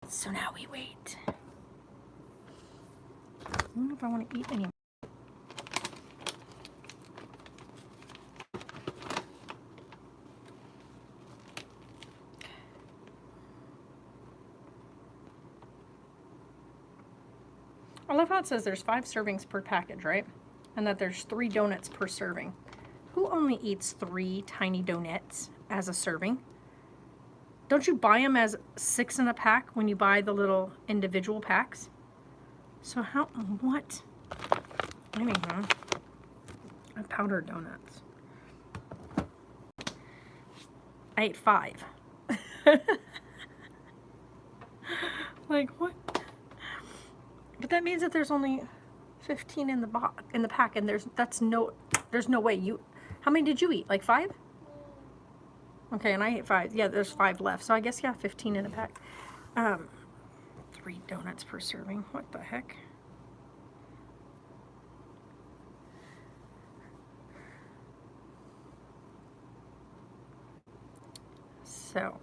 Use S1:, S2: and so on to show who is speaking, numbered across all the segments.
S1: So now we wait. I don't know if I want to eat any. I love how it says there's 5 servings per package, right? And that there's 3 donuts per serving. Who only eats 3 tiny donuts as a serving? Don't you buy them as 6 in a pack when you buy the little individual packs? So how, what? Anyhow, powdered donuts. I ate 5. Like, what? But that means that there's only 15 in the pack, and there's no way you. How many did you eat? Like 5? Okay, and I ate 5. Yeah, there's 5 left. So I guess, yeah, 15 in a pack. 3 donuts per serving. What the heck? So,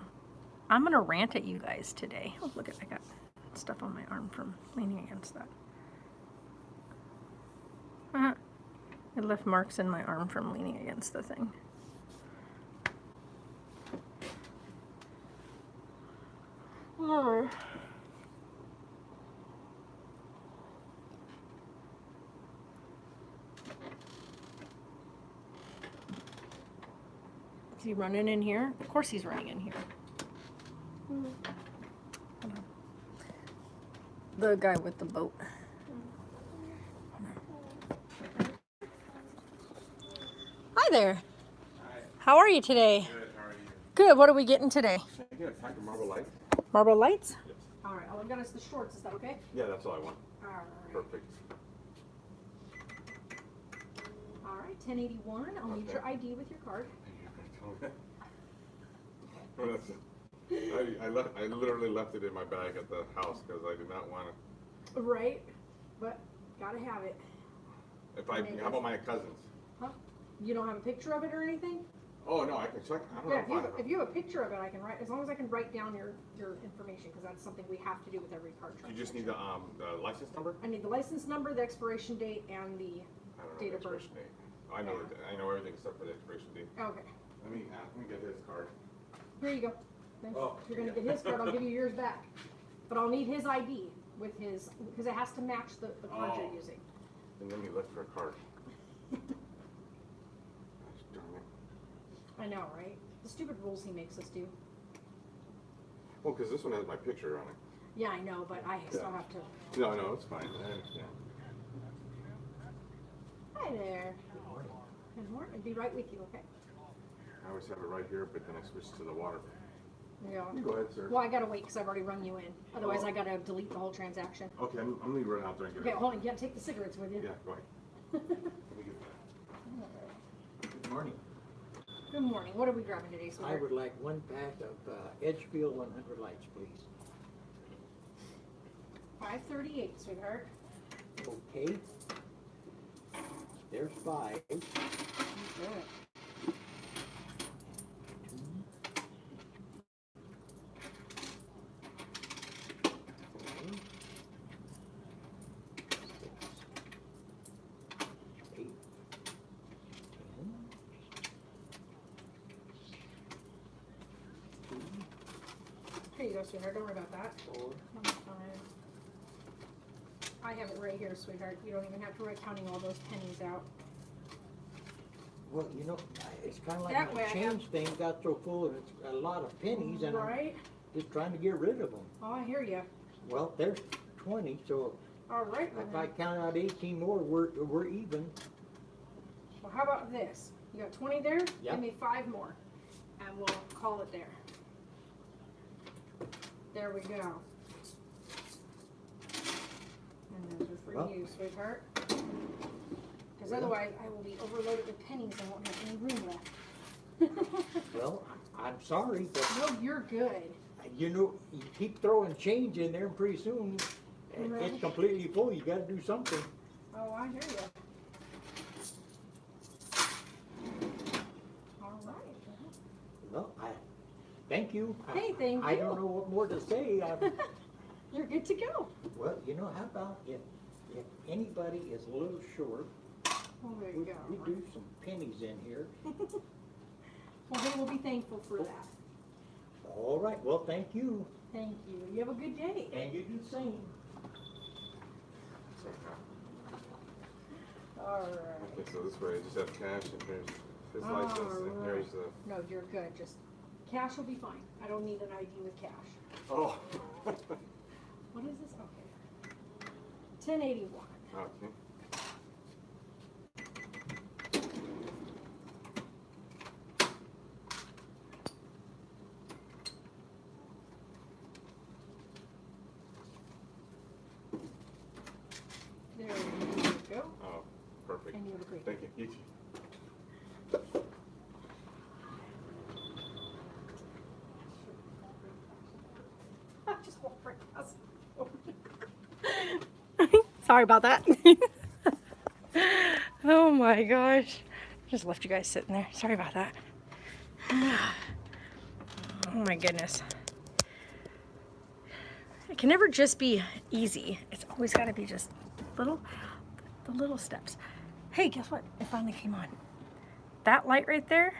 S1: I'm going to rant at you guys today. Oh, look at, I got stuff on my arm from leaning against that. It left marks in my arm from leaning against the thing. Oh. Is he running in here? Of course he's running in here. The guy with the boat. Hi there.
S2: Hi.
S1: How are you today?
S2: Good, how are you?
S1: Good. What are we getting today?
S2: Can I get a pack of Marble Lights?
S1: Marble lights?
S2: Yes.
S1: All right. All I've got is the shorts. Is that okay?
S2: Yeah, that's all I want.
S1: All right.
S2: Perfect.
S1: All right. 1081. I'll need your ID with your card.
S2: I literally left it in my bag at the house because I did not want to.
S1: Right. But gotta have it.
S2: How about my cousins?
S1: Huh? You don't have a picture of it or anything?
S2: Oh no, I can check. I don't know
S1: if you have a picture of it, I can write, as long as I can write down your information, because that's something we have to do with every card transaction.
S2: You just need the license number?
S1: I need the license number, the expiration date, and the date of birth.
S2: I know everything except for the expiration date.
S1: Okay.
S2: Let me get his card.
S1: Here you go. Thanks.
S2: Oh.
S1: If you're going to get his card, I'll give you yours back. But I'll need his ID with his, because it has to match the card you're using.
S2: And then you look for a card.
S1: I know, right? The stupid rules he makes us do.
S2: Well, because this one has my picture on it.
S1: Yeah, I know, but I still have to.
S2: No, it's fine. I understand.
S1: Hi there. Good morning. I'll be right with you, okay?
S2: I always have it right here, but then I switch to the water.
S1: Yeah.
S2: You go ahead, sir.
S1: Well, I gotta wait because I've already rung you in. Otherwise, I gotta delete the whole transaction.
S2: Okay, I'm gonna run out there and get
S1: Okay,
S2: it.
S1: hold on. You gotta take the cigarettes with you.
S2: Yeah, go ahead. Let me get that.
S3: Good morning.
S1: Good morning. What are we grabbing today,
S3: I
S1: sweetheart?
S3: would like 1 pack of Edgefield 100 lights, please.
S1: 538, sweetheart.
S3: Okay. There's 5.
S1: Good. Here you go, sweetheart. Don't worry about that.
S3: 4.
S1: I'm fine. I have it right here, sweetheart. You don't even have to write counting all those pennies out.
S3: Well, you know, it's kind of
S1: That
S3: like
S1: way
S3: the
S1: I have-
S3: change thing got so full and it's a lot of pennies and
S1: Right?
S3: I'm just trying to get rid of them.
S1: Oh, I hear you.
S3: Well, there's 20, so
S1: All right.
S3: if I count out 18 more, we're even.
S1: Well, how about this? You got 20 there?
S3: Yep.
S1: Give me 5 more, and we'll call it there. There we go. And those are for
S3: Well.
S1: you, sweetheart. Because otherwise, I will be overloaded with pennies and won't have any room left.
S3: Well, I'm sorry, but
S1: No, you're good.
S3: you know, you keep throwing change in there and pretty soon
S1: Right.
S3: it's completely full. You got to do something.
S1: Oh, I hear you. All right.
S3: Well, thank you.
S1: Hey, thank
S3: I
S1: you.
S3: don't know what more to say.
S1: You're good to go.
S3: Well, you know, how about if anybody is a little short,
S1: Oh, there
S3: we
S1: you go.
S3: we do some pennies in here.
S1: Well, they will be thankful for that.
S3: All right, well, thank you,
S1: Thank you. You have a good day.
S3: and you do the same.
S1: All right.
S2: Okay, so this way I just have cash and here's his license and here's the.
S1: No, you're good. Just cash will be fine. I don't need an ID with cash.
S2: Oh.
S1: What is this? Okay. 1081.
S2: Okay.
S1: There you go.
S2: Oh, perfect.
S1: And you have a great
S2: Thank you. You too.
S1: I just won't bring us. Sorry about that. Oh my gosh. Just left you guys sitting there. Sorry about that. Oh my goodness. It can never just be easy. It's always got to be just the little steps. Hey, guess what? It finally came on. That light right there,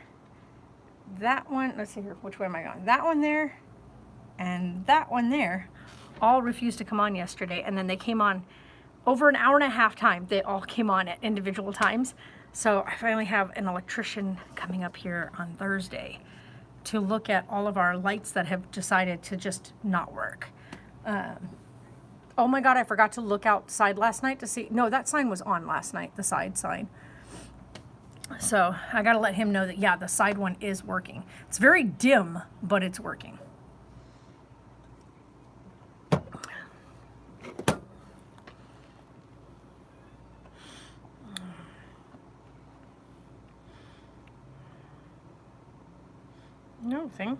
S1: that one, let's see here, which way am I going? That one there and that one there all refused to come on yesterday, and then they came on over an hour and a half time. They all came on at individual times. So I finally have an electrician coming up here on Thursday to look at all of our lights that have decided to just not work. Oh my God, I forgot to look outside last night to see. No, that sign was on last night, the side sign. So I got to let him know that, yeah, the side one is working. It's very dim, but it's working. Nothing.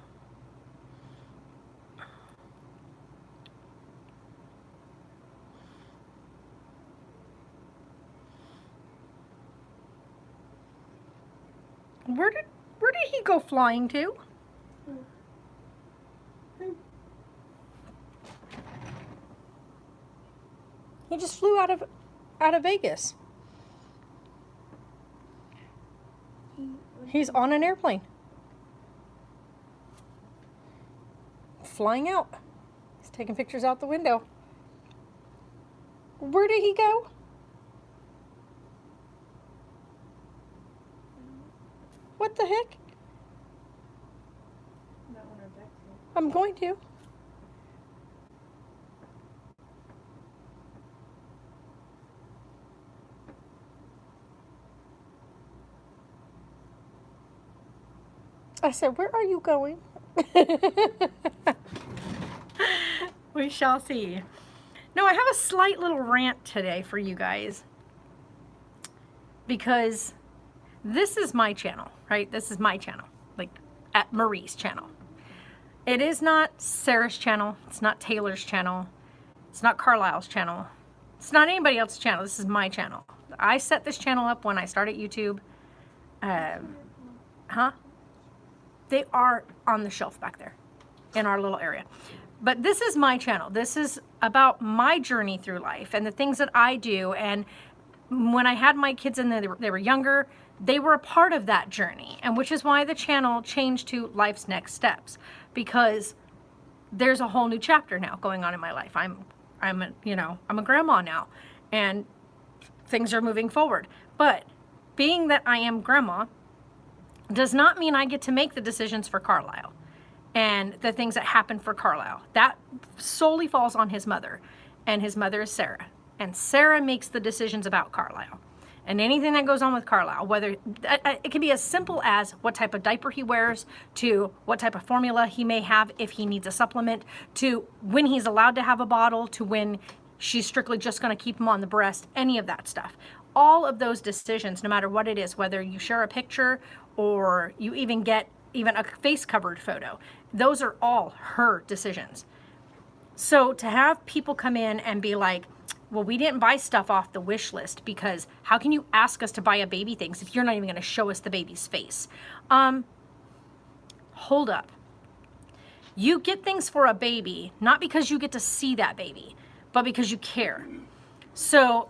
S1: Where did he go flying to? He just flew out of Vegas. He's on an airplane. Flying out. He's taking pictures out the window. Where did he go? What the heck? I'm going to. I said, where are you going? We shall see. No, I have a slight little rant today for you guys. Because this is my channel, right? This is my channel. Like, at Marie's channel. It is not Sarah's channel. It's not Taylor's channel. It's not Carlisle's channel. It's not anybody else's channel. This is my channel. I set this channel up when I started YouTube. They are on the shelf back there in our little area. But this is my channel. This is about my journey through life and the things that I do. And when I had my kids and they were younger, they were a part of that journey. And which is why the channel changed to Life's Next Steps, because there's a whole new chapter now going on in my life. I'm a grandma now, and things are moving forward. But being that I am grandma does not mean I get to make the decisions for Carlisle and the things that happen for Carlisle. That solely falls on his mother, and his mother is Sarah. And Sarah makes the decisions about Carlisle. And anything that goes on with Carlisle, whether it can be as simple as what type of diaper he wears, to what type of formula he may have if he needs a supplement, to when he's allowed to have a bottle, to when she's strictly just going to keep him on the breast, any of that stuff. All of those decisions, no matter what it is, whether you share a picture or you even get a face covered photo, those are all her decisions. So to have people come in and be like, well, we didn't buy stuff off the wish list because how can you ask us to buy a baby things if you're not even going to show us the baby's face? Hold up. You get things for a baby, not because you get to see that baby, but because you care. So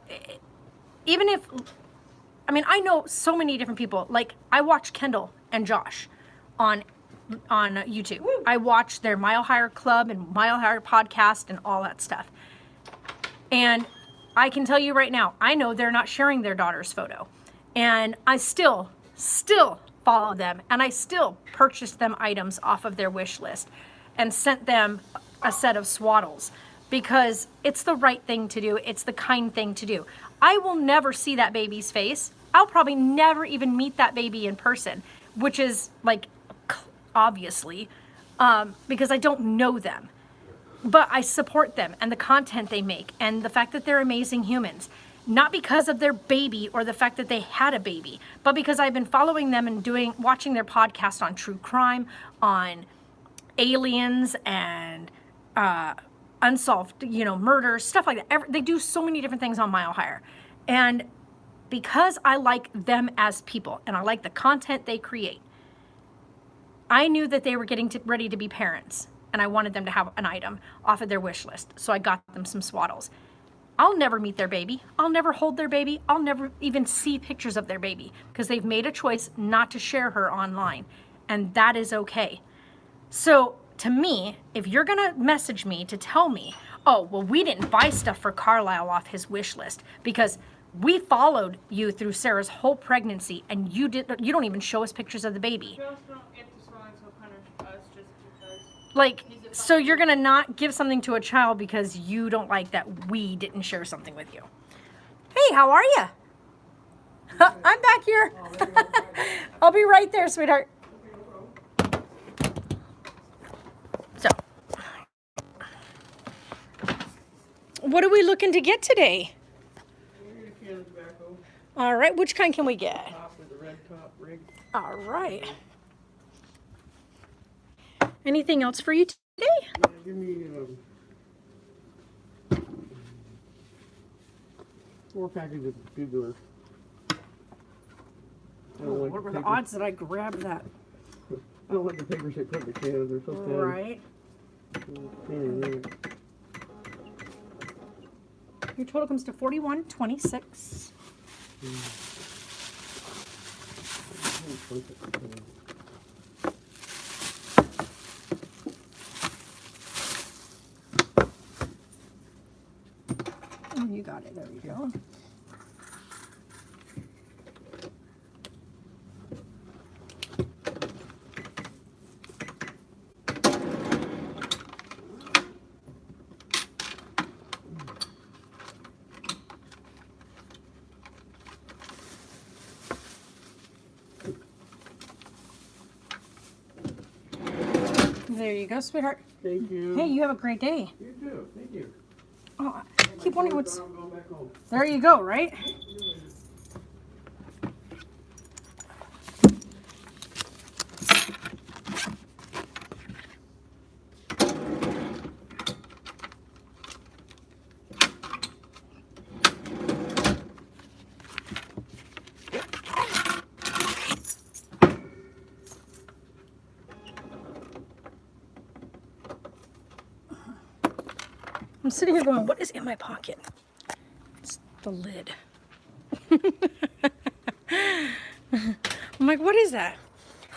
S1: even if, I mean, I know so many different people. Like, I watch Kendall and Josh on YouTube. I watch their Mile Higher Club and Mile Higher podcast and all that stuff. And I can tell you right now, I know they're not sharing their daughter's photo. And I still follow them, and I still purchased them items off of their wish list and sent them a set of swaddles because it's the right thing to do. It's the kind thing to do. I will never see that baby's face. I'll probably never even meet that baby in person, which is like, obviously, because I don't know them. But I support them and the content they make and the fact that they're amazing humans. Not because of their baby or the fact that they had a baby, but because I've been following them and watching their podcast on true crime, on aliens and unsolved, murders, stuff like that. They do so many different things on Mile Higher. And because I like them as people and I like the content they create, I knew that they were getting ready to be parents and I wanted them to have an item off of their wish list. So I got them some swaddles. I'll never meet their baby. I'll never hold their baby. I'll never even see pictures of their baby because they've made a choice not to share her online. And that is okay. So to me, if you're going to message me to tell me, oh, well, we didn't buy stuff for Carlisle off his wish list because we followed you through Sarah's whole pregnancy and you don't even show us pictures of the baby. Like, so you're gonna not give something to a child because you don't like that we didn't share something with you. Hey, how are you? I'm back here. I'll be right there, sweetheart. So, what are we looking to get today? All right, which kind can we get? All right. Anything else for you today?
S4: Yeah, give me 4 packages of Googler.
S1: What were the odds that I grabbed that?
S4: I don't like the papers they put in the cans. They're so thin.
S1: Right. Your total comes to $41.26. Oh, you got it. There you go. There you go, sweetheart.
S4: Thank you.
S1: Hey, you have a great day.
S4: You too. Thank you.
S1: Oh, I keep wondering what's...
S4: I'm going back home.
S1: There you go, right? I'm sitting here going, what is in my pocket? It's the lid. I'm like, what is that?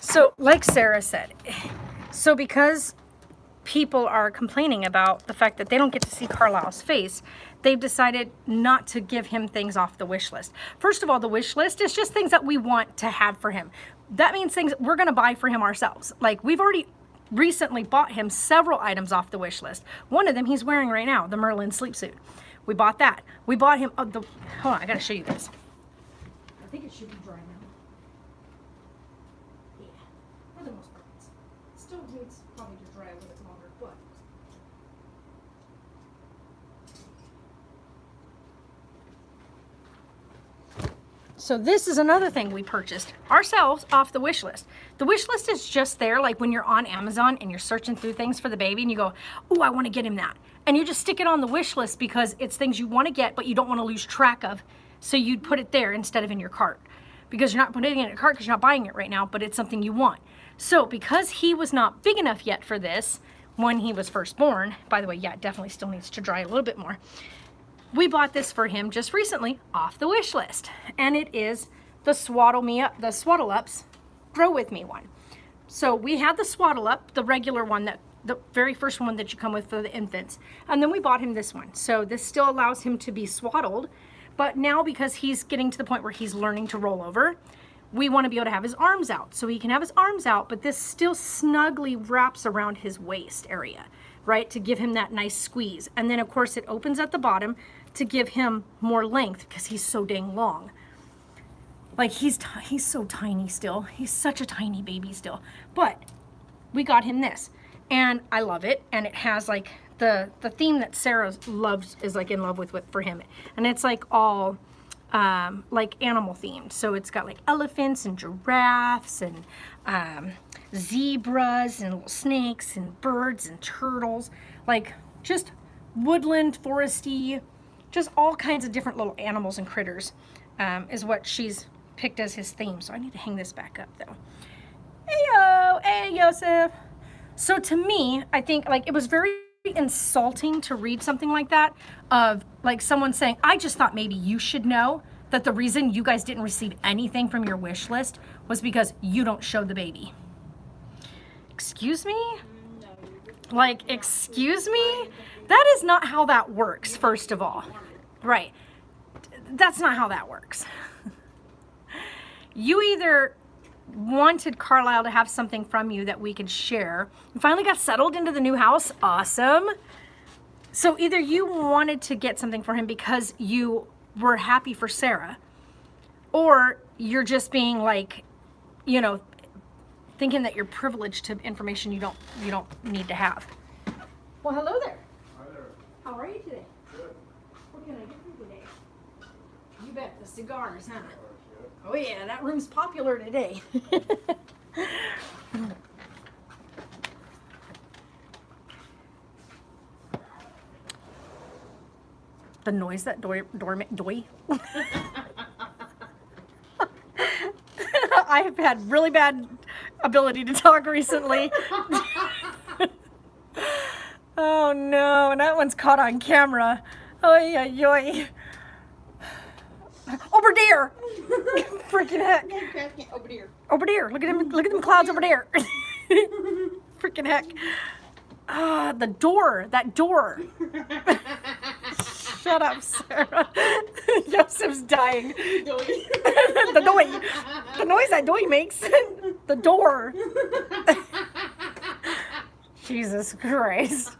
S1: So, like Sarah said, so because people are complaining about the fact that they don't get to see Carlisle's face, they've decided not to give him things off the wish list. First of all, the wish list is just things that we want to have for him. That means things we're going to buy for him ourselves. Like, we've already recently bought him several items off the wish list. One of them he's wearing right now, the Merlin sleep suit. We bought that. We bought him, hold on, I gotta show you this. I think it should be dry now. Yeah, for the most part. It still needs probably to dry a little bit longer, but. So this is another thing we purchased ourselves off the wish list. The wish list is just there, like when you're on Amazon and you're searching through things for the baby and you go, oh, I want to get him that. And you just stick it on the wish list because it's things you want to get, but you don't want to lose track of. So you'd put it there instead of in your cart because you're not putting it in your cart because you're not buying it right now, but it's something you want. So because he was not big enough yet for this, when he was first born. By the way, yeah, it definitely still needs to dry a little bit more. We bought this for him just recently off the wish list, and it is the Swaddle Ups Grow With Me one. So we had the Swaddle Up, the regular one, the very first one that you come with for the infants, and then we bought him this one. So this still allows him to be swaddled, but now because he's getting to the point where he's learning to roll over, we want to be able to have his arms out. So he can have his arms out, but this still snugly wraps around his waist area, right? To give him that nice squeeze. And then of course it opens at the bottom to give him more length because he's so dang long. Like he's so tiny still. He's such a tiny baby still. But we got him this and I love it. And it has like the theme that Sarah loves, is like in love with for him. And it's like all like animal themed. So it's got like elephants and giraffes and zebras and little snakes and birds and turtles, like just woodland, foresty, just all kinds of different little animals and critters is what she's picked as his theme. So I need to hang this back up though. Hey Yosef. So to me, I think like it was very insulting to read something like that, of like someone saying, I just thought maybe you should know that the reason you guys didn't receive anything from your wish list was because you don't show the baby. Excuse me? Like, excuse me? That is not how that works, first of all. Right. That's not how that works. You either wanted Carlisle to have something from you that we could share. You finally got settled into the new house. Awesome. So either you wanted to get something for him because you were happy for Sarah, or you're just being like, you know, thinking that you're privileged to information you don't need to have. Well, hello there.
S2: Hi there.
S1: How are you today?
S2: Good.
S1: What can I get for you today? You bet, the cigars, huh? Oh yeah, that room's popular today. The noise that doy. I've had really bad ability to talk recently. Oh no, and that one's caught on camera. Oy, oy, oy. Over there! Freaking heck.
S5: Over there.
S1: Over there. Look at them clouds over there. Freaking heck. Ah, the door. That door. Shut up, Sarah. Joseph's dying. The noise. The noise that doy makes. The door. Jesus Christ.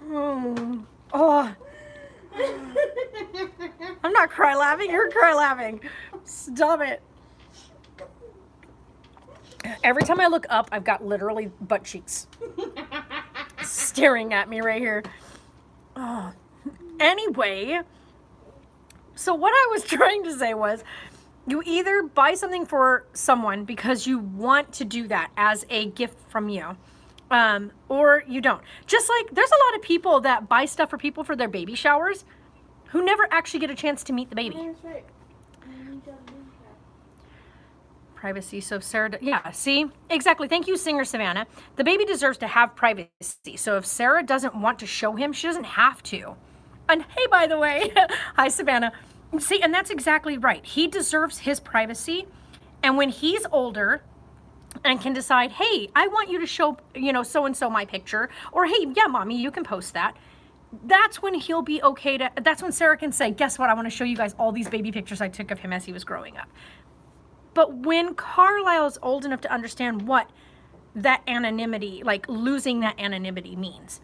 S1: Oh. I'm not cry laughing, you're cry laughing. Stop it. Every time I look up, I've got literally butt cheeks staring at me right here. Oh. Anyway, so what I was trying to say was, you either buy something for someone because you want to do that as a gift from you, or you don't. Just like there's a lot of people that buy stuff for people for their baby showers who never actually get a chance to meet the baby.
S5: That's right.
S1: Privacy. So if Sarah, yeah, see? Exactly. Thank you, Singer Savannah. The baby deserves to have privacy. So if Sarah doesn't want to show him, she doesn't have to. And hey, by the way, hi, Savannah. See, and that's exactly right. He deserves his privacy. And when he's older and can decide, hey, I want you to show, you know, so-and-so my picture, or hey, yeah, mommy, you can post that. That's when he'll be okay to, that's when Sarah can say, guess what? I want to show you guys all these baby pictures I took of him as he was growing up. But when Carlisle's old enough to understand what that anonymity, like losing that anonymity means,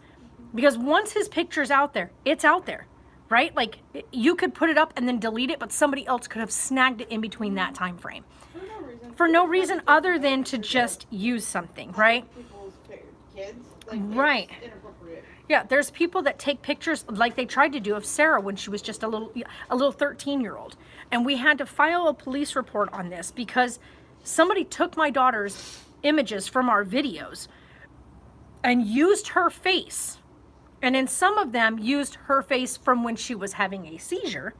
S1: because once his picture's out there, it's out there, right? Like you could put it up and then delete it, but somebody else could have snagged it in between that time frame. For no reason other than to just use something, right?
S5: People's kids, like,
S1: Right.
S5: It's inappropriate.
S1: Yeah, there's people that take pictures like they tried to do of Sarah when she was just a little 13-year-old. And we had to file a police report on this because somebody took my daughter's images from our videos and used her face. And in some of them used her face from when she was having a seizure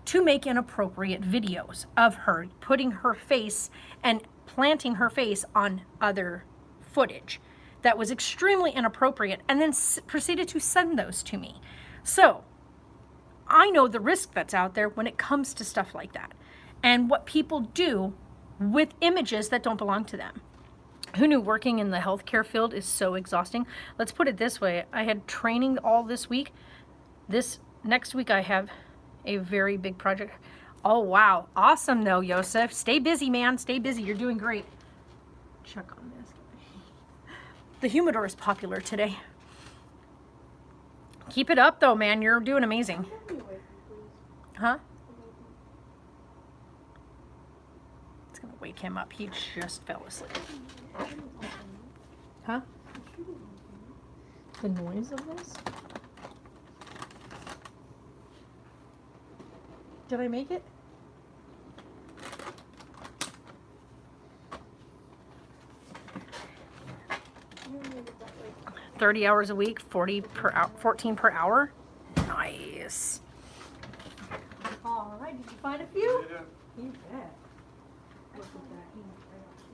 S1: to make inappropriate videos of her, putting her face and planting her face on other footage. that was extremely inappropriate and then proceeded to send those to me. So I know the risk that's out there when it comes to stuff like that and what people do with images that don't belong to them. Who knew working in the healthcare field is so exhausting? Let's put it this way. I had training all this week. This next week I have a very big project. Oh, wow. Awesome, though, Yosef. Stay busy, man. Stay busy. You're doing great. Check on this. The humidor is popular today. Keep it up, though, man. You're doing amazing. Huh? It's going to wake him up. He just fell asleep. Huh? The noise of this? Did I make it? $30 hours a week, 40 per hour, 14 per hour. Nice. All right, did you find a few?
S2: Yeah.
S1: You bet. Look at that. He went right off this.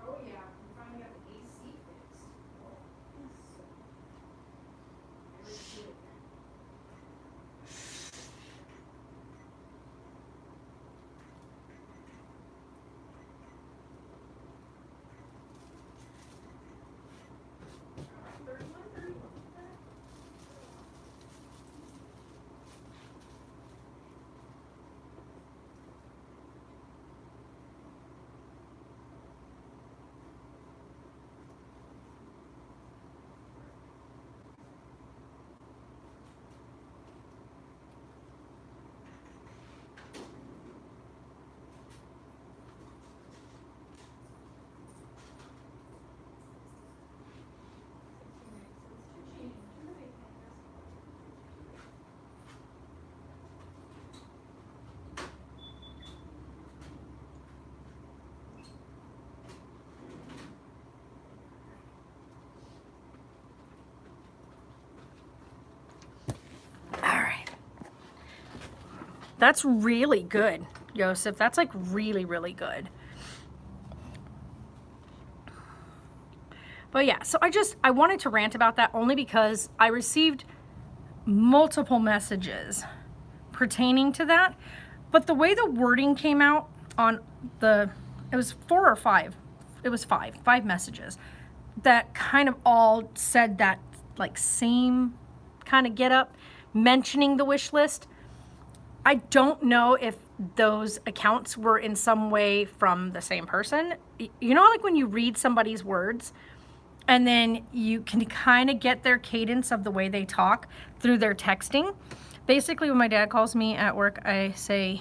S1: Oh yeah, we finally got the AC fixed. That's really good, Joseph. That's like really, really good. But yeah, so I wanted to rant about that only because I received multiple messages pertaining to that. But the way the wording came out on it was 4 or 5. It was 5 messages that kind of all said that like same kind of get up, mentioning the wish list. I don't know if those accounts were in some way from the same person. You know, like when you read somebody's words and then you can kind of get their cadence of the way they talk through their texting. Basically, when my dad calls me at work, I say,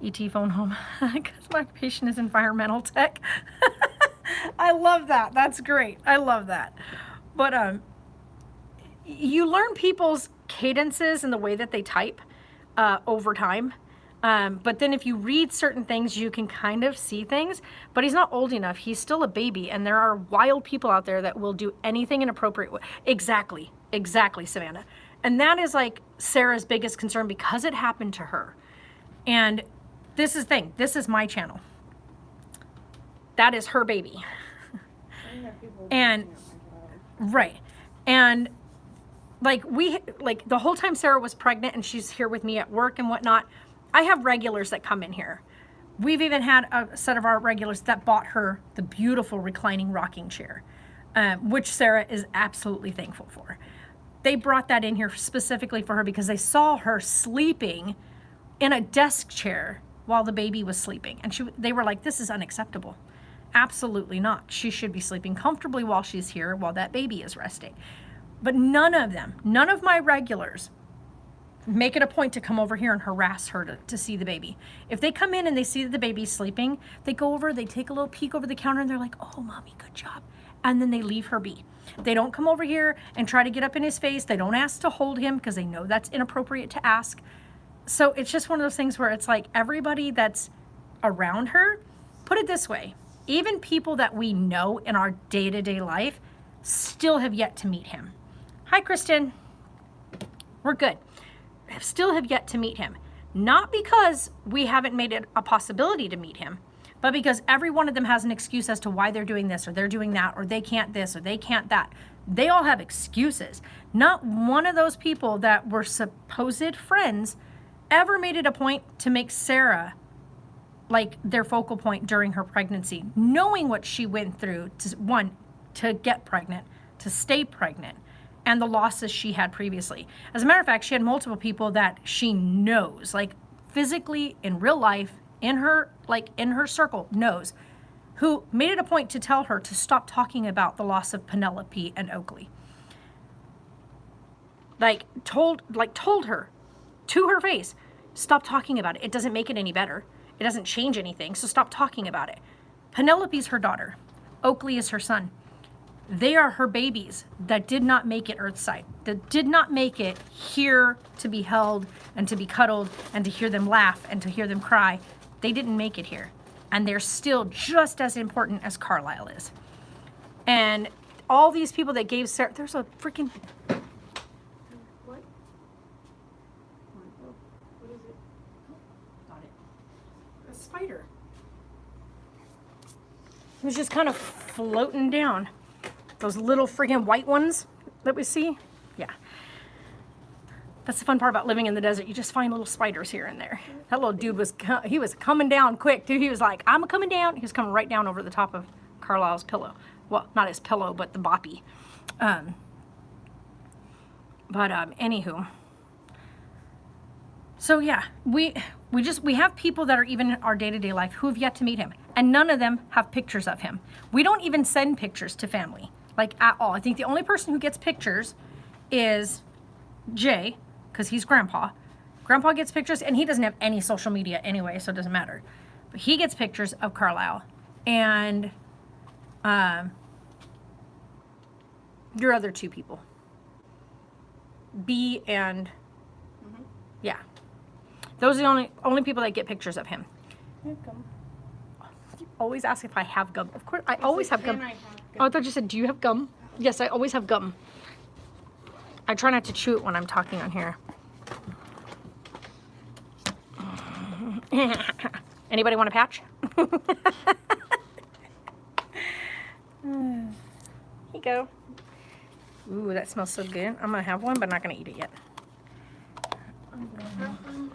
S1: ET phone home, because my occupation is environmental tech. I love that. That's great. I love that. But you learn people's cadences and the way that they type over time. But then if you read certain things, you can kind of see things. But he's not old enough. He's still a baby. And there are wild people out there that will do anything inappropriate. Exactly, Savannah. And that is like Sarah's biggest concern because it happened to her. And this is the thing. This is my channel. That is her baby. And, right. And like the whole time Sarah was pregnant and she's here with me at work and whatnot, I have regulars that come in here. We've even had a set of our regulars that bought her the beautiful reclining rocking chair, which Sarah is absolutely thankful for. They brought that in here specifically for her because they saw her sleeping in a desk chair while the baby was sleeping. And they were like, this is unacceptable. Absolutely not. She should be sleeping comfortably while she's here while that baby is resting. But none of my regulars make it a point to come over here and harass her to see the baby. If they come in and they see that the baby's sleeping, they go over, they take a little peek over the counter and they're like, oh, mommy, good job. And then they leave her be. They don't come over here and try to get up in his face. They don't ask to hold him because they know that's inappropriate to ask. So it's just one of those things where it's like everybody that's around her, put it this way, even people that we know in our day-to-day life still have yet to meet him. Hi, Kristen. We're good. Still have yet to meet him. Not because we haven't made it a possibility to meet him, but because every one of them has an excuse as to why they're doing this or they're doing that or they can't this or they can't that. They all have excuses. Not one of those people that were supposed friends ever made it a point to make Sarah like their focal point during her pregnancy, knowing what she went through to get pregnant, to stay pregnant, and the losses she had previously. As a matter of fact, she had multiple people that she knows, like physically in real life, in her circle, knows, who made it a point to tell her to stop talking about the loss of Penelope and Oakley. Told her to her face, stop talking about it. It doesn't make it any better. It doesn't change anything, so stop talking about it. Penelope's her daughter. Oakley is her son. They are her babies that did not make it earthside, that did not make it here to be held and to be cuddled and to hear them laugh and to hear them cry. They didn't make it here. And they're still just as important as Carlisle is. And all these people that gave Sarah, there's a freaking...
S5: What? What is it?
S1: Got it. A spider. It was just kind of floating down. Those little freaking white ones that we see. Yeah. That's the fun part about living in the desert. You just find little spiders here and there. That little dude was coming down quick, too. He was like, I'm coming down. He was coming right down over the top of Carlisle's pillow. Well, not his pillow, but the boppy. Anywho. So yeah, we have people that are even in our day-to-day life who have yet to meet him, and none of them have pictures of him. We don't even send pictures to family, like at all. I think the only person who gets pictures is Jay, because he's grandpa. Grandpa gets pictures, and he doesn't have any social media anyway, so it doesn't matter. But he gets pictures of Carlisle, and your other two people, B and yeah. Those are the only people that get pictures of him. You always ask if I have gum. Of course, I always have gum. Oh, I thought you said, do you have gum? Yes, I always have gum. I try not to chew it when I'm talking on here. Anybody want a patch? Here you go. Ooh, that smells so good. I'm going to have one, but I'm not going to eat it yet.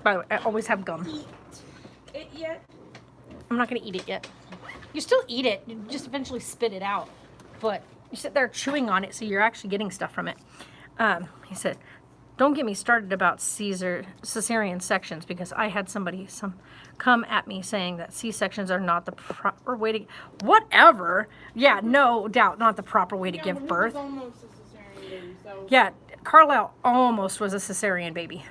S1: By the way, I always have gum.
S5: It yet?
S1: I'm not going to eat it yet. You still eat it. You just eventually spit it out. But you sit there chewing on it, so you're actually getting stuff from it. He said, don't get me started about cesarean sections, because I had somebody come at me saying that C-sections are not the proper way to... Whatever. Yeah, no doubt, not the proper way to give birth.
S5: Almost a cesarean baby, so.
S1: Yeah, Carlisle almost was a cesarean baby.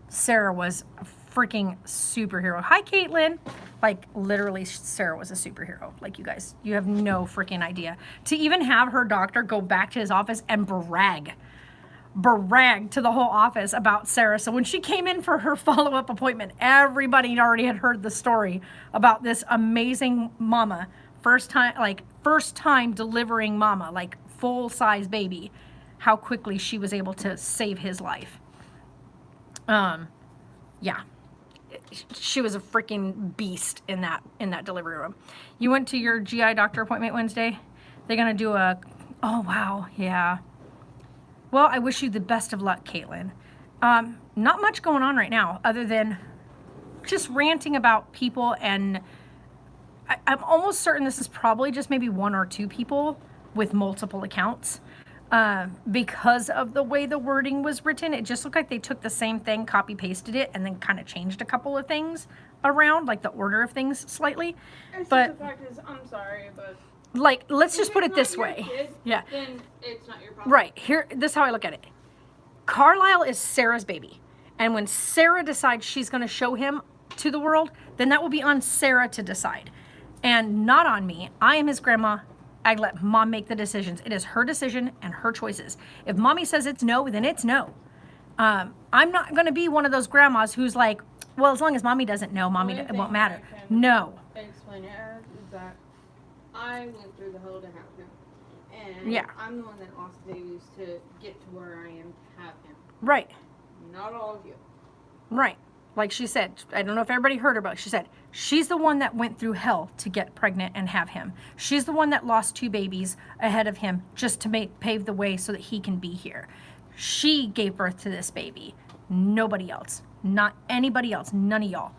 S1: Sarah was a freaking superhero. Hi, Caitlin. Like, literally, Sarah was a superhero. Like, you guys, you have no freaking idea. To even have her doctor go back to his office and brag to the whole office about Sarah. So when she came in for her follow-up appointment, everybody already had heard the story about this amazing mama. First time delivering mama, like full-size baby. How quickly she was able to save his life. Yeah. She was a freaking beast in that delivery room. You went to your GI doctor appointment Wednesday? They're going to do a... Oh, wow. Yeah. Well, I wish you the best of luck, Caitlin. Not much going on right now other than just ranting about people, and I'm almost certain this is probably just maybe one or two people with multiple accounts. Because of the way the wording was written, it just looked like they took the same thing, copy-pasted it, and then kind of changed a couple of things around, like the order of things slightly. But
S5: the fact is, I'm sorry, but
S1: like, let's just
S5: if
S1: put
S5: it's
S1: it this
S5: not your
S1: way.
S5: kid,
S1: Yeah.
S5: Then it's not your problem.
S1: Right. Here, this is how I look at it. Carlisle is Sarah's baby. And when Sarah decides she's going to show him to the world, then that will be on Sarah to decide. And not on me. I am his grandma. I let mom make the decisions. It is her decision and her choices. If mommy says it's no, then it's no. I'm not going to be one of those grandmas who's like, well, as long as mommy doesn't know, it won't matter. No.
S5: Explain it as is that I went through the hell to have him. And
S1: Yeah.
S5: I'm the one that lost babies to get to where I am to have him.
S1: Right.
S5: Not all of you.
S1: Right. Like she said, I don't know if everybody heard her, but she said, she's the one that went through hell to get pregnant and have him. She's the one that lost 2 babies ahead of him just to pave the way so that he can be here. She gave birth to this baby. Nobody else. Not anybody else. None of y'all.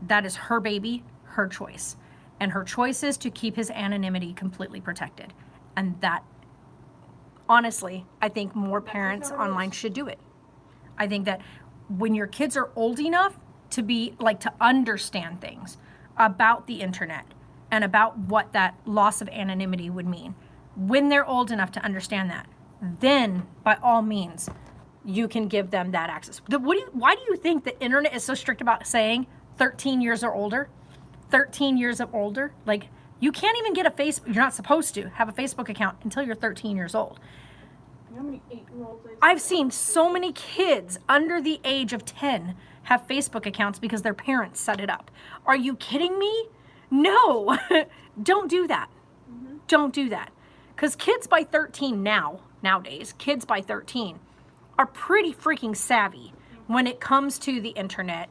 S1: That is her baby, her choice. And her choice is to keep his anonymity completely protected. And that, honestly, I think more parents online should do it. I think that when your kids are old enough to be like to understand things about the internet and about what that loss of anonymity would mean, when they're old enough to understand that, then by all means you can give them that access. Why do you think the internet is so strict about saying 13 years or older? 13 years or older? Like, you can't even get a Facebook, you're not supposed to have a Facebook account until you're 13 years old.
S5: How many 8-year-olds?
S1: I've seen so many kids under the age of 10 have Facebook accounts because their parents set it up. Are you kidding me? No, don't do that. Don't do that. Because kids by 13 nowadays, kids by 13 are pretty freaking savvy when it comes to the internet,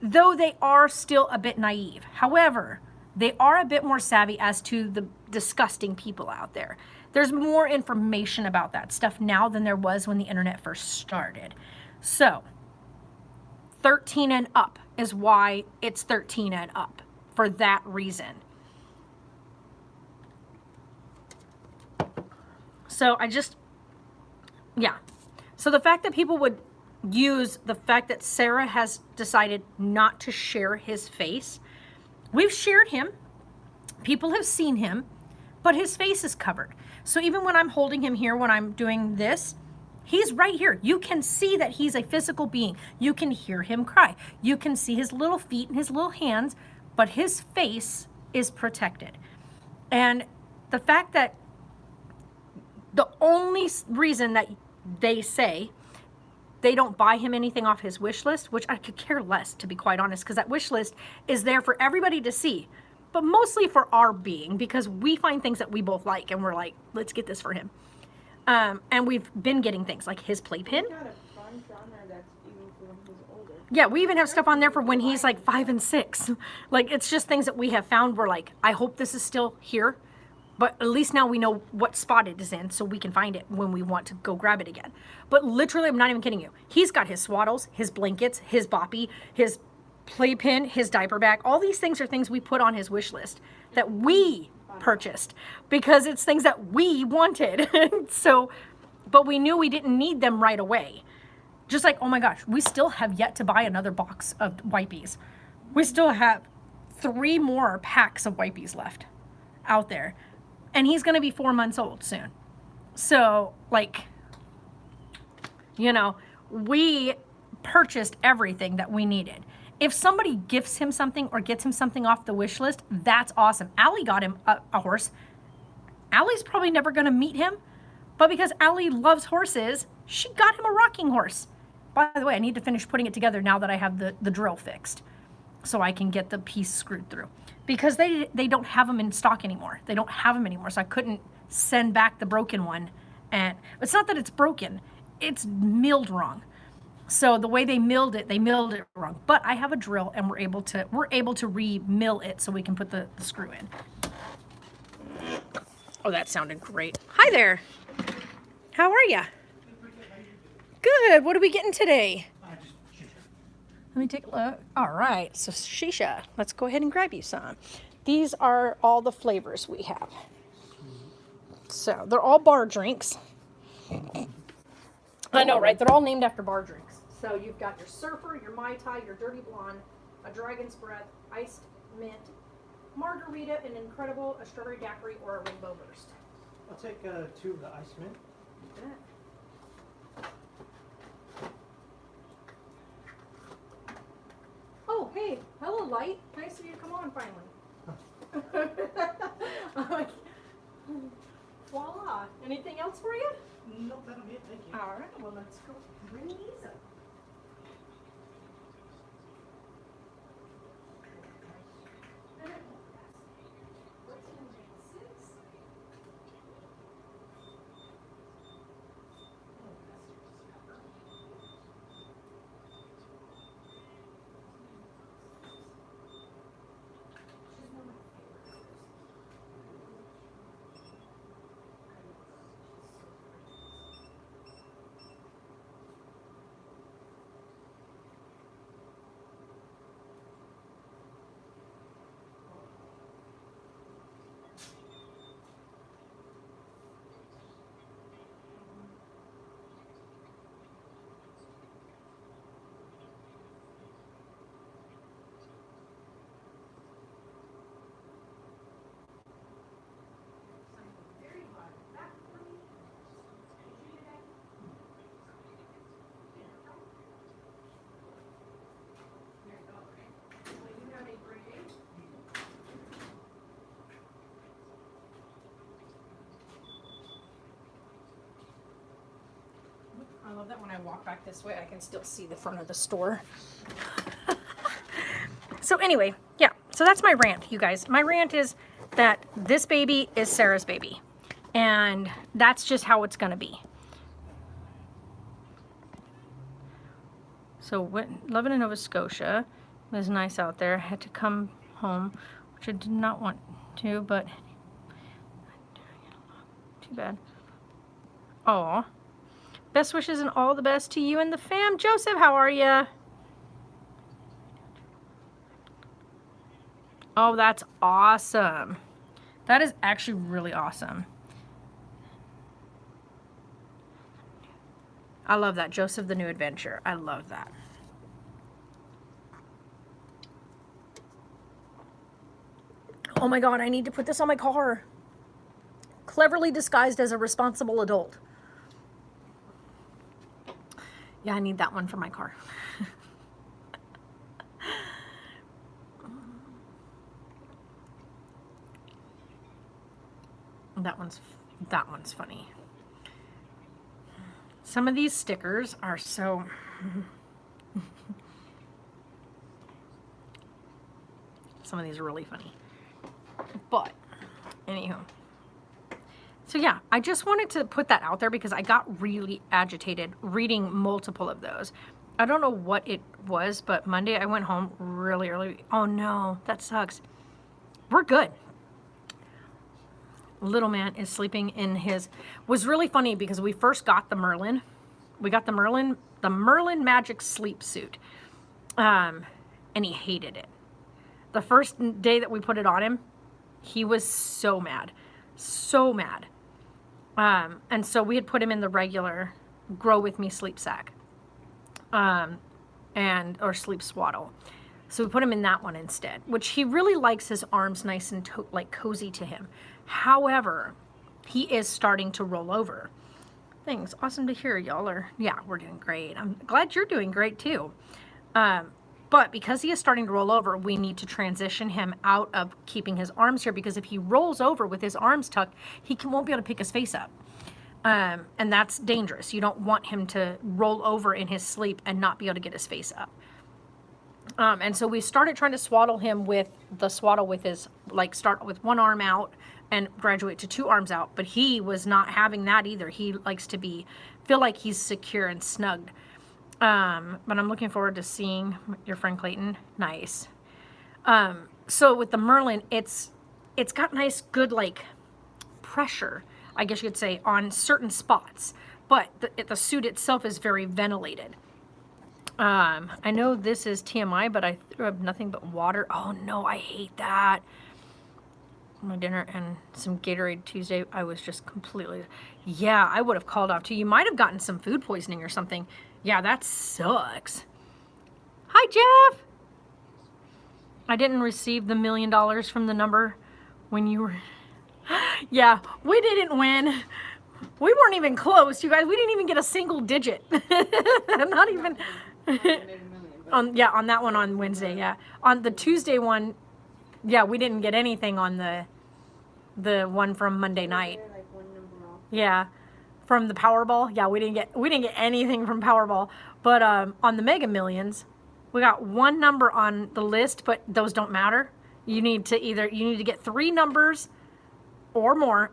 S1: though they are still a bit naive. However, they are a bit more savvy as to the disgusting people out there. There's more information about that stuff now than there was when the internet first started. So, 13 and up is why it's 13 and up, for that reason. So yeah. So the fact that people would use the fact that Sarah has decided not to share his face, we've shared him, people have seen him, but his face is covered. So even when I'm holding him here, when I'm doing this, he's right here. You can see that he's a physical being. You can hear him cry. You can see his little feet and his little hands, but his face is protected. And the fact that the only reason that they say they don't buy him anything off his wish list, which I could care less, to be quite honest, because that wish list is there for everybody to see, but mostly for our being, because we find things that we both like and we're like, let's get this for him. And we've been getting things like his playpen.
S5: Got a bunch on there that's even for when he's older.
S1: Yeah, we even have stuff on there for when he's like 5 and 6. Like, it's just things that we have found. We're like, I hope this is still here, but at least now we know what spot it is in so we can find it when we want to go grab it again. But literally, I'm not even kidding you. He's got his swaddles, his blankets, his boppy, his playpen, his diaper bag. All these things are things we put on his wish list that we purchased because it's things that we wanted. So, but we knew we didn't need them right away. Just like, oh my gosh, we still have yet to buy another box of wipies. We still have 3 more packs of wipies left out there. And he's going to be 4 months old soon. So, like, you know, we purchased everything that we needed. If somebody gifts him something or gets him something off the wish list, that's awesome. Allie got him a horse. Allie's probably never going to meet him, but because Allie loves horses, she got him a rocking horse. By the way, I need to finish putting it together now that I have the drill fixed so I can get the piece screwed through. Because they don't have them in stock anymore. They don't have them anymore, so I couldn't send back the broken one. And it's not that it's broken, it's milled wrong. So the way they milled it wrong. But I have a drill and we're able to re-mill it so we can put the screw in. Oh, that sounded great. Hi there. How are ya? Good. What are we getting today? Let me take a look. All right. So shisha. Let's go ahead and grab you some. These are all the flavors we have. So they're all bar drinks. I know, right? They're all named after bar drinks. So you've got your Surfer, your Mai Tai, your Dirty Blonde, a Dragon's Breath, Iced Mint, Margarita, an Incredible, a Strawberry Daiquiri, or a Rainbow Burst.
S4: I'll take 2 of the ice mint.
S1: Oh, hey. Hello, Light. Nice of you to come on finally. I'm like, voila. Anything else for you?
S4: Nope, that'll be it. Thank you.
S1: All right. Well, let's go bring these up. walk back this way, I can still see the front of the store. So anyway, yeah, so that's my rant, you guys. My rant is that this baby is Sarah's baby. And that's just how it's going to be. So living in Nova Scotia, it was nice out there. I had to come home, which I did not want to, but too bad. Aw. Best wishes and all the best to you and the fam. Joseph, how are you? Oh, that's awesome. That is actually really awesome. I love that. Joseph, the New Adventure. I love that. Oh my God, I need to put this on my car. Cleverly disguised as a responsible adult. Yeah, I need that one for my car. That one's funny. Some of these stickers are so some of these are really funny. But anywho. So yeah, I just wanted to put that out there because I got really agitated reading multiple of those. I don't know what it was, but Monday I went home really early. Oh no, that sucks. We're good. Little man is sleeping in his, was really funny because we first got the Merlin. We got the Merlin Magic sleep suit. And he hated it. The first day that we put it on him, he was so mad. So mad. And so we had put him in the regular Grow With Me sleep sack. Or sleep swaddle. So we put him in that one instead, which he really likes his arms nice and like cozy to him. However, he is starting to roll over. Thanks. Awesome to hear. Y'all are, yeah, we're doing great. I'm glad you're doing great too. But because he is starting to roll over, we need to transition him out of keeping his arms here, because if he rolls over with his arms tucked, he won't be able to pick his face up. And that's dangerous. You don't want him to roll over in his sleep and not be able to get his face up. And so we started trying to swaddle him with the swaddle with his, like, start with one arm out and graduate to two arms out. But he was not having that either. He likes to feel like he's secure and snugged. But I'm looking forward to seeing your friend Clayton. Nice. So with the Merlin, it's got nice, good, like, pressure, I guess you could say, on certain spots. But the suit itself is very ventilated. I know this is TMI, but I threw up nothing but water. Oh no, I hate that. My dinner and some Gatorade Tuesday, I was just completely, yeah, I would have called off too. You might have gotten some food poisoning or something. Yeah, that sucks. Hi, Jeff. I didn't receive the $1 million from the number when you were, yeah, we didn't win. We weren't even close, you guys. We didn't even get a single digit. Not even. On that one on Wednesday, yeah. On the Tuesday one, yeah, we didn't get anything on the one from Monday night. Yeah, from the Powerball, yeah, we didn't get anything from Powerball. But on the Mega Millions, we got one number on the list, but those don't matter. You need to get 3 numbers or more,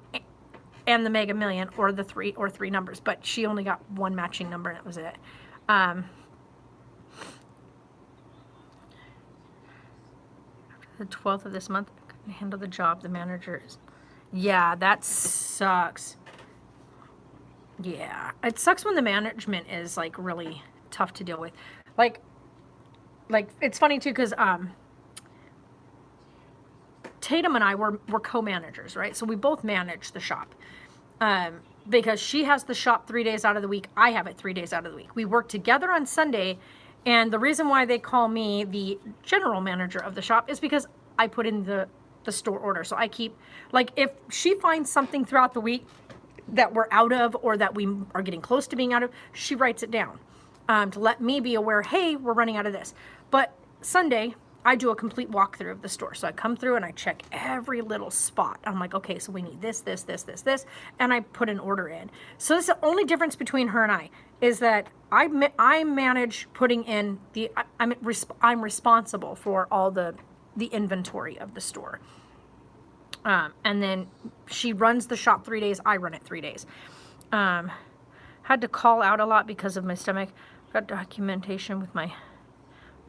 S1: and the Mega Million, or three numbers. But she only got one matching number, and that was it. The 12th of this month, I couldn't handle the job. The manager is, yeah, that sucks. Yeah, it sucks when the management is like really tough to deal with. Like it's funny too, because Tatum and I were co-managers, right? So we both manage the shop. Because she has the shop 3 days out of the week. I have it 3 days out of the week. We work together on Sunday. And the reason why they call me the general manager of the shop is because I put in the store order. So I keep, like, if she finds something throughout the week that we're out of or that we are getting close to being out of, she writes it down to let me be aware, hey, we're running out of this. But Sunday, I do a complete walkthrough of the store. So I come through and I check every little spot. I'm like, okay, so we need this, this, this, this, this. And I put an order in. So this is the only difference between her and I, is that I manage putting in I'm responsible for all the inventory of the store. And then she runs the shop 3 days. I run it 3 days. Had to call out a lot because of my stomach. Got documentation with my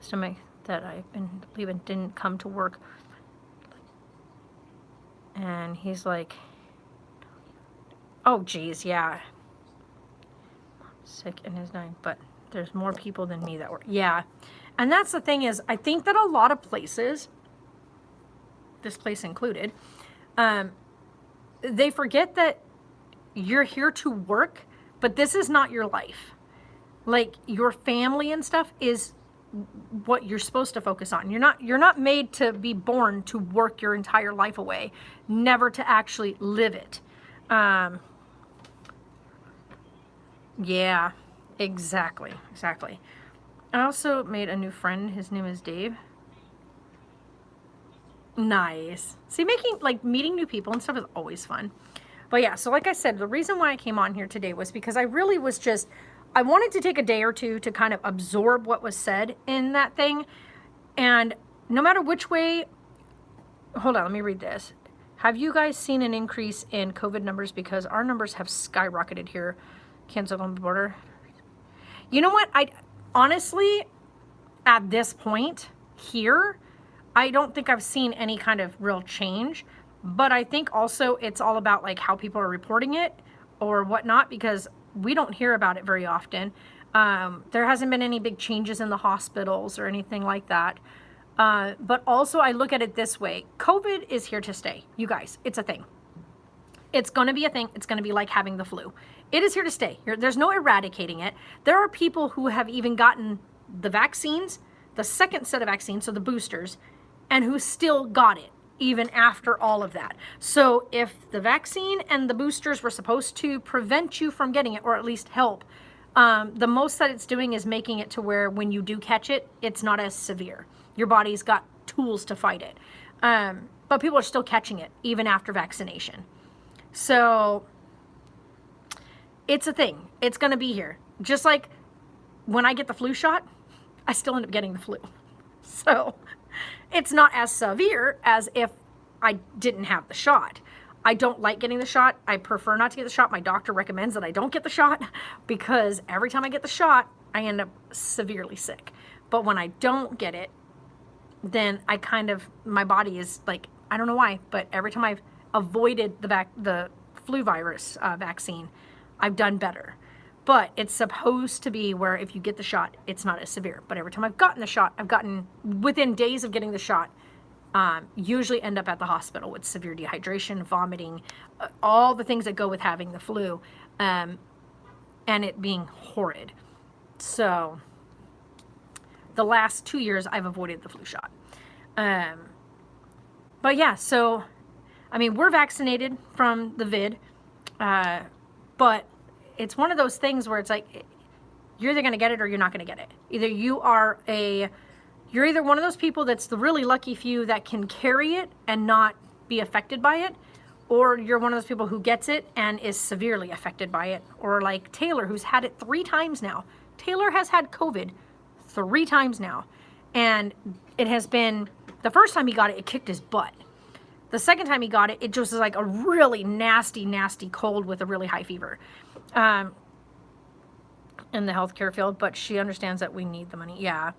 S1: stomach that I've been leaving, didn't come to work. And he's like, oh geez, yeah. Sick in his 9, but there's more people than me that were, yeah. And that's the thing is, I think that a lot of places, this place included, they forget that you're here to work, but this is not your life. Like, your family and stuff is what you're supposed to focus on. You're not made to be born to work your entire life away, never to actually live it. Yeah, exactly. I also made a new friend. His name is Dave. Nice. See, meeting new people and stuff is always fun. But yeah, so like I said, the reason why I came on here today was because I really was just, I wanted to take a day or two to kind of absorb what was said in that thing. And no matter which way, hold on, let me read this. Have you guys seen an increase in COVID numbers? Because our numbers have skyrocketed here. Canceled on the border. You know what? I honestly, at this point here, I don't think I've seen any kind of real change. But I think also it's all about like how people are reporting it or whatnot, because we don't hear about it very often. There hasn't been any big changes in the hospitals or anything like that. But also I look at it this way. COVID is here to stay. You guys, it's a thing. It's going to be a thing. It's going to be like having the flu. It is here to stay. There's no eradicating it. There are people who have even gotten the vaccines, the second set of vaccines, so the boosters, and who still got it even after all of that. So if the vaccine and the boosters were supposed to prevent you from getting it, or at least help, the most that it's doing is making it to where when you do catch it, it's not as severe. Your body's got tools to fight it. But people are still catching it even after vaccination. So it's a thing. It's going to be here. Just like when I get the flu shot, I still end up getting the flu. So it's not as severe as if I didn't have the shot. I don't like getting the shot. I prefer not to get the shot. My doctor recommends that I don't get the shot because every time I get the shot, I end up severely sick. But when I don't get it, then I kind of, my body is like, I don't know why, but every time I've avoided the flu virus vaccine, I've done better. But it's supposed to be where if you get the shot, it's not as severe. But every time I've gotten the shot, I've gotten, within days of getting the shot, usually end up at the hospital with severe dehydration, vomiting, all the things that go with having the flu, and it being horrid. So the last 2 years, I've avoided the flu shot. But yeah, so, I mean, we're vaccinated from the vid, but it's one of those things where it's like, you're either going to get it or you're not going to get it. Either you're either one of those people that's the really lucky few that can carry it and not be affected by it, or you're one of those people who gets it and is severely affected by it. Or like Taylor, who's had it 3 times now. Taylor has had COVID 3 times now. And it has been, the first time he got it, it kicked his butt. The second time he got it, it just was like a really nasty, nasty cold with a really high fever. In the healthcare field, but she understands that we need the money. Yeah.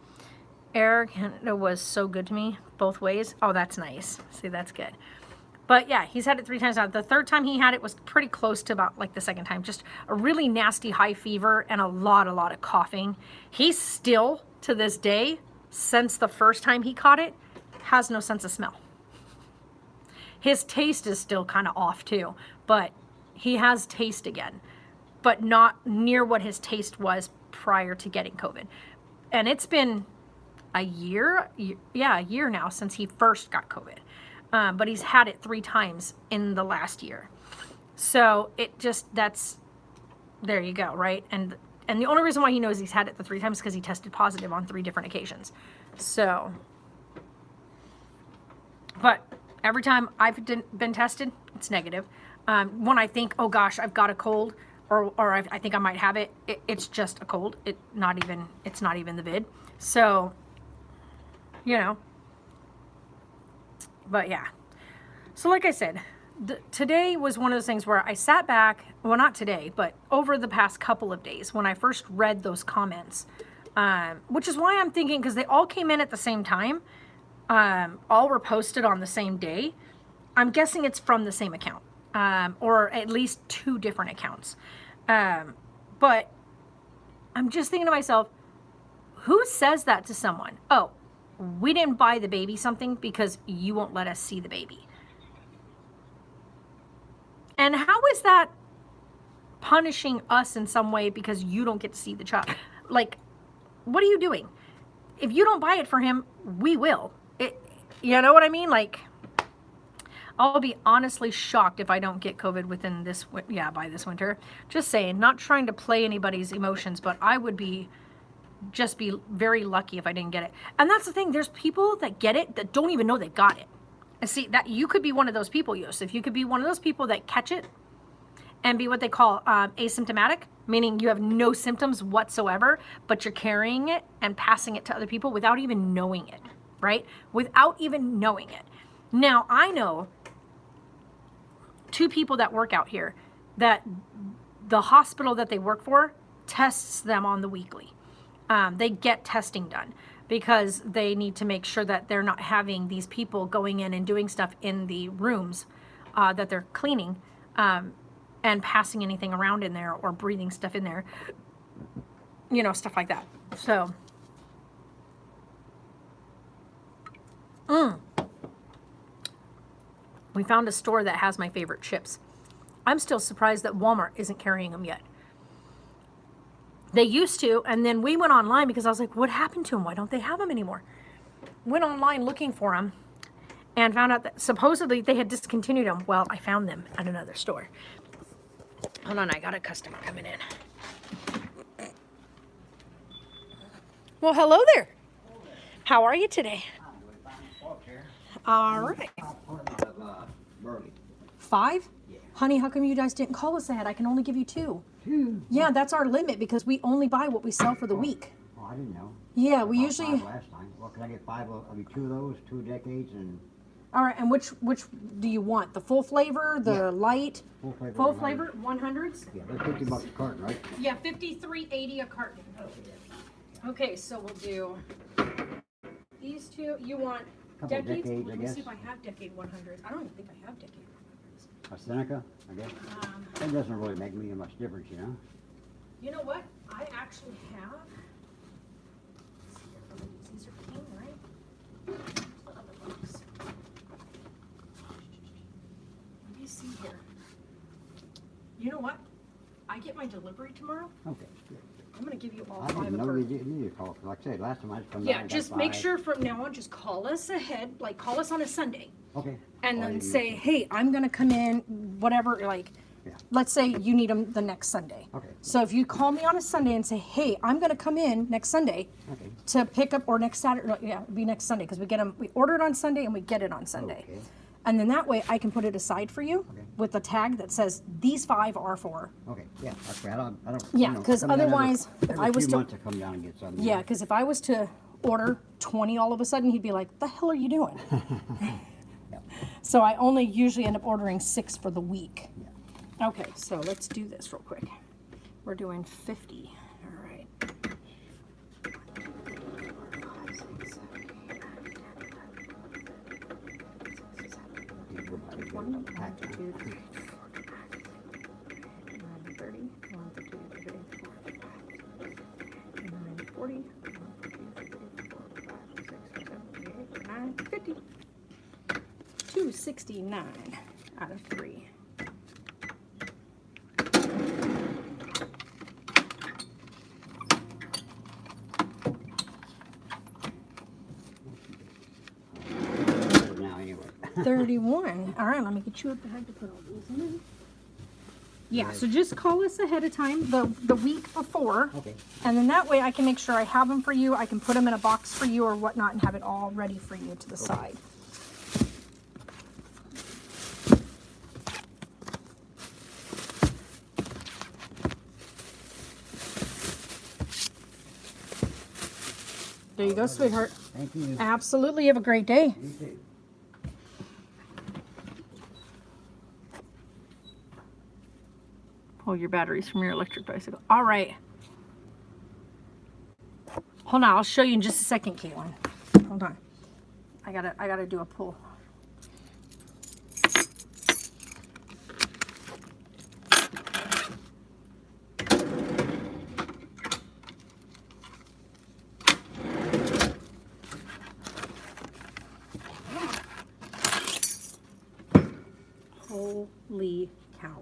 S1: Eric was so good to me both ways. Oh, that's nice. See, that's good. But yeah, he's had it 3 times now. The third time he had it was pretty close to about like the second time. Just a really nasty high fever and a lot of coughing. He still, to this day, since the first time he caught it, has no sense of smell. His taste is still kind of off too, but he has taste again, but not near what his taste was prior to getting COVID. And it's been a year now since he first got COVID. But he's had it 3 times in the last year. So it just, there you go, right? And the only reason why he knows he's had it the 3 times is because he tested positive on 3 different occasions. So, but every time I've been tested, it's negative. When I think, oh gosh, I've got a cold, or I think I might have it. It's just a cold. It's not even the vid. So, you know. But yeah. So like I said, today was one of those things where I sat back, well, not today, but over the past couple of days when I first read those comments, which is why I'm thinking, because they all came in at the same time, all were posted on the same day. I'm guessing it's from the same account, or at least 2 different accounts. But I'm just thinking to myself, who says that to someone? Oh, we didn't buy the baby something because you won't let us see the baby. And how is that punishing us in some way because you don't get to see the child? Like, what are you doing? If you don't buy it for him, we will. You know what I mean? Like, I'll be honestly shocked if I don't get COVID within by this winter. Just saying, not trying to play anybody's emotions, but I would be very lucky if I didn't get it. And that's the thing. There's people that get it that don't even know they got it. And see, that you could be one of those people, Yosef. You could be one of those people that catch it and be what they call asymptomatic, meaning you have no symptoms whatsoever, but you're carrying it and passing it to other people without even knowing it, right? Without even knowing it. Now, I know 2 people that work out here that the hospital that they work for tests them on the weekly. They get testing done because they need to make sure that they're not having these people going in and doing stuff in the rooms that they're cleaning and passing anything around in there or breathing stuff in there, you know, stuff like that. So, we found a store that has my favorite chips. I'm still surprised that Walmart isn't carrying them yet. They used to, and then we went online because I was like, what happened to them? Why don't they have them anymore? Went online looking for them and found out that supposedly they had discontinued them. Well, I found them at another store. Hold on, I got a customer coming in. Well, hello there. How are you today? All right. 5?
S3: Yeah.
S1: Honey, how come you guys didn't call us ahead? I can only give you 2. Yeah, that's our limit because we only buy what we sell for the week.
S3: Oh, I didn't know.
S1: Yeah,
S3: I
S1: we
S3: bought
S1: usually.
S3: 5 last time. Well, can I get 5? I mean, 2 of those, 2 decades, and
S1: All right, and which do you want? The full flavor, the
S3: Yeah.
S1: light?
S3: full flavor.
S1: Full
S3: 100.
S1: flavor, 100s?
S3: Yeah, they're $50 a carton, right?
S1: Yeah, 53.80 a carton. Okay, so we'll do these 2. You want
S3: Couple
S1: decades?
S3: decades, I
S1: Let me see
S3: guess.
S1: if I have decade 100s. I don't even think I have decade 100s.
S3: A Seneca, I guess. That doesn't really make me much difference, you know.
S1: You know what? I actually have. Let's see here. These are clean, right? Where's the other box? Let me see here. You know what? I get my delivery tomorrow.
S3: Okay, good.
S1: I'm gonna give you all
S3: I
S1: 5
S3: didn't
S1: of
S3: know
S1: her.
S3: you needed a call. Like I said, last time I just come down
S1: Yeah,
S3: and got
S1: just make
S3: 5.
S1: sure from now on, just call us ahead, like call us on a Sunday,
S3: Okay.
S1: and
S3: Oh, I
S1: then
S3: didn't
S1: say,
S3: know.
S1: hey, I'm gonna come in, whatever, like,
S3: Yeah.
S1: let's say you need them the next Sunday.
S3: Okay.
S1: So if you call me on a Sunday and say, hey, I'm gonna come in next Sunday
S3: Okay.
S1: to pick up, or next Saturday, no, yeah, it'd be next Sunday, because we order it on Sunday and we get it on Sunday.
S3: Okay.
S1: And then that way I can put it aside for you
S3: Okay.
S1: with a tag that says, these 5 are for.
S3: Okay. Yeah, that's right. I don't.
S1: Yeah,
S3: you know,
S1: 'cause
S3: come down
S1: otherwise, if
S3: every
S1: I was
S3: few
S1: to-
S3: months I come down and get something.
S1: Yeah, because if I was to order 20 all of a sudden, he'd be like, the hell are you doing? So I only usually end up ordering 6 for the week. Okay, so let's do this real quick. We're doing 50. All right. 1, 2, 3, 30, 1, 2, 3, 4, 40, 1, 2, 3, 4, 5, 6, 7, 8, 9, 50. 269 out of 3.
S3: Now anyway.
S1: 31. All right, let me get you a bag to put all these in. Yeah, so just call us ahead of time, the week before.
S3: Okay.
S1: And then that way I can make sure I have them for you. I can put them in a box for you or whatnot and have it all ready for you to the side. There you go, sweetheart.
S3: Thank you.
S1: Absolutely. Have a great day.
S3: You too.
S1: Pull your batteries from your electric bicycle. All right. Hold on. I'll show you in just a second, Caitlin. Hold on. I gotta do a pull. Holy cow.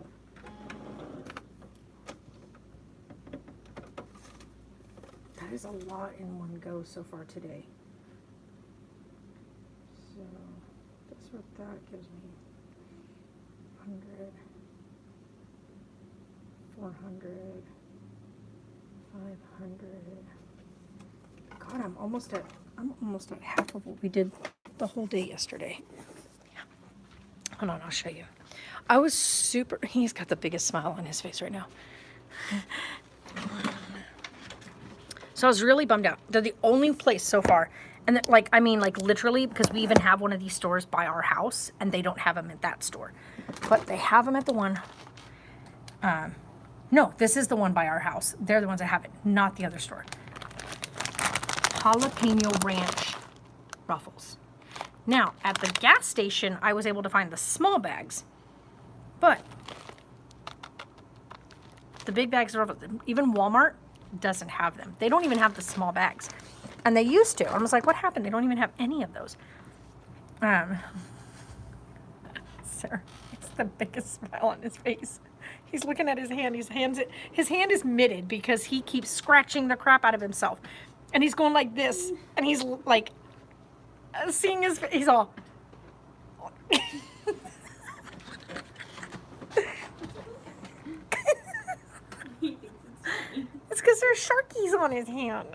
S1: That is a lot in one go so far today. So that's what that gives me. 100, 400, 500. God, I'm almost at half of what we did the whole day yesterday. Hold on, I'll show you. I was he's got the biggest smile on his face right now. So I was really bummed out. They're the only place so far. And like literally, because we even have one of these stores by our house and they don't have them at that store. But they have them at the one. No, this is the one by our house. They're the ones that have it, not the other store. Jalapeno Ranch Ruffles. Now, at the gas station, I was able to find the small bags, but the big bags are, even Walmart doesn't have them. They don't even have the small bags, and they used to. I was like, what happened? They don't even have any of those. Sir, it's the biggest smile on his face. He's looking at his hand. His hand is mitted because he keeps scratching the crap out of himself, and he's going like this, and he's like, seeing his face, he's all. It's because there's sharkies on his hand.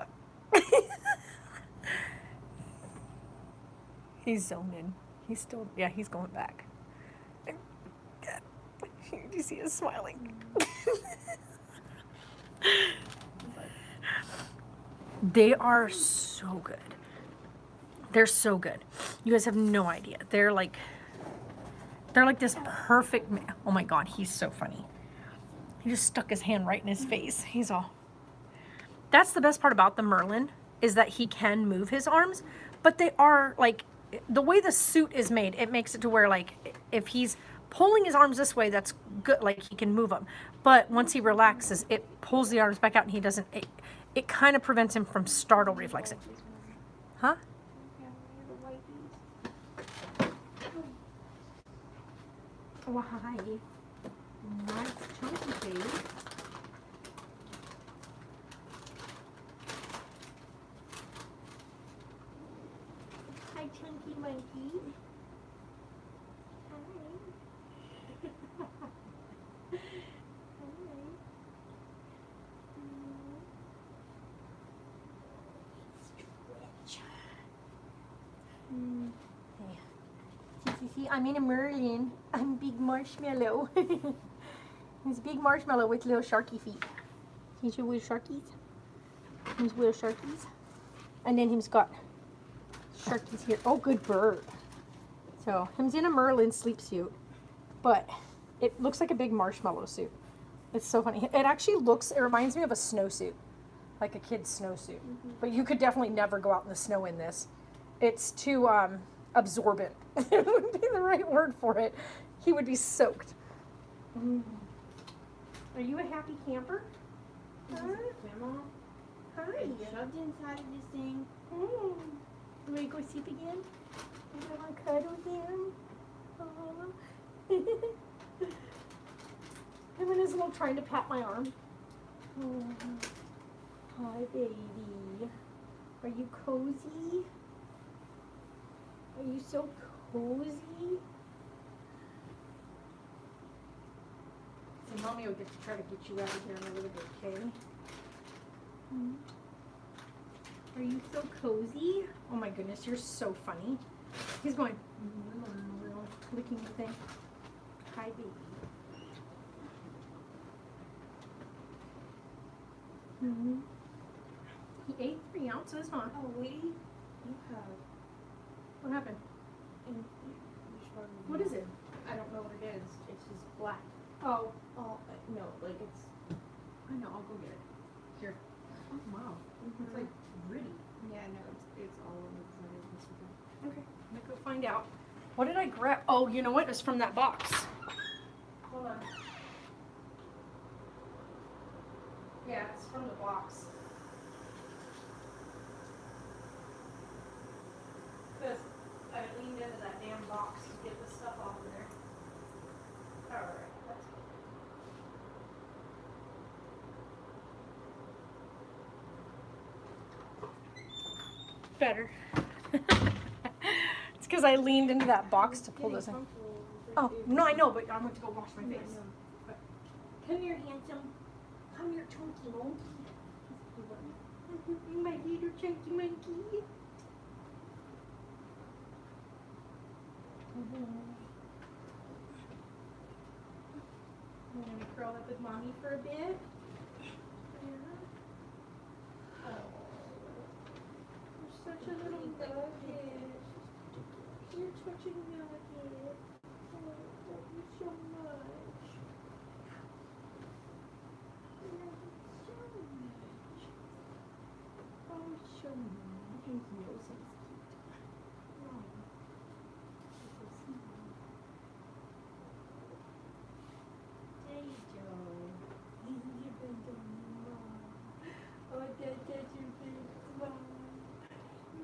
S1: He's zoomed in. He's still, yeah, he's going back. Do you see us smiling? They are so good. They're so good. You guys have no idea. They're like this perfect. Oh my God, he's so funny. He just stuck his hand right in his face. He's all. That's the best part about the Merlin is that he can move his arms, but they are like the way the suit is made. It makes it to where like if he's pulling his arms this way, that's good. Like he can move them, but once he relaxes, it pulls the arms back out, and he doesn't. It kind of prevents him from startle reflexing. Huh? Oh, hi. Nice chunky face. Hi, chunky monkey. Hi. Stretch. See, I'm in a Merlin. I'm Big Marshmallow. He's Big Marshmallow with little sharky feet. He's your little sharkies. He's little sharkies. And then he's got sharkies here. Oh, good bird. So, he's in a Merlin sleep suit. But it looks like a big marshmallow suit. It's so funny. It actually it reminds me of a snowsuit. Like a kid's snowsuit. Mm-hmm. But you could definitely never go out in the snow in this. It's too, absorbent. It wouldn't be the right word for it. He would be soaked. Mm. Are you a happy camper? Huh?
S5: Grandma,
S1: Hi.
S5: I shoved inside of this thing.
S1: You want to go sleep again? You want to cuddle again? Aww. Him is little trying to pat my arm. Oh. Hi, baby. Are you cozy? Are you so cozy? So Mommy will get to try to get you out of here in a little bit, okay? Are you so cozy? Oh my goodness, you're so funny. He's going, licking the thing. Hi, baby. He ate 3 ounces, huh?
S5: Oh, wait. You have.
S1: What happened?
S5: And you should probably
S1: What is it?
S5: I don't know what it is. It's just black.
S1: Oh,
S5: Oh, no, like it's.
S1: I know. I'll go get it. Here. Oh, wow. It's like gritty.
S5: Yeah, no, it's all over the side of this one.
S1: Okay. I'm gonna go find out. What did I grab? Oh, you know what? It was from that box. Hold on. Yeah, it's from the box. Because I leaned into that damn box to get the stuff off of there. Alright, that's good. Better. It's because I leaned into that box to pull this in. Oh, no, I know, but I went to go wash my face. Come here, handsome. Come here, chunky monkey. My little chunky monkey. You want to curl up with mommy for a bit? Yeah. Oh, you're such a little nugget. You're such a nugget. Oh, love you so much. Love you so much. Oh, so much. His nose is cute. Oh. There you go. Isn't your big smile? Oh, that's your big smile.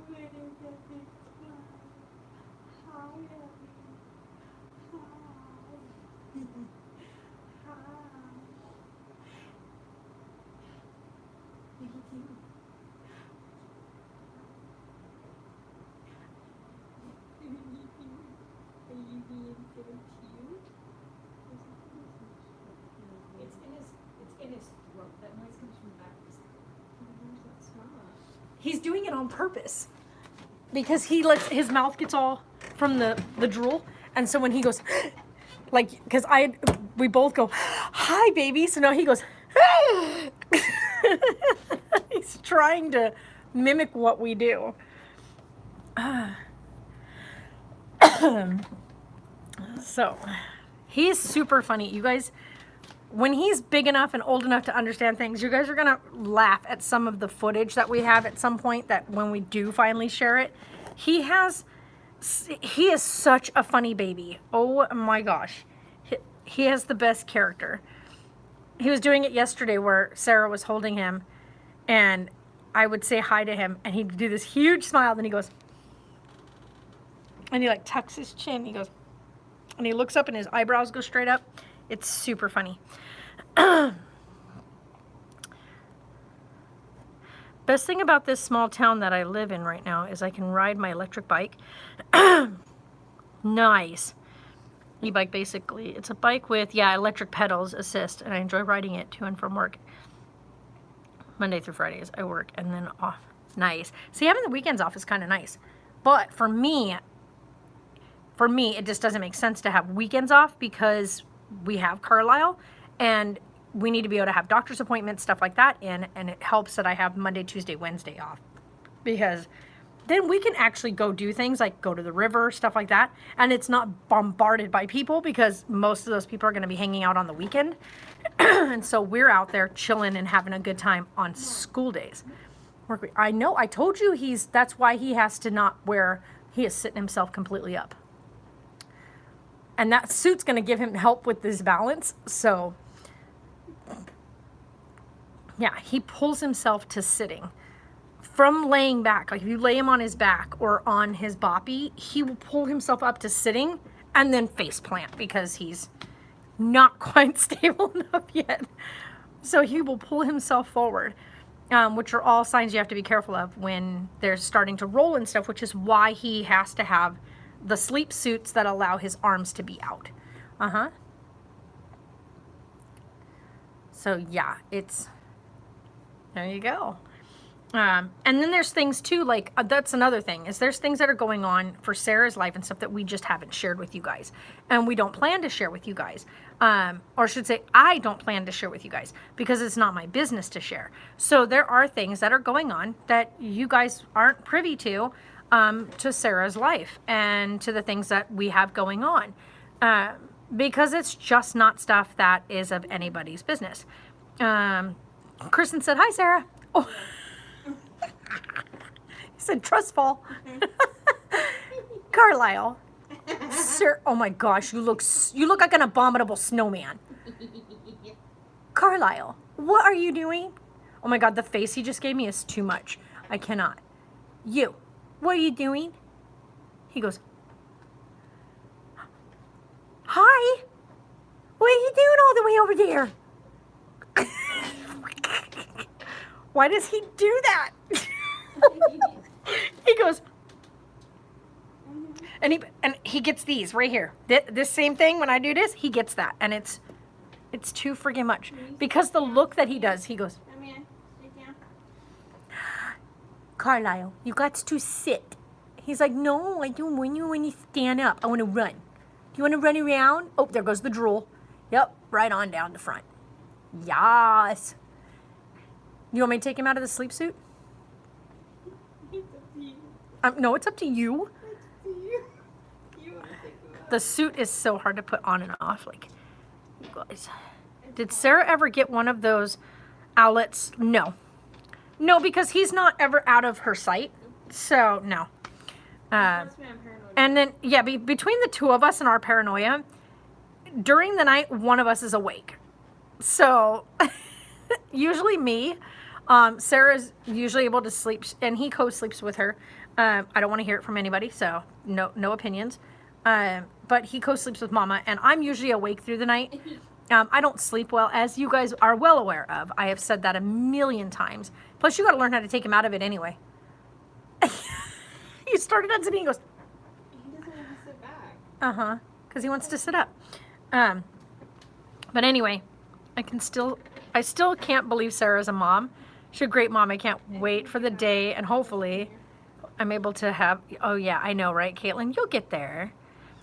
S1: What is that big smile? Hi, Abby. Hi. Hi. Look at you. Are you being so cute? It's in his throat. That noise comes from the back of his throat. That's not. He's doing it on purpose. Because he lets his mouth gets all from the drool, and so when he goes like, because we both go, hi baby, so now he goes he's trying to mimic what we do. So he's super funny, you guys. When he's big enough and old enough to understand things, you guys are gonna laugh at some of the footage that we have at some point, that when we do finally share it. He is such a funny baby. Oh my gosh. He has the best character. He was doing it yesterday where Sarah was holding him and I would say hi to him and he'd do this huge smile, then he goes, and he like tucks his chin, he goes, and he looks up and his eyebrows go straight up. It's super funny. Best thing about this small town that I live in right now is I can ride my electric bike. Nice. E-bike basically. It's a bike with, electric pedals assist, and I enjoy riding it to and from work. Monday through Fridays I work and then off. Nice. See, having the weekends off is kind of nice. But for me, it just doesn't make sense to have weekends off because we have Carlisle and we need to be able to have doctor's appointments, stuff like that in, and it helps that I have Monday, Tuesday, Wednesday off because then we can actually go do things like go to the river, stuff like that, and it's not bombarded by people because most of those people are going to be hanging out on the weekend. And so we're out there chilling and having a good time on school days. I know, I told you that's why he has to not wear, he is sitting himself completely up. And that suit's going to give him help with this balance. So, yeah, he pulls himself to sitting. From laying back, like if you lay him on his back or on his boppy, he will pull himself up to sitting and then face plant because he's not quite stable enough yet. So he will pull himself forward, which are all signs you have to be careful of when they're starting to roll and stuff, which is why he has to have the sleep suits that allow his arms to be out. So yeah, there you go. And then there's things too, like that's another thing, is there's things that are going on for Sarah's life and stuff that we just haven't shared with you guys, and we don't plan to share with you guys, or I should say I don't plan to share with you guys because it's not my business to share. So there are things that are going on that you guys aren't privy to Sarah's life and to the things that we have going on, because it's just not stuff that is of anybody's business. Kristen said, "Hi, Sarah." Oh. He said, "Trust fall." Carlisle, sir. Oh my gosh, you look like an abominable snowman. Carlisle, what are you doing? Oh my God, the face he just gave me is too much. I cannot. You, what are you doing? He goes, "Hi. What are you doing all the way over there?" Why does he do that? He goes, and he gets these right here. This same thing, when I do this, he gets that, and it's too friggin' much because the look that he does. He goes,
S5: Come here. Sit down.
S1: "Carlisle, you got to sit." He's like, "No, I don't want you when you stand up. I want to run. Do you want to run around?" Oh, there goes the drool. Yep, right on down the front. Yes. You want me to take him out of the sleep suit?
S5: It's up to you.
S1: No, it's up to you.
S5: It's up to you. You want to take them out.
S1: The suit is so hard to put on and off. Like, you guys. Did Sarah ever get one of those outlets? No. No, because he's not ever out of her sight. So, no.
S5: Trust me, I'm paranoid.
S1: And then, yeah, between the two of us and our paranoia, during the night, one of us is awake. So, usually me. Sarah's usually able to sleep, and he co-sleeps with her. I don't want to hear it from anybody, so no opinions. But he co-sleeps with Mama, and I'm usually awake through the night. I don't sleep well, as you guys are well aware of. I have said that a million times. Plus, you got to learn how to take him out of it anyway. He started unzipping, he goes,
S5: He doesn't want to sit back.
S1: uh-huh, because he wants to sit up. But anyway, I still can't believe Sarah's a mom. She's a great mom. I can't wait for the day, and hopefully I'm able to have, oh yeah, I know, right, Caitlin? You'll get there.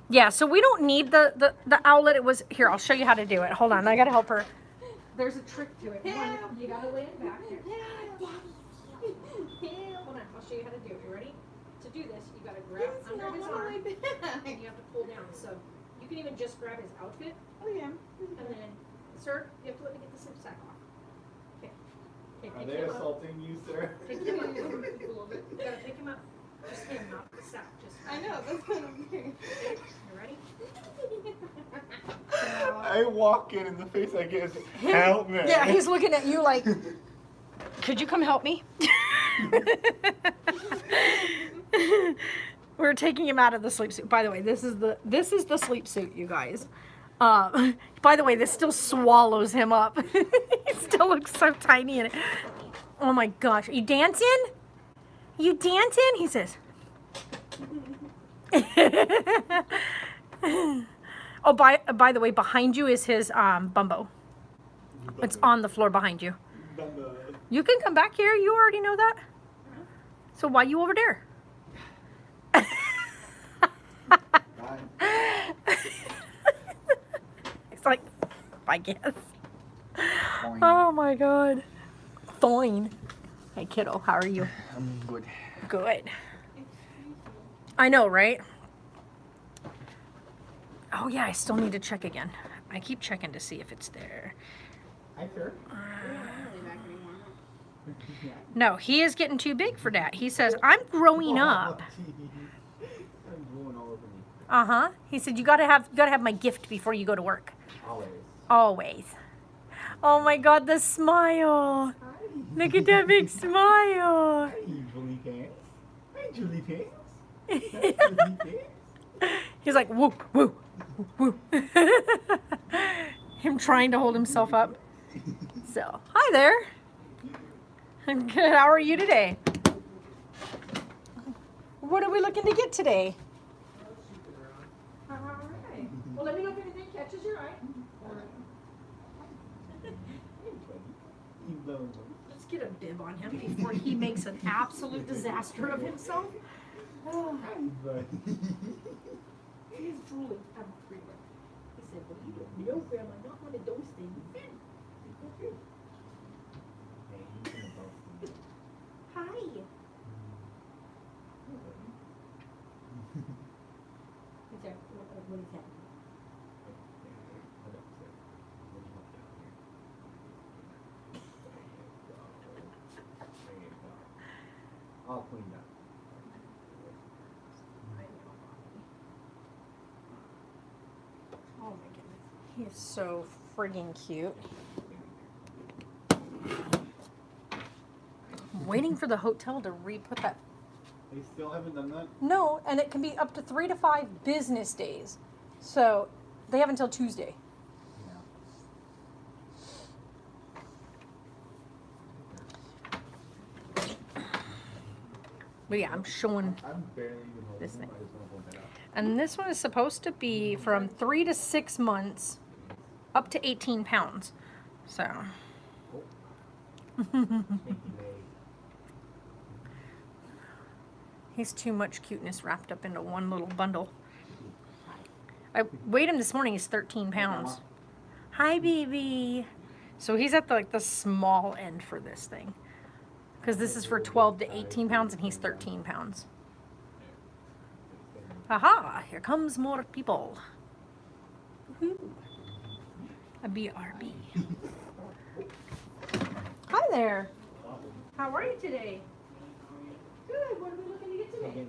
S1: Yeah, so we don't need the outlet. It was, here, I'll show you how to do it. Hold on, I gotta help her. There's a trick to it. You gotta lay it back here. Hold on, I'll show you how to do it. You ready? To do this, you gotta grab
S5: It's
S1: under
S5: not
S1: his
S5: on
S1: arm,
S5: my back.
S1: and you have to pull down. So you can even just grab his outfit,
S5: Oh, yeah.
S1: and then, sir, you have to let me get the slip sack off. Okay. Okay,
S2: Are
S1: pick
S2: they
S1: him up.
S2: assaulting you, sir?
S1: Pick him up a little bit. You gotta pick him up. Just him, not the sack. Just
S5: I know, that's what I'm doing.
S1: You ready?
S2: I walk in and the face I get is, "Help me."
S1: Yeah, he's looking at you like, could you come help me? We're taking him out of the sleep suit. By the way, this is the sleep suit, you guys. By the way, this still swallows him up. He still looks so tiny in it. Oh my gosh, are you dancing? You dancing? He says. Oh, by the way, behind you is his bumbo. It's on the floor behind you. You can come back here. You already know that. So why you over there? It's like, I guess. Oh my God. Fine. Hey kiddo, how are you?
S4: I'm good.
S1: Good. I know, right? Oh yeah, I still need to check again. I keep checking to see if it's there.
S3: Hi, sir.
S5: We're not really back anymore.
S1: No, he is getting too big for that. He says, I'm growing up.
S3: I'm going all over me.
S1: Uh-huh. He said, you gotta have my gift before you go to work.
S3: Always.
S1: Always. Oh my God, the smile.
S3: Hi.
S1: Look at that big smile.
S3: Hi, Julie Pants. Hi, Julie Pants. Hi, Julie Pants.
S1: He's like, woo, woo, woo, woo. Him trying to hold himself up. So, hi there. I'm good. How are you today? What are we looking to get today? All right. Well, let me know if anything catches your eye.
S3: You blow.
S1: Let's get a bib on him before he makes an absolute disaster of himself. Oh.
S6: He's drooling everywhere. He said, "What are you doing?" "No, Grandma, not one of those things." Hi. Is that, what is that?
S4: All cleaned up.
S1: Oh my goodness. He is so friggin' cute. I'm waiting for the hotel to re-put that.
S4: They still haven't done that?
S1: No, and it can be up to 3 to 5 business days. So they have until Tuesday. But yeah, I'm showing
S4: I'm barely even holding
S1: this
S4: them.
S1: thing.
S4: I just want to hold that up.
S1: And this one is supposed to be from 3 to 6 months, up to 18 pounds. So, he's too much cuteness wrapped up into one little bundle. I weighed him this morning, he's 13 pounds. Hi, baby. So he's at the small end for this thing. Because this is for 12 to 18 pounds and he's 13 pounds. Aha, here comes more people. Woo-hoo. A BRB. Hi there. How are you today? Good. What are we looking to get today?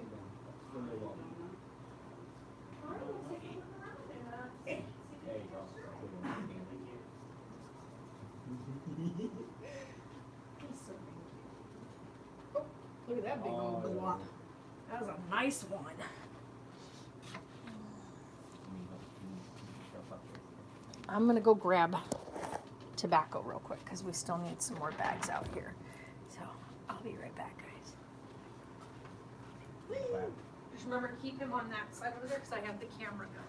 S1: Look at that big old glop. That was a nice one. I'm gonna go grab tobacco real quick because we still need some more bags out here. So I'll be right back, guys. Just remember to keep him on that side over there because I have the camera going.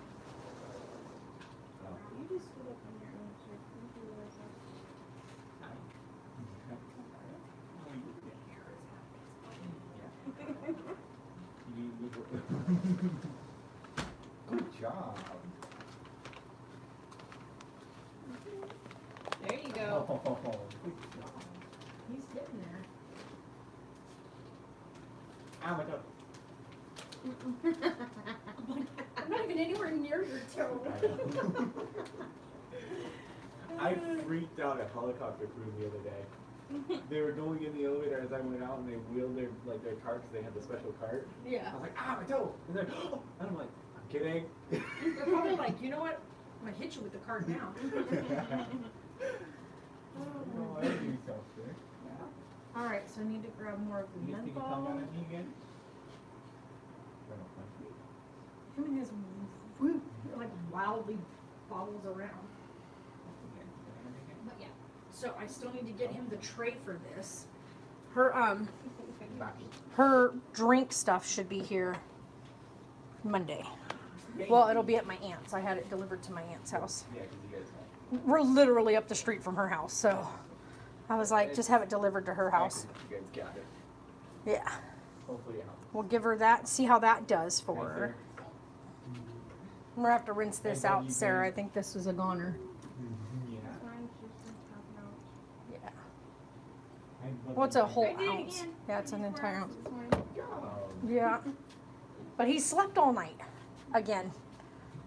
S6: You just stood up on your own shirt. You do realize that?
S4: Good job.
S1: There you go.
S4: Oh, good job.
S1: He's getting there.
S4: Ow, my toe.
S1: I'm not even anywhere near your toe.
S4: I freaked out at helicopter crew the other day. They were going in the elevator as I went out, and they wheeled their cart because they had the special cart.
S1: Yeah.
S4: I was like, ah, my toe! And they're like, oh! And I'm like, I'm kidding.
S1: They're probably like, you know what? I'm gonna hit you with the card now.
S4: Oh, I do something.
S1: All right, so I need to grab more of the
S4: You just stick your tongue
S1: menthol.
S4: out at me again?
S1: Him and his whoop, like wildly bobbles around. But yeah, so I still need to get him the tray for this. Her drink stuff should be here Monday. Well, it'll be at my aunt's. I had it delivered to my aunt's house.
S4: Yeah, because you guys
S1: We're literally up the street from her house, so I was like, just have it delivered to her house.
S4: You guys got it.
S1: Yeah,
S4: Hopefully, yeah.
S1: we'll give her that. See how that does for her. I'm gonna have to rinse this out, Sarah. I think this was a goner.
S4: Yeah.
S6: Mine's just in half an ounce.
S1: Yeah. Well, it's a whole
S6: I did it
S1: ounce.
S6: again.
S1: Yeah, it's an
S6: 24
S1: entire ounce.
S6: ounces this morning.
S1: Yeah. But he slept all night. Again.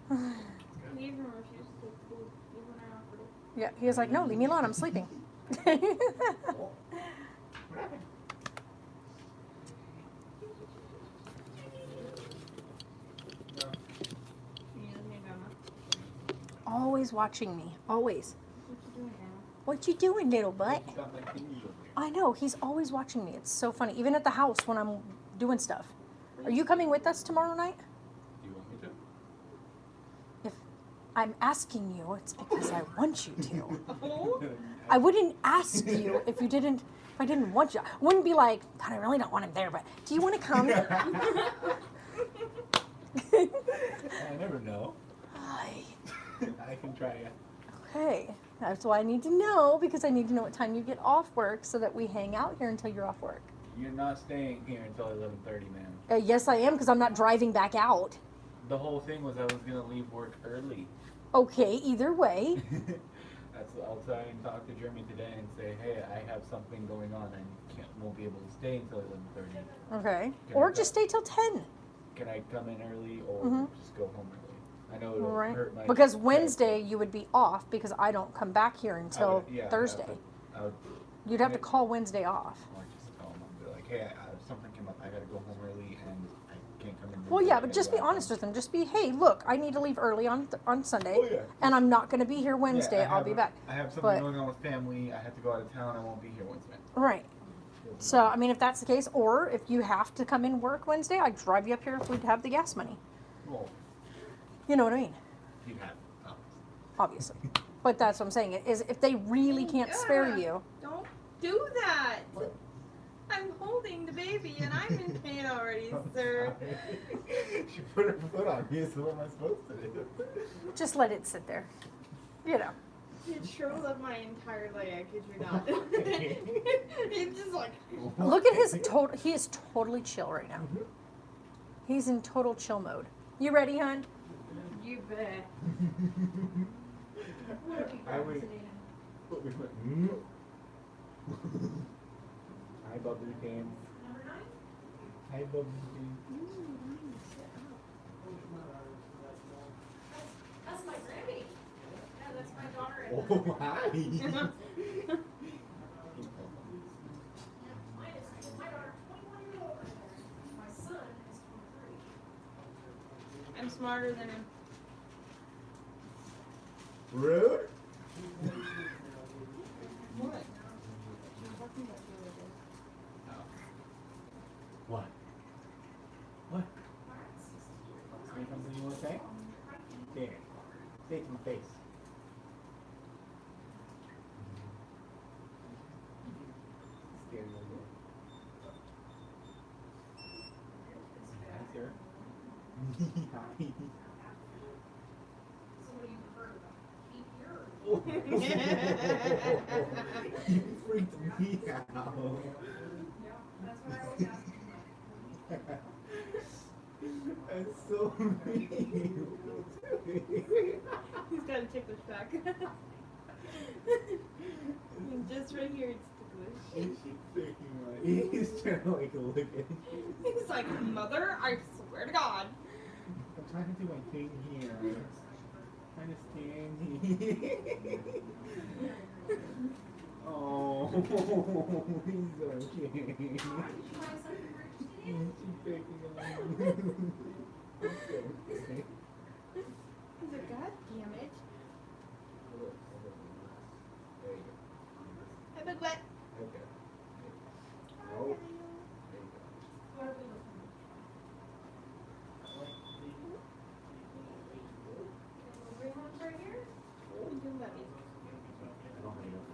S6: He even refused to food even when I offered it.
S1: Yeah, he was like, no, leave me alone. I'm sleeping.
S4: What happened?
S1: Always watching me. Always.
S6: What you doing now?
S1: What you doing, little butt?
S4: It's got my thingy over there.
S1: I know. He's always watching me. It's so funny. Even at the house when I'm doing stuff. Are you coming with us tomorrow night?
S2: Do you want me to?
S1: If I'm asking you, it's because I want you to. I wouldn't ask you if you didn't. If I didn't want you, I wouldn't be like, God, I really don't want him there. But do you want to come?
S4: I never know.
S1: Hi.
S4: I can try it.
S1: Okay. That's why I need to know, because I need to know what time you get off work so that we hang out here until you're off work.
S4: You're not staying here until 11:30, man.
S1: Yes, I am, because I'm not driving back out.
S4: The whole thing was I was gonna leave work early.
S1: Okay, either way.
S4: I'll try and talk to Jeremy today and say, hey, I have something going on. I won't be able to stay until 11:30.
S1: Okay.
S4: Can
S1: Or
S4: I
S1: just stay till 10.
S4: Can I come in early or
S1: Mhm.
S4: just go home early? I know it'll
S1: Right.
S4: hurt my
S1: Because
S4: check,
S1: Wednesday you would be off because I don't come back here until Thursday.
S4: I would,
S1: You'd have to call Wednesday off.
S4: or just tell them, I'll be like, hey, something came up. I gotta go home early and I can't come in.
S1: Well,
S4: Thursday.
S1: yeah,
S4: I
S1: but
S4: gotta
S1: just
S4: go
S1: be
S4: out
S1: honest
S4: then."
S1: with them. Just be, hey, look, I need to leave early on Sunday,
S4: Oh, yeah.
S1: and I'm not going to be here Wednesday.
S4: Yeah,
S1: I'll be back.
S4: I have something
S1: But-
S4: going on with family. I have to go out of town. I won't be here Wednesday.
S1: Right. So, I mean, if that's the case, or if you have to come in work Wednesday, I'd drive you up here if we'd have the gas money.
S4: Well,
S1: You know what I mean?
S4: you have.
S1: Obviously. But that's what I'm saying. Is if they really can't spare you.
S5: Don't do that. I'm holding the baby and I'm in pain already, sir.
S4: She put her foot on me, so what am I supposed to do?
S1: Just let it sit there. You know.
S5: It shriveled up my entire leg, I kid you not. It's just like,
S1: Look at his total. He is totally chill right now. He's in total chill mode. You ready, hon?
S5: you bet.
S4: I went. Hi, bubbly pants. Hi, bubbly pants.
S6: That's my Grammy. Yeah, that's my daughter.
S4: Oh, hi.
S6: Mine is my daughter 21 years old. My son is 23.
S5: I'm smarter than him.
S4: Rude.
S5: What?
S4: What? What? Say something you want to say? Say it. Say it to my face. Scared a little bit. Hi, sir. Hi.
S6: So what do you prefer? Keep your
S4: You freaked me out.
S6: That's what I was asking.
S4: That's so mean.
S5: He's got a ticklish back. And just right here, it's ticklish.
S4: He's trying to like look at you.
S5: He's like, Mother, I swear to God.
S4: I'm trying to do my thing here. Trying to stand here. Oh, he's okay. She's picking on me. Okay.
S5: He's like, God damn it.
S4: There you
S5: Have a butt.
S4: go. Okay. Nope. There you go.
S6: What are we looking at? Green ones right here?
S5: You love me.
S4: I don't have enough.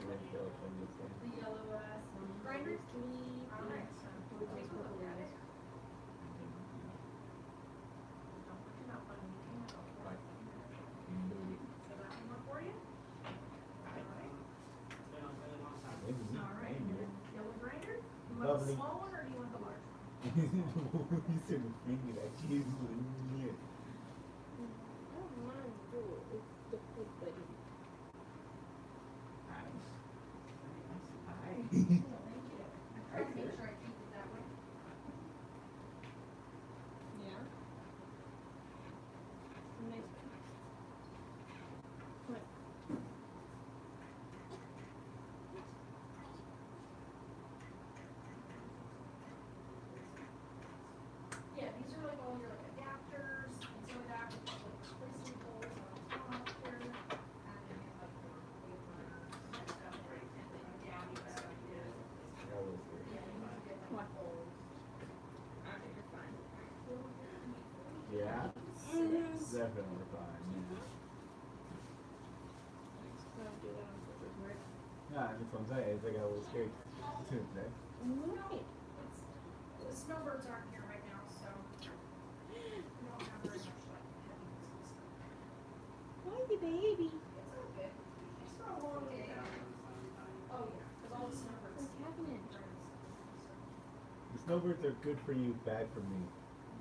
S4: Red tail from this thing.
S6: The yellow grinders?
S5: Sweet.
S6: Alright, so
S5: We take purple ones.
S6: don't put your mouth on anything.
S4: Right.
S6: So that one more for you? Alright. Alright. Yellow grinder? You want the
S4: Lovely.
S6: small one or do you want the large one?
S4: He's sort of thinking that she's near.
S5: I don't mind do it. It's the foot buddy.
S4: Hi. Hi.
S6: Thank you. I try to make sure I keep it that way.
S5: Yeah. Nice. What?
S6: Yeah, these are like all your like adapters, and so that with like replacement holes on top here. And then you have your wafer and stuff, right? And then your daddy stuff here.
S4: That was good.
S6: Yeah, you need to get like
S5: What?
S6: holes.
S5: Alright, you're fine.
S4: Yeah? Definitely fine.
S5: So I'll do that on purpose, right?
S4: Nah, that's what I'm saying. It's like I was scared today.
S5: Right.
S6: It's, the snowbirds aren't here right now, so we don't have very much like heavy business.
S5: Why the baby?
S6: It's all good. She's
S4: snowbirds are good for you, bad for me.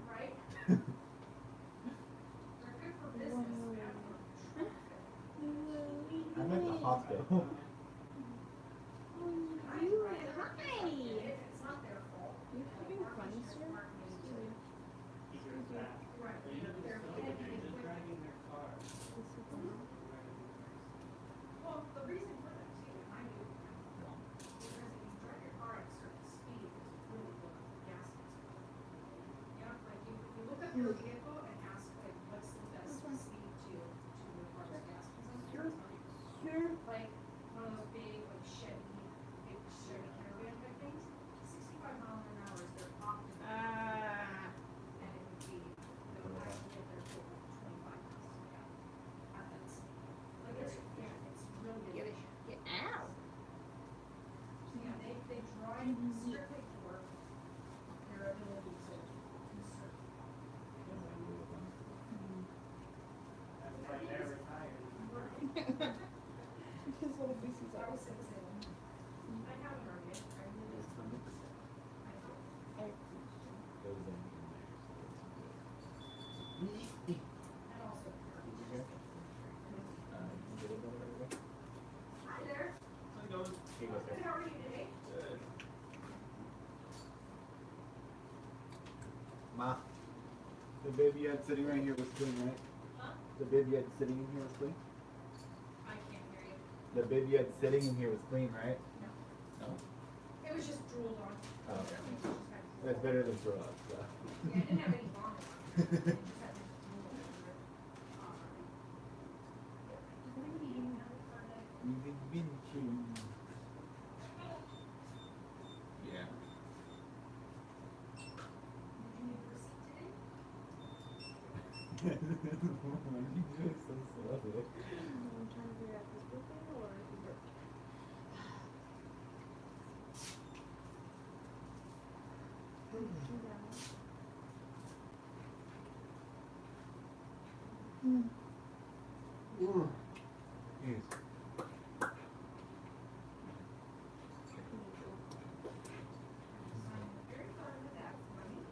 S6: Right? They're good for business, bad for traffic.
S4: I'm at the hospital.
S6: Hi. It's not their fault.
S5: You're having fun, sir?
S6: Right. They're heavy equipment. Well, the reason for that too, and I do, because if you drive your car at a certain speed, it's really low gas consumption. Yeah, like you look up your vehicle and ask like, what's the best speed to reduce gas consumption? Like one of those big like big Chevy Caravan type things, 65 miles an hour is their optimum. And it would be, they would have to get there to like 25 miles an hour at that speed. Like it's, yeah, it's really efficient.
S5: Ow.
S6: So yeah, they drive strictly for their ability to conserve.
S5: His little faces
S6: I
S5: are
S6: was gonna say, I haven't heard it, I really, and also. Hi there, good, how are you today?
S4: Ma, the baby you had sitting right here was clean, right?
S6: Huh?
S4: The baby you had sitting in here was clean?
S6: I can't hear you.
S4: The baby you had sitting in here was clean, right?
S6: No.
S4: No?
S6: It was just drooled on.
S4: Oh, okay.
S6: It was just kind of-
S4: That's better than throw up, so.
S6: Yeah, it didn't have any vomit on it. It just had this drool over it.
S4: You've been chewing. Yeah.
S6: Did you need a receipt today?
S4: Why are you doing so slow?
S5: I'm trying to figure out his birthday or his birthday.
S4: Yes.
S6: I'm very fond of that for me.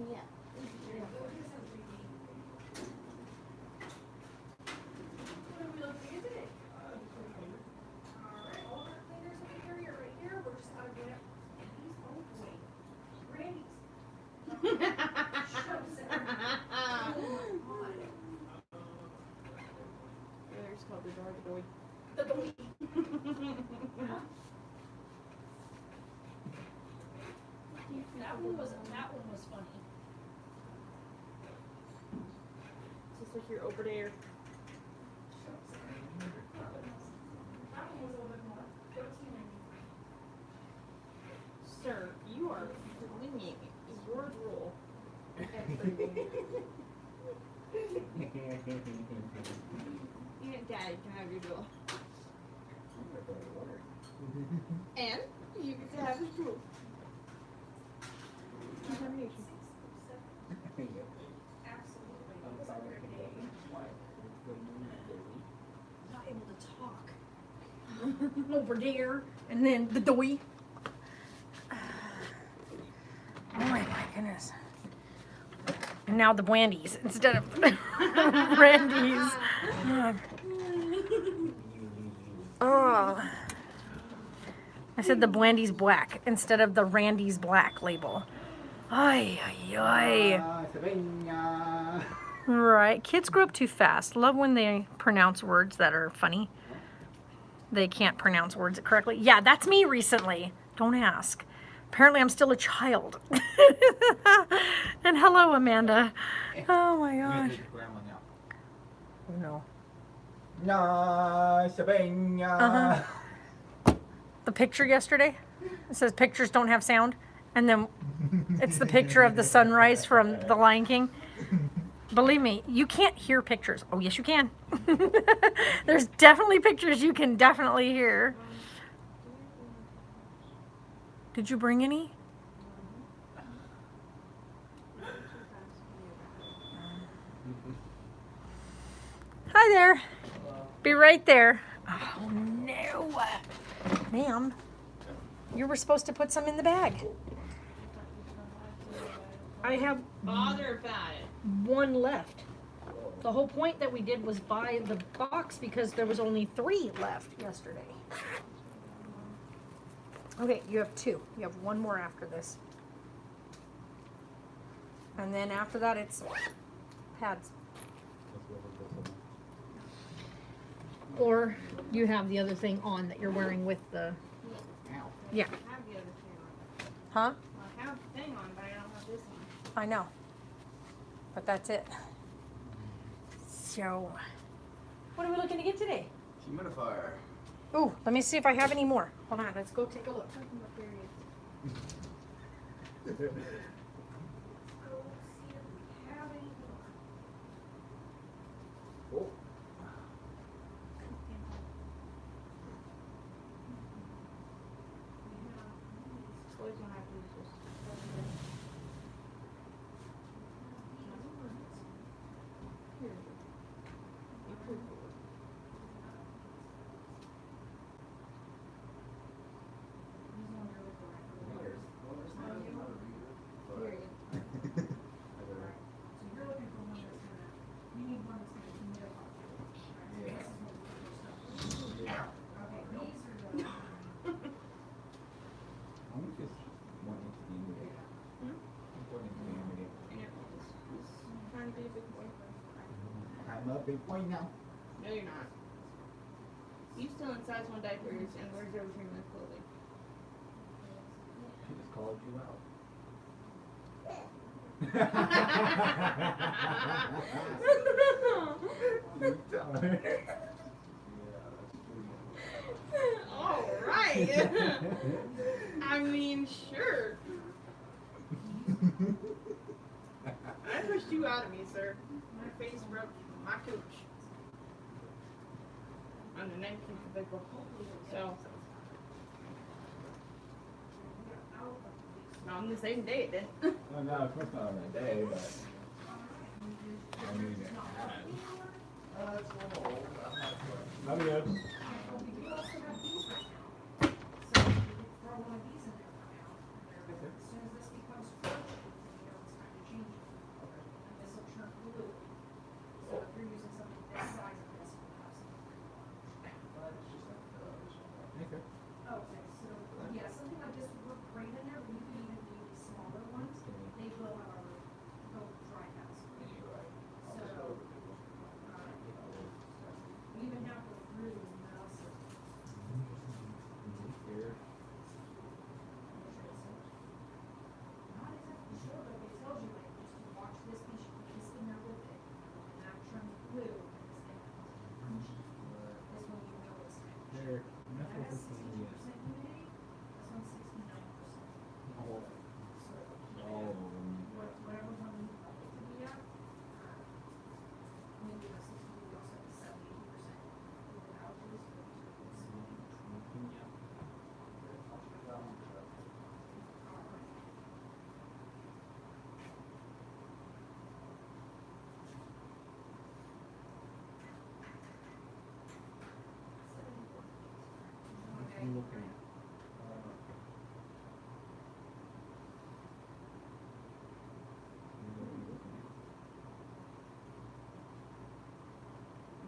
S5: Yeah.
S6: What are we looking at today? Alright, all our cleaners over here, you're right here, we're just gonna get Andy's, oh wait, Randy's. Show center. Oh my god.
S5: There's called the door to go.
S6: The donkey. That one was funny.
S5: Just like you're over there.
S6: That one was a little bit more, $13.93.
S5: Sir, you are flinging your drool everywhere. And Dad can have your drool. And you get to have his drool. Contamination.
S6: Absolutely. It was a great day.
S1: Not able to talk. Over there, and then the doy. Oh my goodness. And now the Bwandies instead of Randy's. Oh. I said the Bwandies black instead of the Randy's black label. Ay, ay, ay.
S4: Sabina.
S1: Right. Kids grow up too fast. Love when they pronounce words that are funny. They can't pronounce words correctly. Yeah, that's me recently. Don't ask. Apparently I'm still a child. And hello, Amanda. Oh my gosh.
S3: Grandma now.
S1: Oh no.
S4: No, Sabina.
S1: Uh-huh. The picture yesterday, it says pictures don't have sound. And then it's the picture of the sunrise from The Lion King. Believe me, you can't hear pictures. Oh, yes, you can. There's definitely pictures you can definitely hear. Did you bring any? Hi there. Be right there. Oh no. Ma'am, you were supposed to put some in the bag. I have
S5: Bother about it.
S1: one left. The whole point that we did was buy the box because there was only 3 left yesterday. Okay, you have 2. You have one more after this. And then after that, it's pads. Or you have the other thing on that you're wearing with the. Yeah.
S5: I have the other thing on.
S1: Huh?
S5: I have the thing on, but I don't have this on.
S1: I know. But that's it. So, what are we looking to get today?
S7: Humidifier.
S1: Ooh, let me see if I have any more. Hold on, let's go take a look.
S7: Oh.
S5: Toys when I lose this. Here. You put it. Here you
S7: I think it's wanting to be humidity. Wanting to be humidity.
S5: trying to be a big boy.
S7: I'm a big boy now.
S5: No, you're not. You still in size 1 diapers and wears everything with clothing.
S7: She just called you out. You tell her.
S5: All right. I mean, sure. I pushed you out of me, sir. My face rubbed my cooch. On the 19th of April. So. Not on the same day, it didn't.
S7: Well, no, of course not on that day, but. I mean, it had.
S4: Love you.
S7: Okay.
S6: Okay, so, yeah, something like this would work great in there, but you could even do these smaller ones, they will, however, go dry fast. So, we even have the really massive.
S7: Here.
S6: Not exactly sure, but it tells you, like, just to watch this piece, you put this in there with it, and that turns blue, and this thing comes crunchy. This one you know it's crunchy.
S7: There.
S6: That
S7: Enough
S6: has
S7: of this thing,
S6: 60%
S7: yeah.
S6: humidity, this one's 69%.
S7: Oh.
S6: So,
S7: Oh.
S6: whatever one you want it to be at, maybe a 60, we also have a 70% without this,
S7: What are you looking at?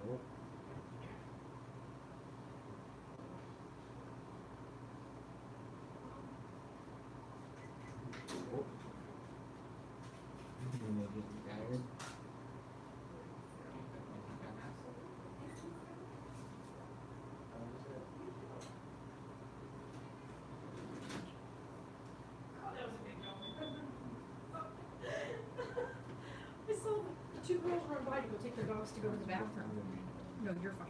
S7: Nope. Nope. You may just be tired.
S1: I saw the 2 girls run by to go take their dogs to go to the bathroom. No, you're fine.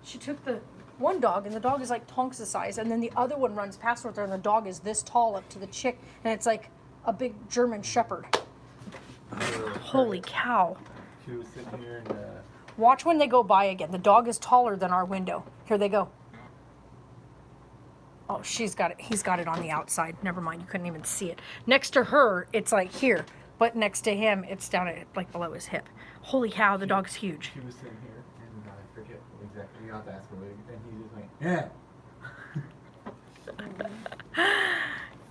S1: She took the one dog, and the dog is like Tonks' size, and then the other one runs past with her, and the dog is this tall up to the chick, and it's like a big German Shepherd. Holy cow.
S4: She was sitting here and
S1: Watch when they go by again. The dog is taller than our window. Here they go. Oh, she's got it. He's got it on the outside. Never mind. You couldn't even see it. Next to her, it's like here. but next to him, it's down at like below his hip. Holy cow, the dog's huge.
S4: He was sitting here, and I forget exactly. You have to ask him, and he just went, yeah.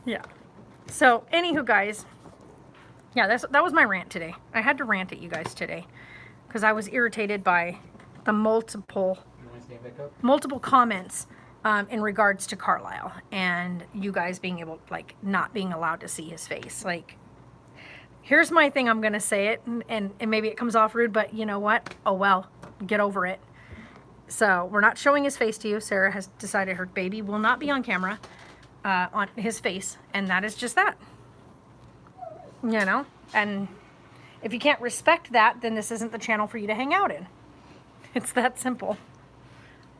S1: Yeah. So, anywho, guys, yeah, that was my rant today. I had to rant at you guys today because I was irritated by the multiple
S4: You want to stand back up?
S1: comments in regards to Carlisle and you guys being able, like, not being allowed to see his face. Like, here's my thing. I'm gonna say it, and maybe it comes off rude, but you know what? Oh well, get over it. So we're not showing his face to you. Sarah has decided her baby will not be on camera, on his face, and that is just that. You know, and if you can't respect that, then this isn't the channel for you to hang out in. It's that simple.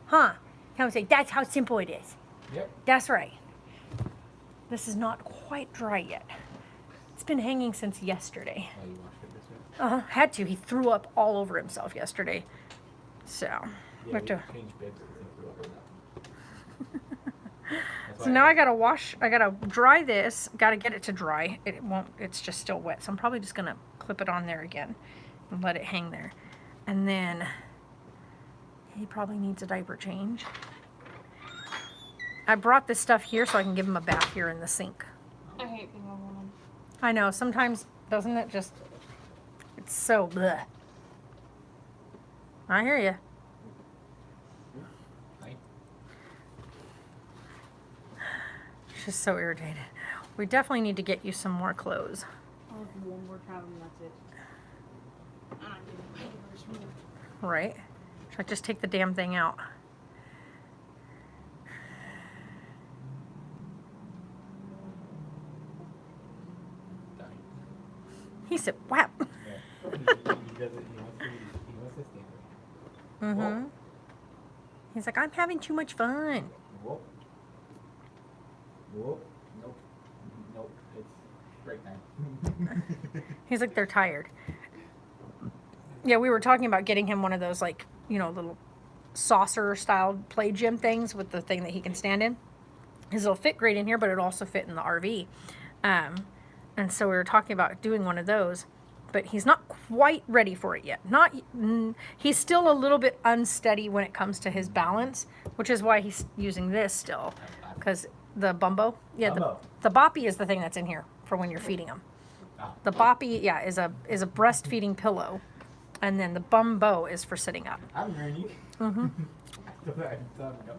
S1: Huh? I would say that's how simple it is.
S4: Yep.
S1: That's right. This is not quite dry yet. It's been hanging since yesterday.
S4: Oh, you washed it this way?
S1: Had to. He threw up all over himself yesterday. So, we
S4: Yeah,
S1: have to.
S4: we changed beds because he threw up in that. That's
S1: So
S4: why
S1: now I gotta wash. I gotta dry this. Gotta get it to dry. It won't. It's just still wet. So I'm probably just gonna clip it on there again and let it hang there. And then he probably needs a diaper change. I brought this stuff here so I can give him a bath here in the sink.
S5: I hate being a woman.
S1: I know, sometimes, doesn't it just, it's so bleh. I hear you.
S4: Hi.
S5: She's so irritated.
S1: We definitely need to get you some more clothes.
S5: I'll do one more time and that's it. I'm not getting papers from you.
S1: Right? Should I just take the damn thing out?
S4: Dying.
S1: He said, "Whap."
S4: Yeah. He wants to stand there.
S1: Mm-hmm. He's like, I'm having too much fun.
S4: Whoop. Whoop. Nope. Nope. It's break time.
S1: He's like, they're tired. Yeah, we were talking about getting him one of those, like, you know, little saucer-style play gym things with the thing that he can stand in. His will fit great in here, but it'll also fit in the RV. And so we were talking about doing one of those, but he's not quite ready for it yet. He's still a little bit unsteady when it comes to his balance, which is why he's using this still, because the bumbo, yeah,
S4: Bumbo.
S1: the boppy is the thing that's in here for when you're feeding him.
S4: Ah.
S1: The boppy, yeah, is a breastfeeding pillow, and then the bumbo is for sitting up.
S4: I'm Ernie.
S1: Mm-hmm.
S4: I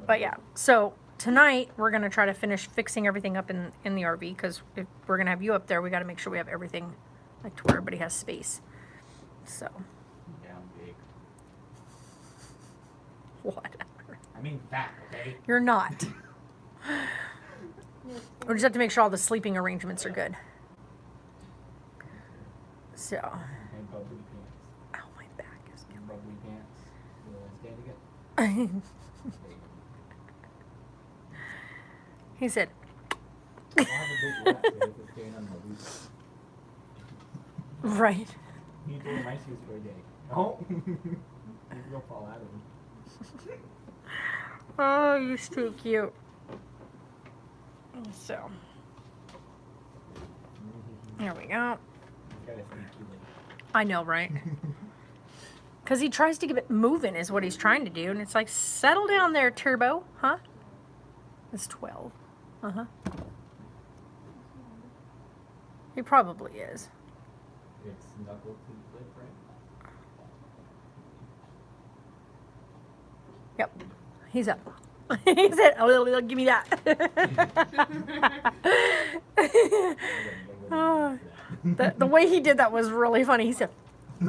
S1: But yeah, so tonight we're gonna try to finish fixing everything up in the RV, because if we're gonna have you up there, we got to make sure we have everything like to where everybody has space. So
S4: Yeah, I'm big.
S1: whatever.
S4: I mean fat, okay?
S1: You're not. We just have to make sure all the sleeping arrangements are good. So,
S4: And bubbly pants.
S1: ow, my back is
S4: And bubbly pants. You want to stand again?
S1: killing. He said,
S4: I have a big rat, so I have to stand on my boots.
S1: right.
S4: You do my shoes for a day. Oh! You'll fall out of them.
S1: Oh, you're too cute. So, there we go.
S4: Gotta sneak you in.
S1: I know, right? Because he tries to get it moving is what he's trying to do. And it's like, settle down there, Turbo. Huh? It's 12. Uh-huh. He probably is.
S4: It's knuckle to flip, right?
S1: Yep. He's up. He said, oh, give me that. Oh, the way he did that was really funny. He said, he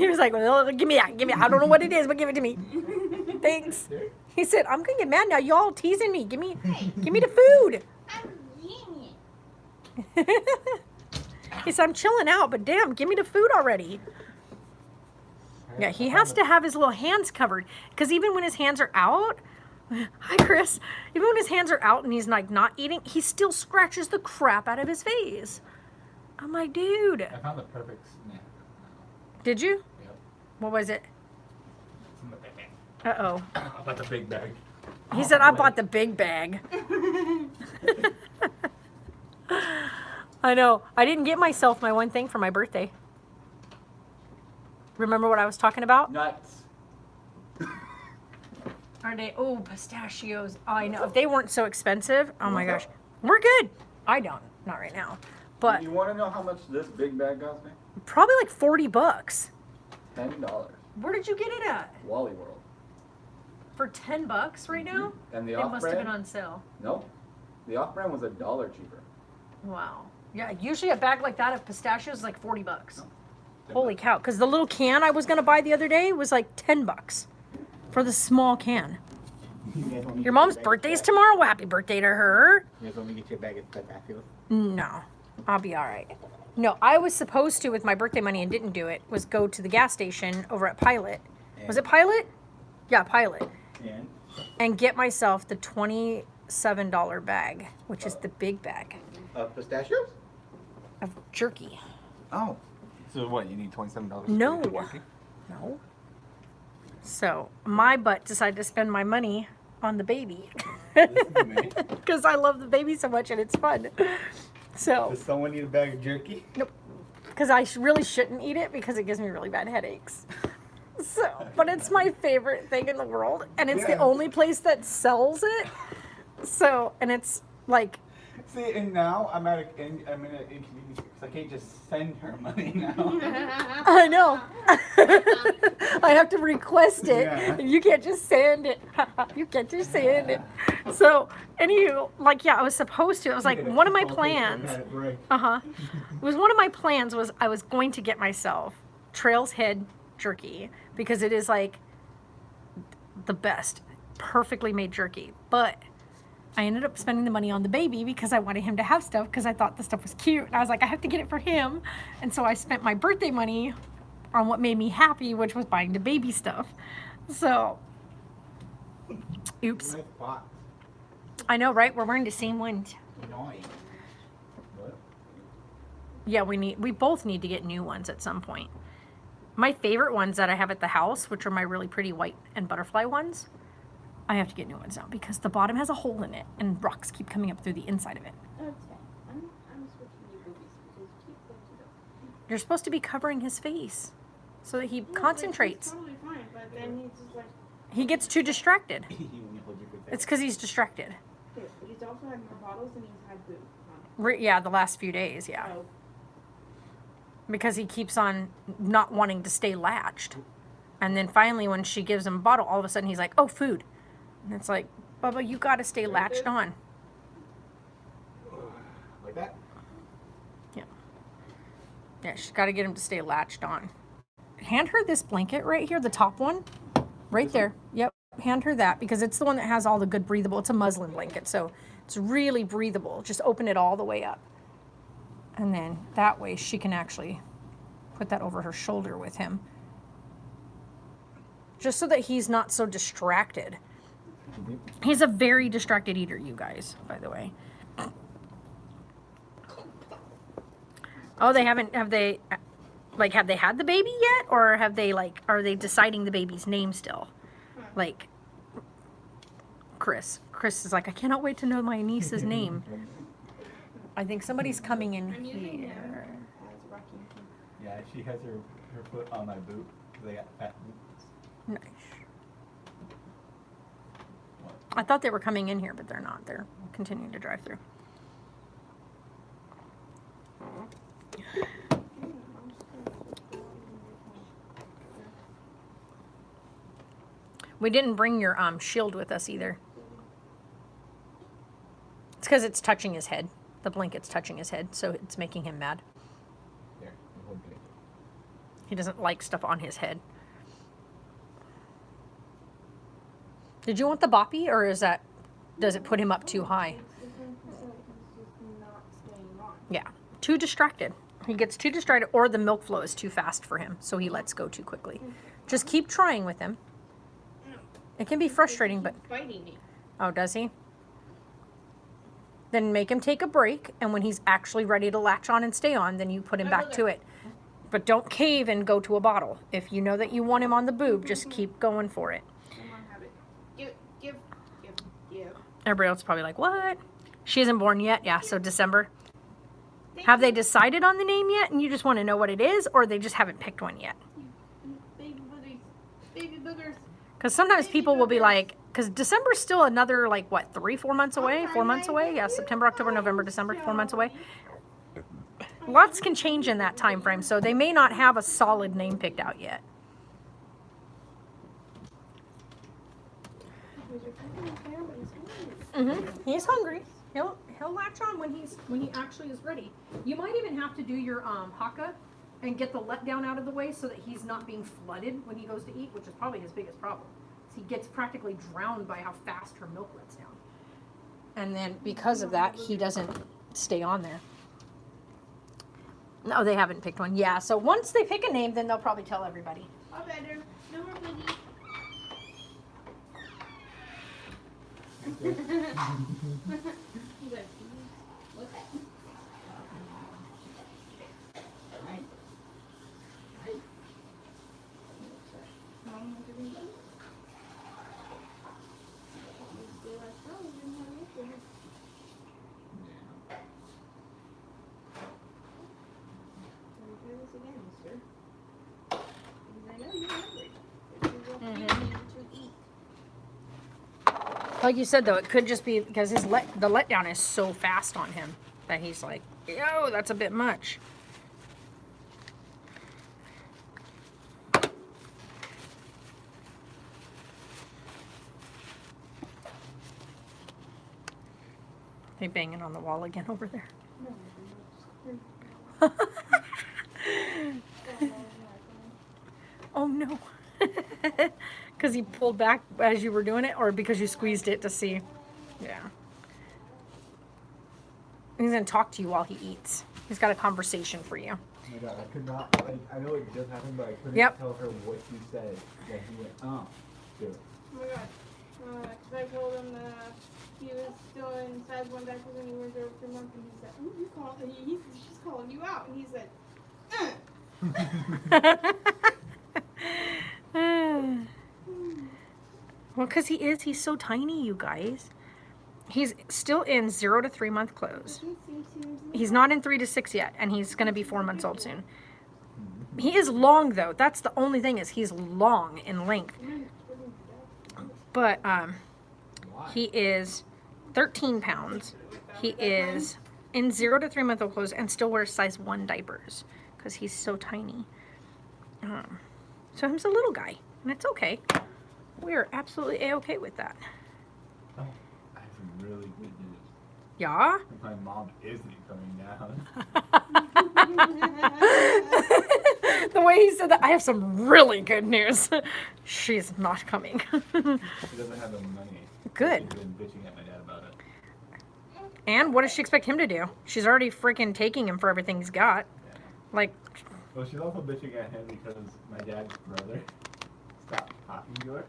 S1: was like, well, give me that. Give me that. I don't know what it is, but give it to me. Thanks. He said, I'm going to get mad now. Y'all teasing me. Give me the food.
S5: I'm eating it.
S1: He said, I'm chilling out, but damn, give me the food already. Yeah, he has to have his little hands covered, because even when his hands are out, hi Chris, even when his hands are out and he's like not eating, he still scratches the crap out of his face. I'm like, dude.
S4: I found the perfect snack.
S1: Did you?
S4: Yep.
S1: What was it?
S4: It's in the bag.
S1: Uh-oh.
S4: I bought the big bag.
S1: He said, I bought the big bag. I know. I didn't get myself my one thing for my birthday. Remember what I was talking about?
S4: Nuts.
S1: Are they? Oh, pistachios. Oh, I know. If they weren't so expensive, oh my gosh. We're good. I don't. Not right now. But
S7: You want to know how much this big bag cost me?
S1: probably like 40 bucks.
S7: $10.
S1: Where did you get it at?
S7: Wally World.
S1: For 10 bucks right now?
S7: And the
S1: It must have been
S7: off-brand?
S1: on sale.
S7: Nope. The off-brand was $1 cheaper.
S1: Wow. Yeah, usually a bag like that of pistachios is like 40 bucks.
S7: $10.
S1: Holy cow. Because the little can I was going to buy the other day was like 10 bucks for the small can. Your mom's birthday's tomorrow? Well, happy birthday to her.
S3: You guys want me to get you a bag of pistachios?
S1: No, I'll be all right. No, I was supposed to with my birthday money and didn't do it, was go to the gas station over at Pilot. Was it Pilot? Yeah, Pilot.
S3: And
S1: And get myself the $27 bag, which is the big bag
S3: pistachios?
S1: of jerky.
S3: Oh. So what, you need $27?
S1: No. No. So my butt decided to spend my money on the baby. Because I love the baby so much and it's fun. So,
S3: Does someone need a bag of jerky?
S1: nope. Because I really shouldn't eat it because it gives me really bad headaches. So, but it's my favorite thing in the world, and it's the
S3: Yeah.
S1: only place that sells it. So, and it's like,
S3: See, and now I'm in an inconvenience because I can't just send her money now.
S1: I know. I have to request it.
S3: Yeah.
S1: You can't just send it. You can't just send it. So, anywho, like, yeah, I was supposed to. It was like one of my plans. Uh-huh. It was one of my plans was I was going to get myself Trail's Head jerky because it is like the best, perfectly made jerky. But I ended up spending the money on the baby because I wanted him to have stuff because I thought the stuff was cute. And I was like, I have to get it for him. And so I spent my birthday money on what made me happy, which was buying the baby stuff. So, oops.
S3: Nice box.
S1: I know, right? We're wearing the same ones.
S3: Annoying.
S1: Yeah, we both need to get new ones at some point. My favorite ones that I have at the house, which are my really pretty white and butterfly ones, I have to get new ones now because the bottom has a hole in it and rocks keep coming up through the inside of it.
S5: That's fine. I'm switching you boobies because you keep going to the.
S1: You're supposed to be covering his face so that he
S5: No, but
S1: concentrates.
S5: he's totally fine, but then he's just like,
S1: He gets too distracted.
S3: You want me to hold you for a
S1: It's
S3: second?
S1: because he's distracted.
S5: okay, but he's also had more bottles and he's had boob.
S1: Yeah, the last few days, yeah.
S5: So,
S1: Because he keeps on not wanting to stay latched. And then finally when she gives him a bottle, all of a sudden he's like, oh, food. And it's like, Bubba, you got to stay latched on.
S3: Like that?
S1: Yeah, she's got to get him to stay latched on. Hand her this blanket right here, the top one. Right there. Yep. Hand her that because it's the one that has all the good breathable. It's a muslin blanket, so it's really breathable. Just open it all the way up. And then that way she can actually put that over her shoulder with him. Just so that he's not so distracted. He's a very distracted eater, you guys, by the way. Oh, have they had the baby yet? Or are they deciding the baby's name still? Like, Chris is like, I cannot wait to know my niece's name. I think somebody's coming in
S5: I'm using him
S1: here.
S5: as rocking him.
S3: Yeah, she has her foot on my boot because I got fat boots.
S1: Nice. I thought they were coming in here, but they're not. They're continuing to drive through. We didn't bring your shield with us either. It's because it's touching his head. The blanket's touching his head, so it's making him mad.
S3: There, hold it.
S1: He doesn't like stuff on his head. Did you want the boppy, or does it put him up too high?
S5: He's just not staying on.
S1: Yeah, too distracted. He gets too distracted, or the milk flow is too fast for him, so he lets go too quickly. Just keep trying with him. It can be frustrating, but...
S5: He's biting me.
S1: Oh, does he? Then make him take a break, and when he's actually ready to latch on and stay on, then you put him back to it. But don't cave and go to a bottle. If you know that you want him on the boob, just keep going for it.
S5: Come on, have it. Give.
S1: Everybody else is probably like, what? She isn't born yet? Yeah, so December. Have they decided on the name yet and you just want to know what it is, or they just haven't picked one yet?
S5: Baby boogers. Baby boogers.
S1: Because sometimes
S5: Baby
S1: people will be
S5: boogers.
S1: like, because December's still another, like, what, 3-4 months away? 4 months away? Yeah, September, October, November, December, 4 months away. Lots can change in that time frame, so they may not have a solid name picked out yet. He's hungry. He'll latch on when he actually is ready. You might even have to do your haka and get the letdown out of the way so that he's not being flooded when he goes to eat, which is probably his biggest problem. He gets practically drowned by how fast her milk lets down. And then because of that, he doesn't stay on there. No, they haven't picked one. Yeah, so once they pick a name, then they'll probably tell everybody.
S5: All better. No more boogies. He's like, what's that? Mom, what did we do? They were like, oh, we didn't have anything. Let me try this again, mister. Because I know you're hungry. This is what you need to eat.
S1: Like you said, though, it could just be because the letdown is so fast on him that he's like, yo, that's a bit much. They banging on the wall again over there. Oh no. Because he pulled back as you were doing it, or because you squeezed it to see? Yeah. He's going to talk to you while he eats. He's got a conversation for you.
S4: Oh my god, I could not, like, I know it just happened, but I couldn't
S1: Yep.
S4: tell her what you said. That he went, do it.
S5: Oh my god. Because I told him that he was still in size 1 diapers and he was over 3 months and he said, oh, you called, she's calling you out. And he said,
S1: Well, because he's so tiny, you guys. He's still in 0 to 3 month clothes. He's not in 3 to 6 yet, and he's going to be 4 months old soon. He is long, though. That's the only thing, is he's long in length. But he is 13 pounds. He is in 0 to 3 month old clothes and still wears size 1 diapers because he's so tiny. So he's a little guy, and it's okay. We're absolutely A-okay with that.
S4: Oh, I have some really good news.
S1: Yeah?
S4: My mom isn't coming down.
S1: The way he said that, I have some really good news. She's not coming.
S4: She doesn't have the money.
S1: Good.
S4: She's been bitching at my dad about it.
S1: And what does she expect him to do? She's already freaking taking him for everything he's got.
S4: Yeah.
S1: Like,
S4: Well, she's also bitching at him because my dad's brother stopped talking to her.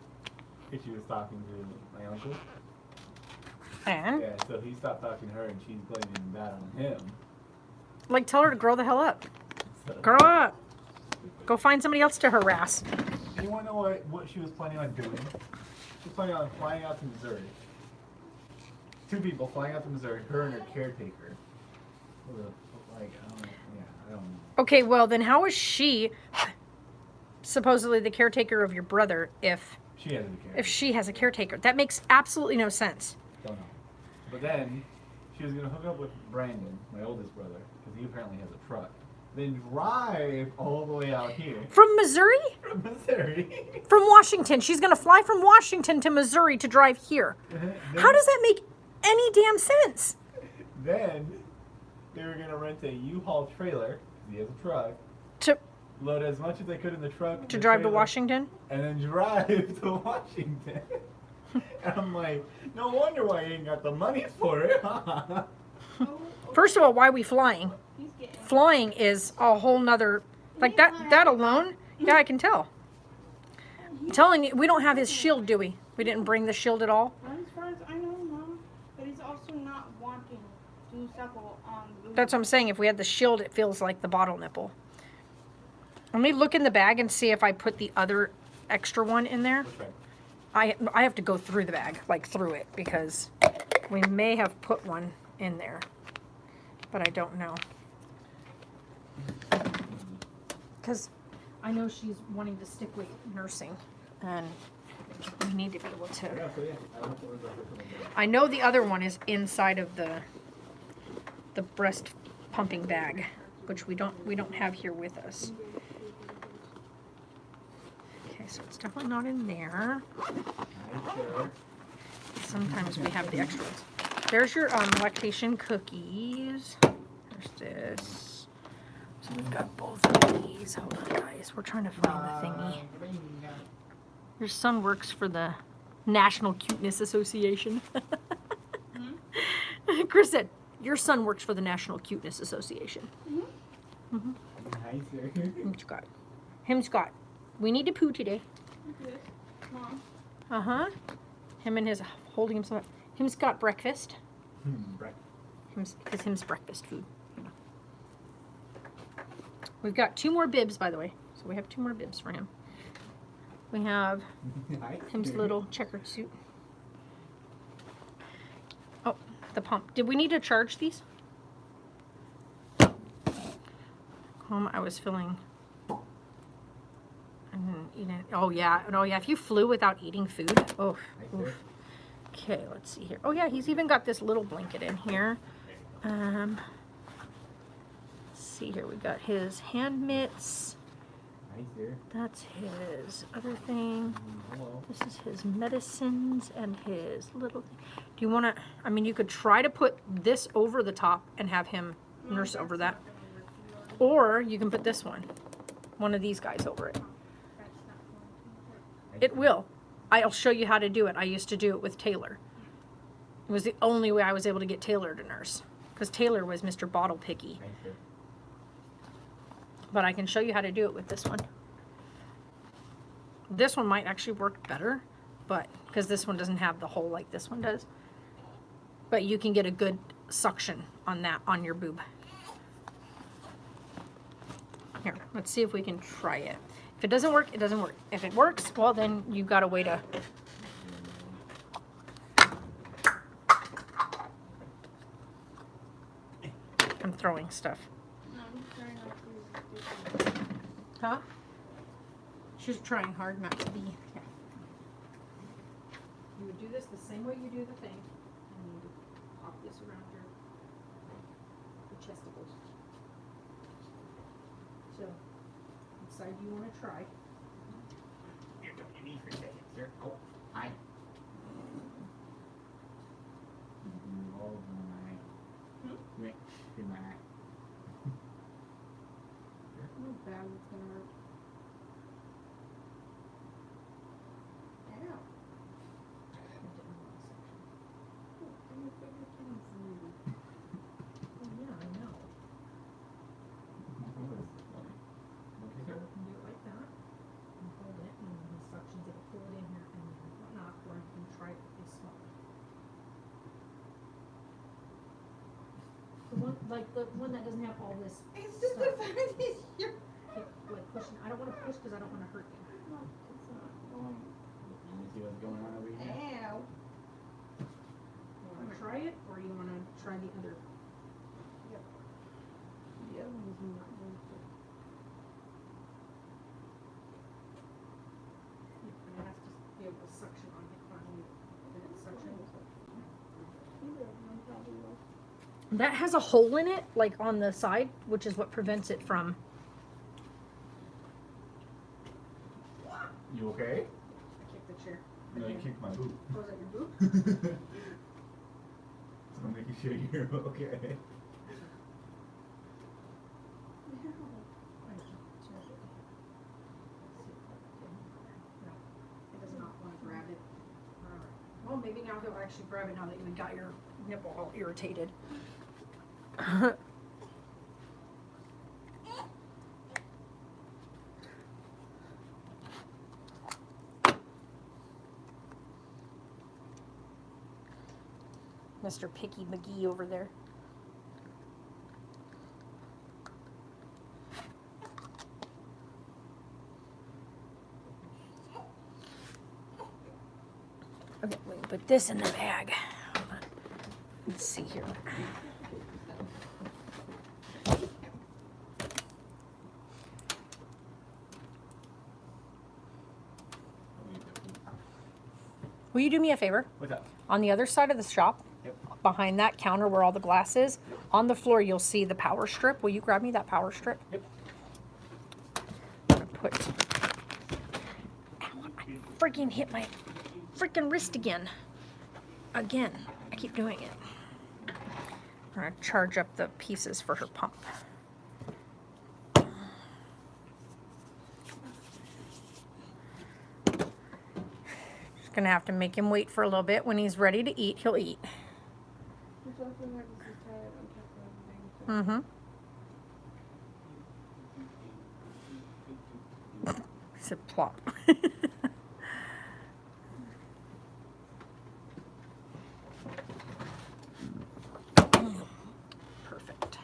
S4: Because she was talking to my uncle.
S1: and?
S4: Yeah, so he stopped talking to her and she's blaming that on him.
S1: Like, tell her to grow the hell up.
S4: So,
S1: Grow up. Go find somebody else to harass.
S4: you want to know what she was planning on doing? She was planning on flying out to Missouri. 2 people flying out to Missouri, her and her caretaker. Like, I don't know. Yeah, I don't know.
S1: Okay, well, then how is she supposedly the caretaker of your brother if
S4: She has a caretaker.
S1: she has a caretaker? That makes absolutely no sense.
S4: Don't know. But then, she was going to hook up with Brandon, my oldest brother, because he apparently has a truck. Then drive all the way out here
S1: From Missouri?
S4: from Missouri.
S1: From Washington. She's going to fly from Washington to Missouri to drive here. How does that make any damn sense?
S4: Then, they were going to rent a U-Haul trailer, because he has a truck,
S1: To
S4: load as much as they could in the truck.
S1: to
S4: the
S1: drive to
S4: trailer,
S1: Washington?
S4: And then drive to Washington. And I'm like, no wonder why you ain't got the money for it, huh?
S1: First of all, why are we flying?
S5: He's getting
S1: Flying is a whole nother, like that alone, yeah, I can tell. I'm telling you, we don't have his shield, do we? We didn't bring the shield at all?
S5: As far as I know, Mom. But he's also not wanting to suckle on the
S1: That's what I'm saying. If we had the shield, it feels like the bottle nipple. Let me look in the bag and see if I put the other extra one in there.
S4: Which way?
S1: I have to go through the bag, like through it, because we may have put one in there, but I don't know. because I know she's wanting to stick with nursing, and we need to be able to.
S7: Yeah, so yeah, I don't know what
S1: I know the other one is inside of the breast pumping bag, which we don't have here with us. Okay, so it's definitely not in there.
S7: Sure.
S1: Sometimes we have the extra ones. There's your lactation cookies. There's this. So we've got both of these. Hold on, guys. We're trying to find the thingy. Your son works for the National Cuteness Association. Chris said, your son works for the National Cuteness Association.
S7: Nicer.
S1: Him's got. Him's got. We need to poo today.
S5: Mom.
S1: Uh-huh. Him and his holding himself. Him's got breakfast. Him's breakfast food. We've got 2 more bibs, by the way. So we have 2 more bibs for him. We have him's little checkered suit. Oh, the pump. Did we need to charge these? I was feeling. Eating. Oh yeah. Oh yeah. If you flew without eating food. Oh. Oof. Okay. Let's see here. Oh yeah. He's even got this little blanket in here. Let's see here. We got his hand mitts.
S7: Nicer.
S1: That's his other thing.
S7: Hello.
S1: This is his medicines and his little. Do you want to? I mean, you could try to put this over the top and have him nurse over that, or you can put this one of these guys over it. It will. I'll show you how to do it. I used to do it with Taylor. It was the only way I was able to get Taylor to nurse, because Taylor was Mr. Bottle Picky.
S7: Nicer.
S1: But I can show you how to do it with this one. This one might actually work better, but because this one doesn't have the hole like this one does. But you can get a good suction on that, on your boob. Here, let's see if we can try it. If it doesn't work, it doesn't work. If it works, well then you've got a way to. I'm throwing stuff.
S5: No, I'm trying not to.
S1: Huh? She's trying hard not to be. Yeah. You would do this the same way you do the thing, and you would pop this around your chesticles. So, what side do you want to try?
S7: Here, don't you need for a second, sir? Oh, hi. Oh my. Right in my eye.
S5: Not bad, it's gonna hurt. Ow.
S1: Oh, yeah, I know.
S7: What is this one? Okay,
S1: So
S7: sir.
S1: we can do it like that, and hold it, and when he suctions, it'll pull it in here, and then whatnot, or you can try it with this small. The one, like the one that doesn't have all this
S5: It's just
S1: stuff.
S5: the fact that you're.
S1: Like pushing. I don't want to push because I don't want to hurt you.
S5: No, it's not going.
S7: You see what's going on over here?
S5: Ow.
S1: You want to try it, or you want to try the other?
S5: The other one is not going to.
S1: It has to be able to suction on it. Can it suction?
S5: Either of them probably will.
S1: That has a hole in it, like on the side, which is what prevents it from.
S7: You okay?
S1: I kicked the chair.
S7: No, you kicked my boot.
S1: Was that your boot?
S7: So I'm making sure you're okay.
S1: No, it does not want to grab it. Alright. Well, maybe now he'll actually grab it now that you got your nipple all irritated. Mr. Picky McGee over there. Okay, wait, put this in the bag. Hold on. Let's see here. Will you do me a favor?
S4: What's up?
S1: On the other side of the shop,
S4: Yep.
S1: behind that counter where all the glass is, on the floor you'll see the power strip. Will you grab me that power strip?
S4: Yep.
S1: I'm gonna put. Ow, I freaking hit my freaking wrist again. Again. I keep doing it. I'm gonna charge up the pieces for her pump. Just gonna have to make him wait for a little bit. When he's ready to eat, he'll eat.
S5: It's also hard to see tired on top of everything.
S1: Mm-hmm. He said plop. Perfect.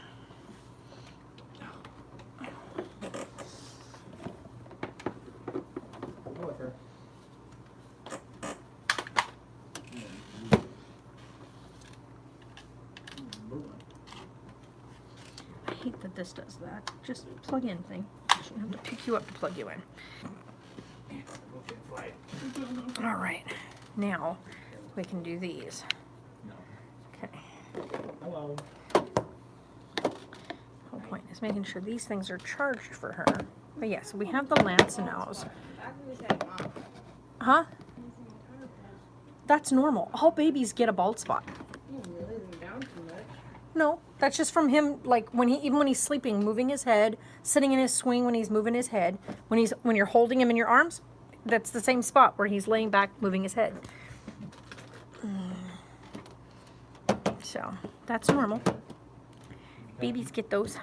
S4: Go with her.
S1: I hate that this does that. Just plug in thing. I shouldn't have to pick you up to plug you in.
S4: Okay, flight.
S1: All right. Now we can do these.
S4: No.
S1: Okay.
S4: Hello.
S1: Whole point is making sure these things are charged for her. But yes, we have the Lancinos. Huh? That's normal. All babies get a bald spot. No, that's just from him. Like when even when he's sleeping, moving his head, sitting in his swing when he's moving his head. When you're holding him in your arms, that's the same spot where he's laying back, moving his head. So that's normal. Babies get those.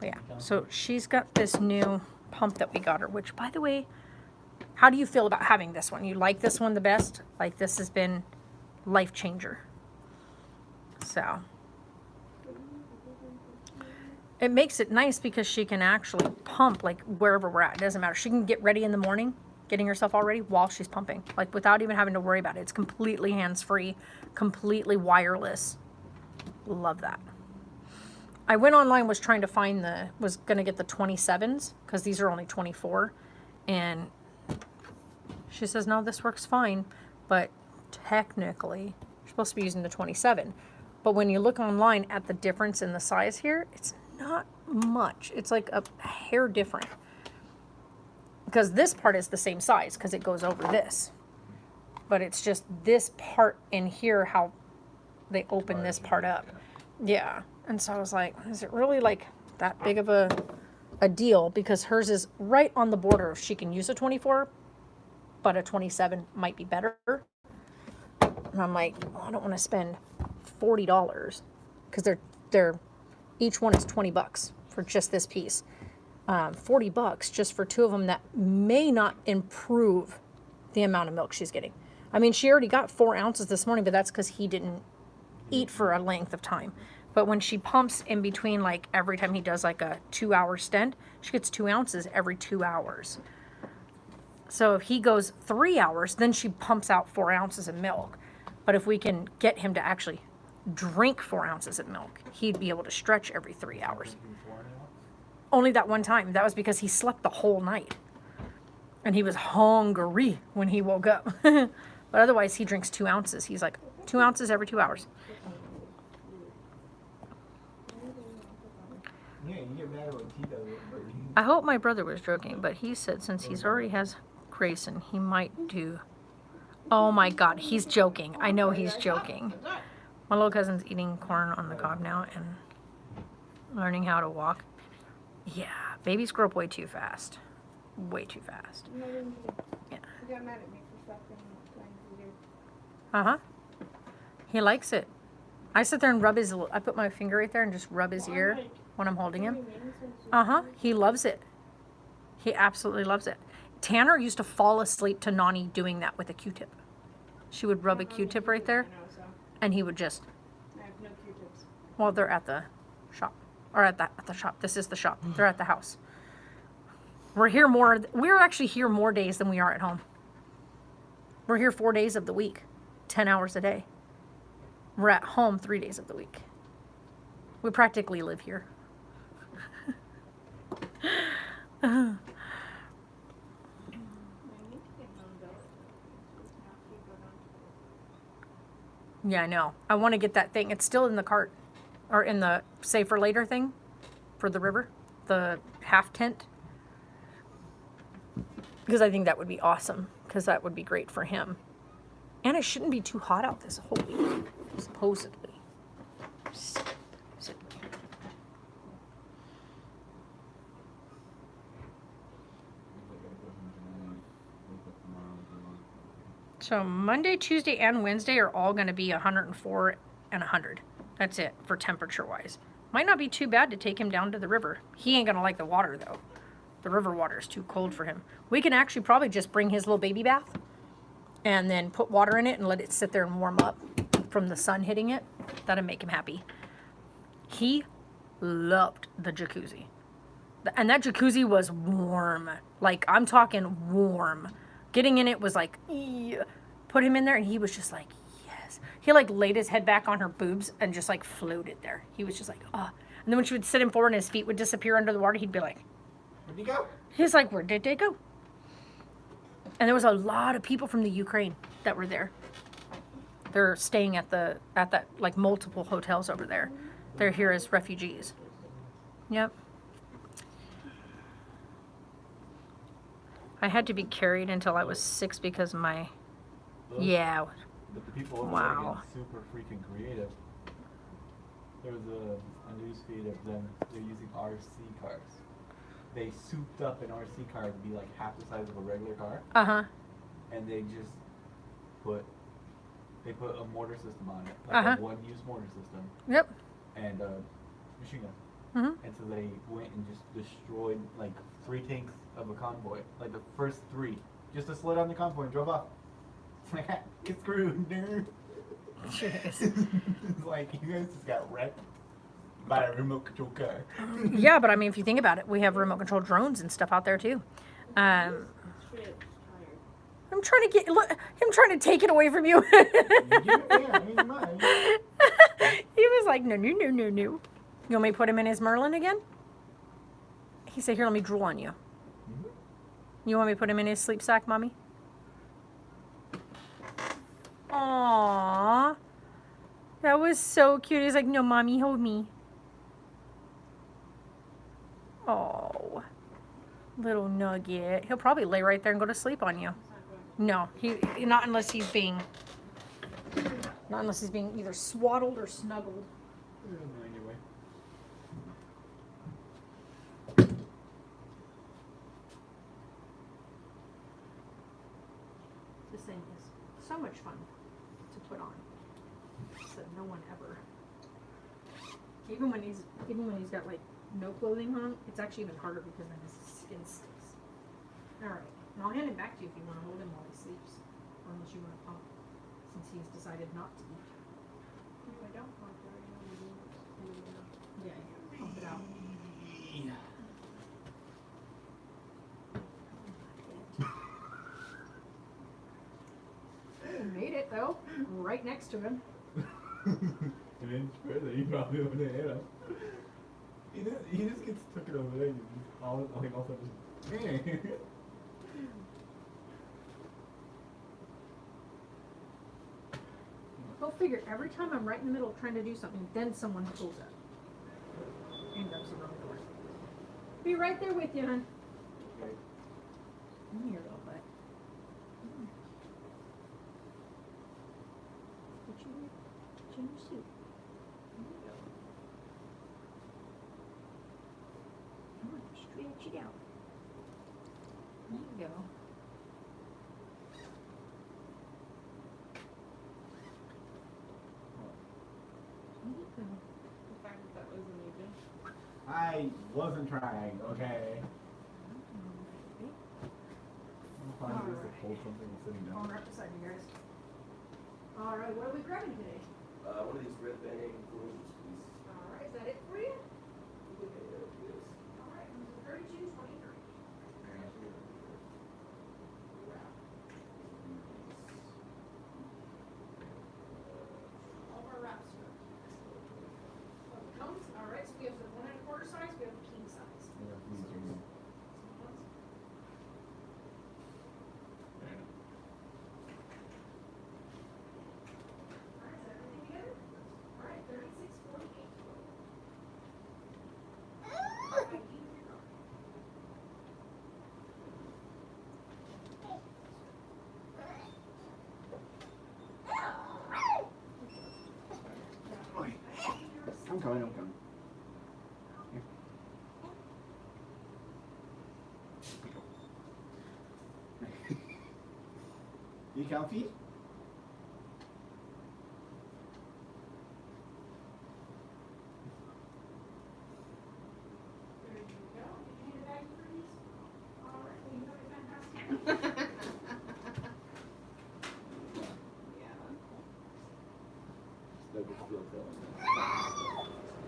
S1: But yeah, so she's got this new pump that we got her. Which, by the way, how do you feel about having this one? You like this one the best? Like this has been life changer. So. It makes it nice because she can actually pump like wherever we're at. It doesn't matter. She can get ready in the morning, getting herself all ready while she's pumping. Like without even having to worry about it. It's completely hands-free, completely wireless. Love that. I went online, was trying to find was going to get the 27s because these are only 24. And she says, no, this works fine. But technically, you're supposed to be using the 27. But when you look online at the difference in the size here, it's not much. It's like a hair different. Because this part is the same size because it goes over this. But it's just this part in here, how they open this part up. Yeah. And so I was like, is it really like that big of a deal? Because hers is right on the border. She can use a 24, but a 27 might be better. And I'm like, well, I don't want to spend $40 because they're each one is $20 for just this piece. $40 just for two of them that may not improve the amount of milk she's getting. I mean, she already got 4 ounces this morning, but that's because he didn't eat for a length of time. But when she pumps in between, like every time he does like a 2-hour stint, she gets 2 ounces every 2 hours. So if he goes 3 hours, then she pumps out 4 ounces of milk. But if we can get him to actually drink 4 ounces of milk, he'd be able to stretch every 3 hours. Only that one time. That was because he slept the whole night. And he was hungry when he woke up. But otherwise, he drinks 2 ounces. He's like, 2 ounces every 2 hours.
S4: Yeah, you get mad when he does it, but
S1: I hope my brother was joking, but he said since he's already has Grayson, he might do... Oh my God, he's joking. I know he's joking. My little cousin's eating corn on the cob now and learning how to walk. Yeah, babies grow up way too fast. Way too fast. Yeah.
S5: He got mad at me for fucking playing video.
S1: Uh-huh. He likes it. I sit there and rub his... I put my finger right there and just rub his ear when I'm holding him. Uh-huh. He loves it. He absolutely loves it. Tanner used to fall asleep to Nani doing that with a Q-tip. She would rub a Q-tip right there, and he would just...
S5: I have no Q-tips.
S1: Well, they're at the shop. Or at the shop. This is the shop. They're at the house. We're here more... We're actually here more days than we are at home. We're here 4 days of the week. 10 hours a day. We're at home 3 days of the week. We practically live here. Yeah, I know. I want to get that thing. It's still in the cart, or in the save for later thing, for the river, the half tent. Because I think that would be awesome. Because that would be great for him. And it shouldn't be too hot out this whole week, supposedly. So Monday, Tuesday, and Wednesday are all going to be 104 and 100. That's it for temperature wise. Might not be too bad to take him down to the river. He ain't going to like the water though. The river water is too cold for him. We can actually probably just bring his little baby bath and then put water in it and let it sit there and warm up from the sun hitting it. That'll make him happy. He loved the jacuzzi. And that jacuzzi was warm. Like, I'm talking warm. Getting in it was like, eeh. Put him in there and he was just like, yes. He like laid his head back on her boobs and just like floated there. He was just like, oh. And then when she would sit him forward and his feet would disappear under the water, he'd be like,
S7: Where'd you go?
S1: he's like, where did they go? And there was a lot of people from the Ukraine that were there. They're staying at that like multiple hotels over there. They're here as refugees. Yep. I had to be carried until I was 6 because my, yeah.
S4: But the people over
S1: Wow.
S4: there are getting super freaking creative. There was a news feed of them. They're using RC cars. They souped up an RC car to be like half the size of a regular car,
S1: Uh-huh.
S4: and they just put a mortar system on it, like
S1: Uh-huh.
S4: a one-use mortar system,
S1: Yep.
S4: and a machine gun.
S1: Mm-hmm.
S4: And so they went and just destroyed like 3 tanks of a convoy, like the first 3, just to slow down the convoy and drove off. It's like, get screwed, nerd. It's like, you guys just got wrecked by a remote control car.
S1: Yeah, but I mean, if you think about it, we have remote control drones and stuff out there too.
S5: Shit,
S1: I'm trying to get, look, I'm trying to take it away from you. He was like, no. You want me to put him in his Merlin again? He said, here, let me drool on you. You want me to put him in his sleep sack, Mommy? Aww. That was so cute. He's like, no, Mommy, hold me. Oh, little nugget. He'll probably lay right there and go to sleep on you. No, not unless he's being either swaddled or snuggled.
S4: Anyway.
S1: This thing is so much fun to put on. So no one ever. Even when he's got like no clothing on, it's actually even harder because then his skin sticks. All right, and I'll hand it back to you if you want to hold him while he sleeps, or unless you want to pump, since he's decided not to eat.
S5: If I don't want to,
S1: Yeah, pump it out. He made it though, right next to him.
S4: An inch further, you probably would have hit him. He just gets took it over there. And all of a sudden, just,
S1: Go figure, every time I'm right in the middle trying to do something, then someone pulls it. And goes around the door. Be right there with you, hon. Come here, little butt. Put you in your suit. There you go. Come on, stretch it out. There you go. There you go.
S5: the fact that was amazing.
S4: I wasn't trying, okay? I'll find ways to hold something sitting
S1: Going
S4: down.
S1: right beside you guys. All right, what are we grabbing today?
S8: One of these red bang balloons, please.
S1: All right, is that it for you?
S8: Yes.
S1: All right, 3223. All of our wraps here. Cones, all right, so we have the 1 1/4 size, we have the king size.
S4: Yeah, please, Jamie.
S1: All right, is that
S7: coming, I'm coming. Here. You comfy?
S6: There you go. Did you need a bag for these? All right, well, you have a fantastic.
S7: No big deal, Phil.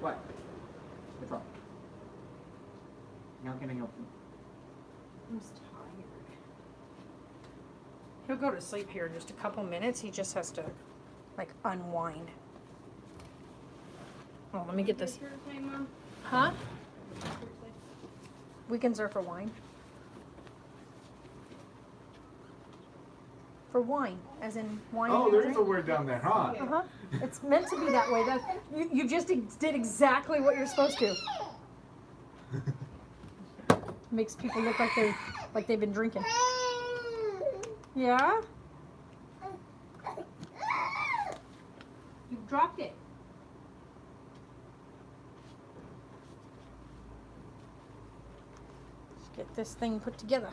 S7: What? What's wrong? How can I help you?
S1: I'm just tired. He'll go to sleep here in just a couple minutes. He just has to, like, unwind. Oh, let me get this.
S5: Your time, Mom.
S1: Huh?
S5: Seriously.
S1: Weekends are for wine. For wine, as in wine.
S4: Oh,
S1: and
S4: there is a
S1: drink.
S4: word down there, huh?
S1: Uh-huh. It's meant to be that way. That you just did exactly what you're supposed to. Makes people look like they've been drinking. Yeah? You dropped it. Let's get this thing put together.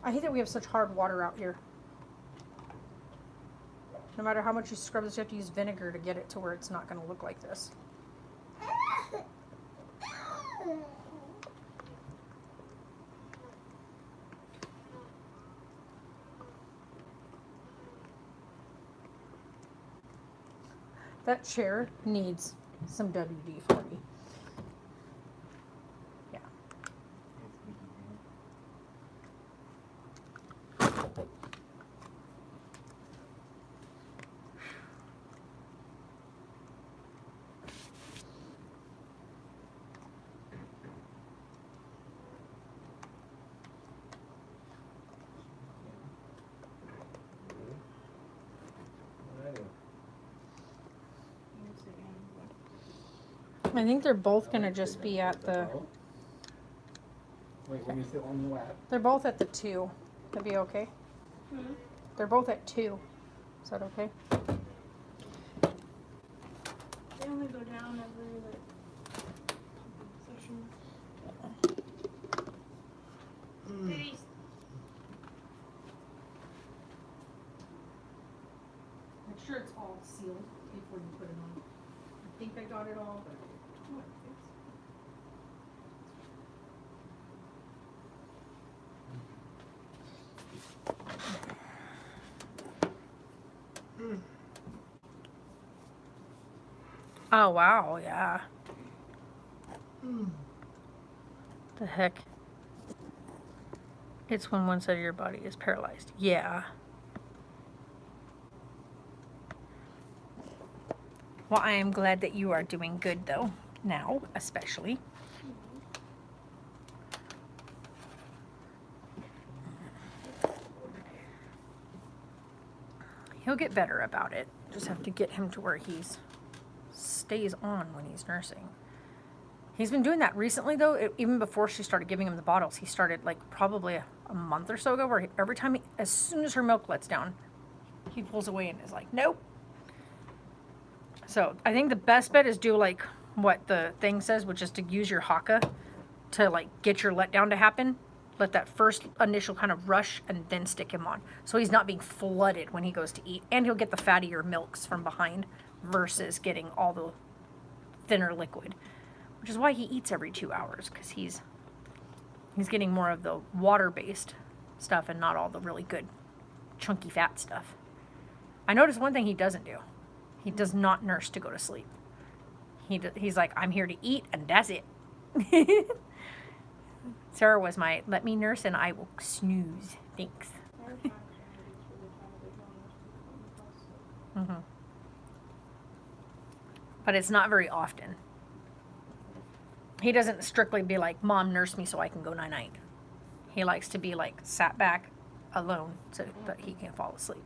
S1: I hate that we have such hard water out here. No matter how much you scrub this, you have to use vinegar to get it to where it's not going to look like this. That chair needs some WD-40. Yeah. I think they're both going to just be at the...
S7: Wait, when you sit on the lap.
S1: They're both at the 2. That'd be okay?
S5: Hmm?
S1: They're both at 2. Is that okay?
S5: They only go down every like session. Please.
S1: Make sure it's all sealed before you put it on. I think I got it all, but... Oh, wow, yeah. The heck? It's when one side of your body is paralyzed. Yeah. Well, I am glad that you are doing good, though. Now, especially. He'll get better about it. Just have to get him to where he's stays on when he's nursing. He's been doing that recently, though. Even before she started giving him the bottles, he started like probably a month or so ago, where every time, as soon as her milk lets down, he pulls away and is like, nope. So I think the best bet is do like what the thing says, which is to use your haka to like get your letdown to happen. Let that first initial kind of rush and then stick him on. So he's not being flooded when he goes to eat. And he'll get the fattier milks from behind versus getting all the thinner liquid. Which is why he eats every 2 hours, because he's getting more of the water-based stuff and not all the really good chunky fat stuff. I noticed one thing he doesn't do. He does not nurse to go to sleep. He's like, I'm here to eat, and that's it. Sarah was my, let me nurse and I will snooze. Thanks. Mm-hmm. But it's not very often. He doesn't strictly be like, Mom, nurse me so I can go night-night. He likes to be like sat back alone so that he can fall asleep.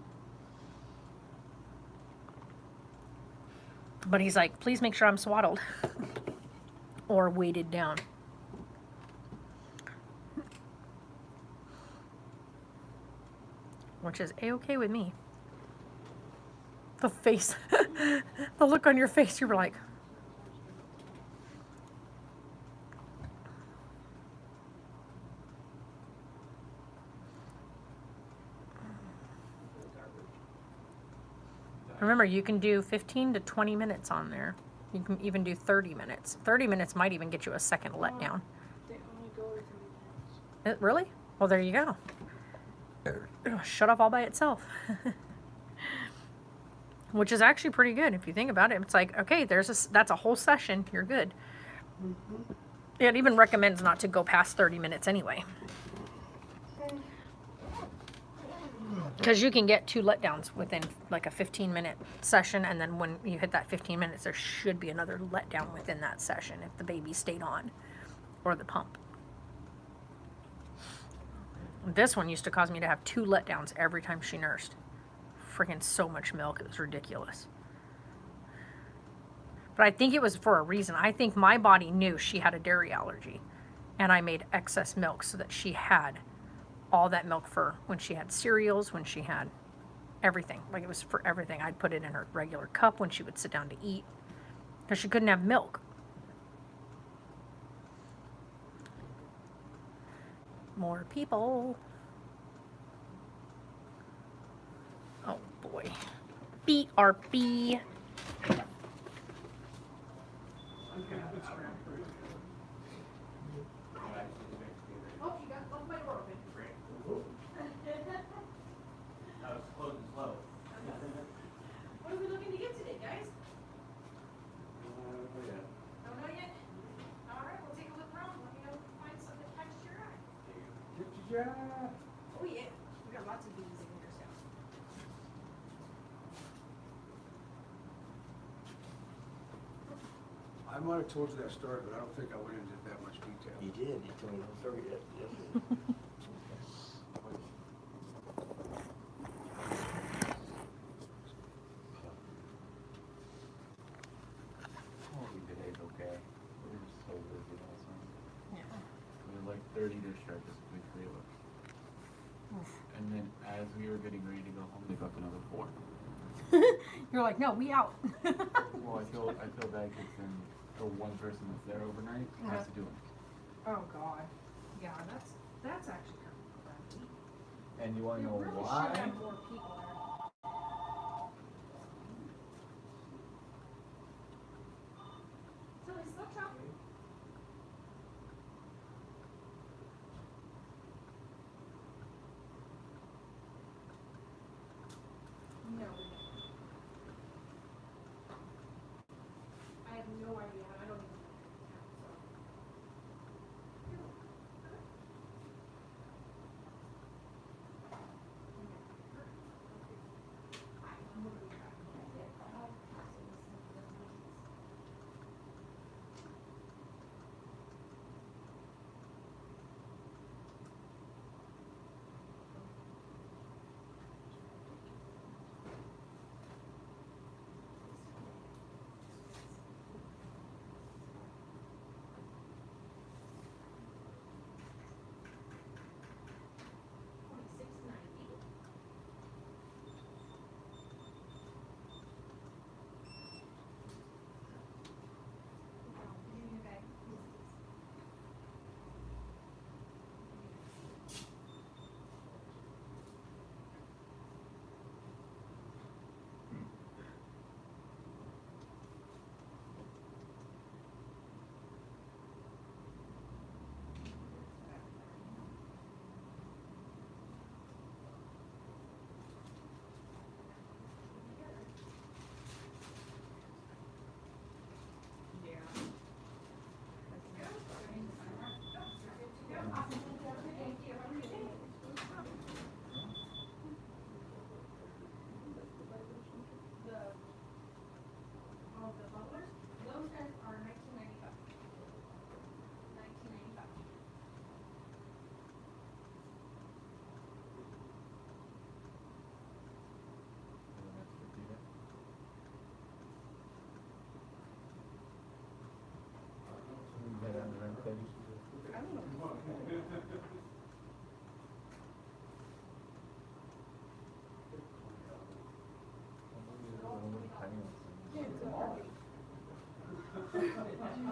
S1: But he's like, please make sure I'm swaddled or weighted down. Which is A-okay with me. The face, the look on your face, you were like, Remember, you can do 15 to 20 minutes on there. You can even do 30 minutes. 30 minutes might even get you a second letdown.
S5: They only go to 3 minutes.
S1: Really? Well, there you go. It'll shut off all by itself. Which is actually pretty good if you think about it. It's like, okay, that's a whole session. You're good. It even recommends not to go past 30 minutes anyway. Because you can get 2 letdowns within like a 15-minute session, and then when you hit that 15 minutes, there should be another letdown within that session if the baby stayed on, or the pump. This one used to cause me to have 2 letdowns every time she nursed. Freaking so much milk, it was ridiculous. But I think it was for a reason. I think my body knew she had a dairy allergy, and I made excess milk so that she had all that milk for when she had cereals, when she had everything. Like, it was for everything. I'd put it in her regular cup when she would sit down to eat, because she couldn't have milk. More people. Oh boy. BRB.
S6: Oh, you got left my door open.
S7: That was closing slow.
S6: What are we looking to get today, guys?
S7: Yeah.
S6: Don't know yet? All right, we'll take a look around. Let me know if we find something that catches your eye. Oh yeah, we got lots of bees in here stuff.
S9: I might have told you that story, but I don't think I went into that much detail.
S3: You did, you told me the story yesterday.
S7: Today's okay. We're just so busy last night.
S1: Yeah.
S7: We had like 30 dish strikers between 3 of us. And then as we were getting ready to go home, they got another 4.
S1: You're like, no, we out.
S7: Well, I feel bad because then the one person that's there overnight has to do it.
S6: Oh god. Yeah, that's actually kind of crappy.
S7: And you want to
S6: You
S7: know
S6: really
S7: why?
S6: should have more people there. Silly, stop chopping. No. I have no idea. I don't even know. So.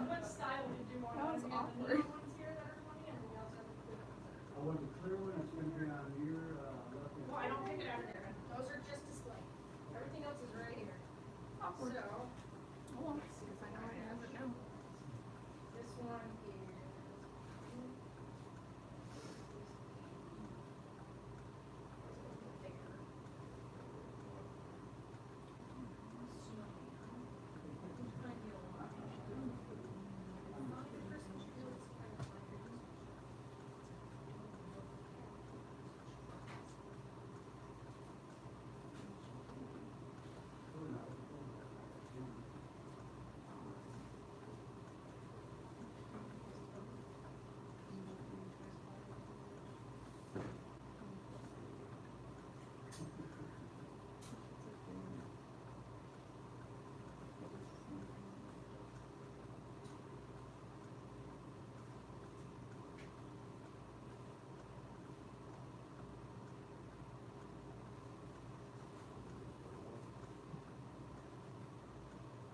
S6: What style did you want?
S5: That was
S6: We have the
S5: awkward.
S6: newer ones here that are funny, and we also have the clear ones that are
S9: I want the clear one, it's gonna be on your, left hand.
S6: Well, I don't pick it out of there. Those are just display. Everything else is right here.
S1: awkward.
S6: So,
S1: Oh, let's see if I know I have it now.
S6: this one is.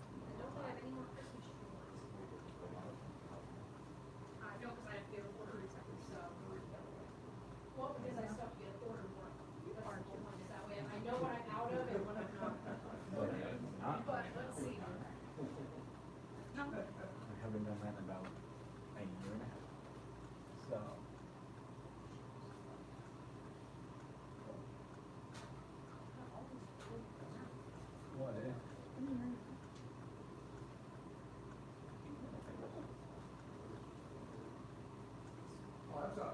S6: I don't have any more Christmas trees. No, because I have to get ordered, so. Well, because I still have to get ordered more. That's the whole point, is that way I know what I'm out of and what I'm not. But let's see.
S4: I haven't done that in about a year and a half. So. What?
S9: Oh, that's all right.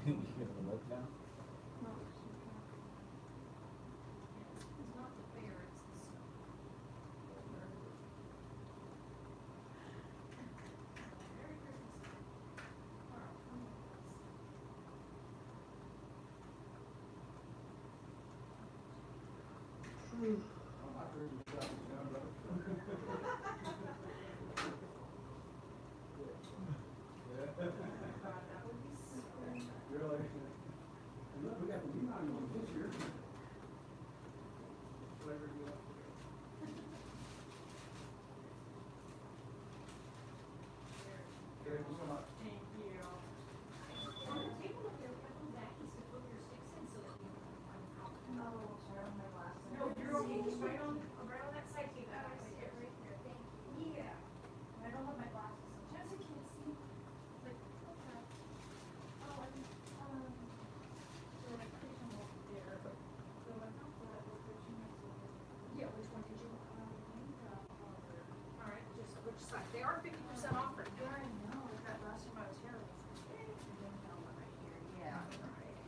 S4: You gonna look now?
S6: It's not the bear, it's the snow. Merry Christmas. All right, come on, guys.
S9: Oh, I heard you shouting down, brother.
S6: God, that would be so.
S9: Really? And look, we got the Leon one this year. Whatever you want. Thank you so much.
S6: Thank you. On the table up there, we have those baggies to put your sticks in so that you don't find out.
S5: No, sorry, my glasses.
S6: No, you're okay, just right on that side table. Right there, right there, thank you. Yeah. I don't have my glasses, so Jessica can't see. Like, okay. Oh, so I put them over there. So I thought that was what you meant to do. Yeah, which one did you? All right, just which side? They are 50% off right now.
S5: Yeah, I know, that last time I was here, I was like, hey, and then now I'm right here, yeah, right.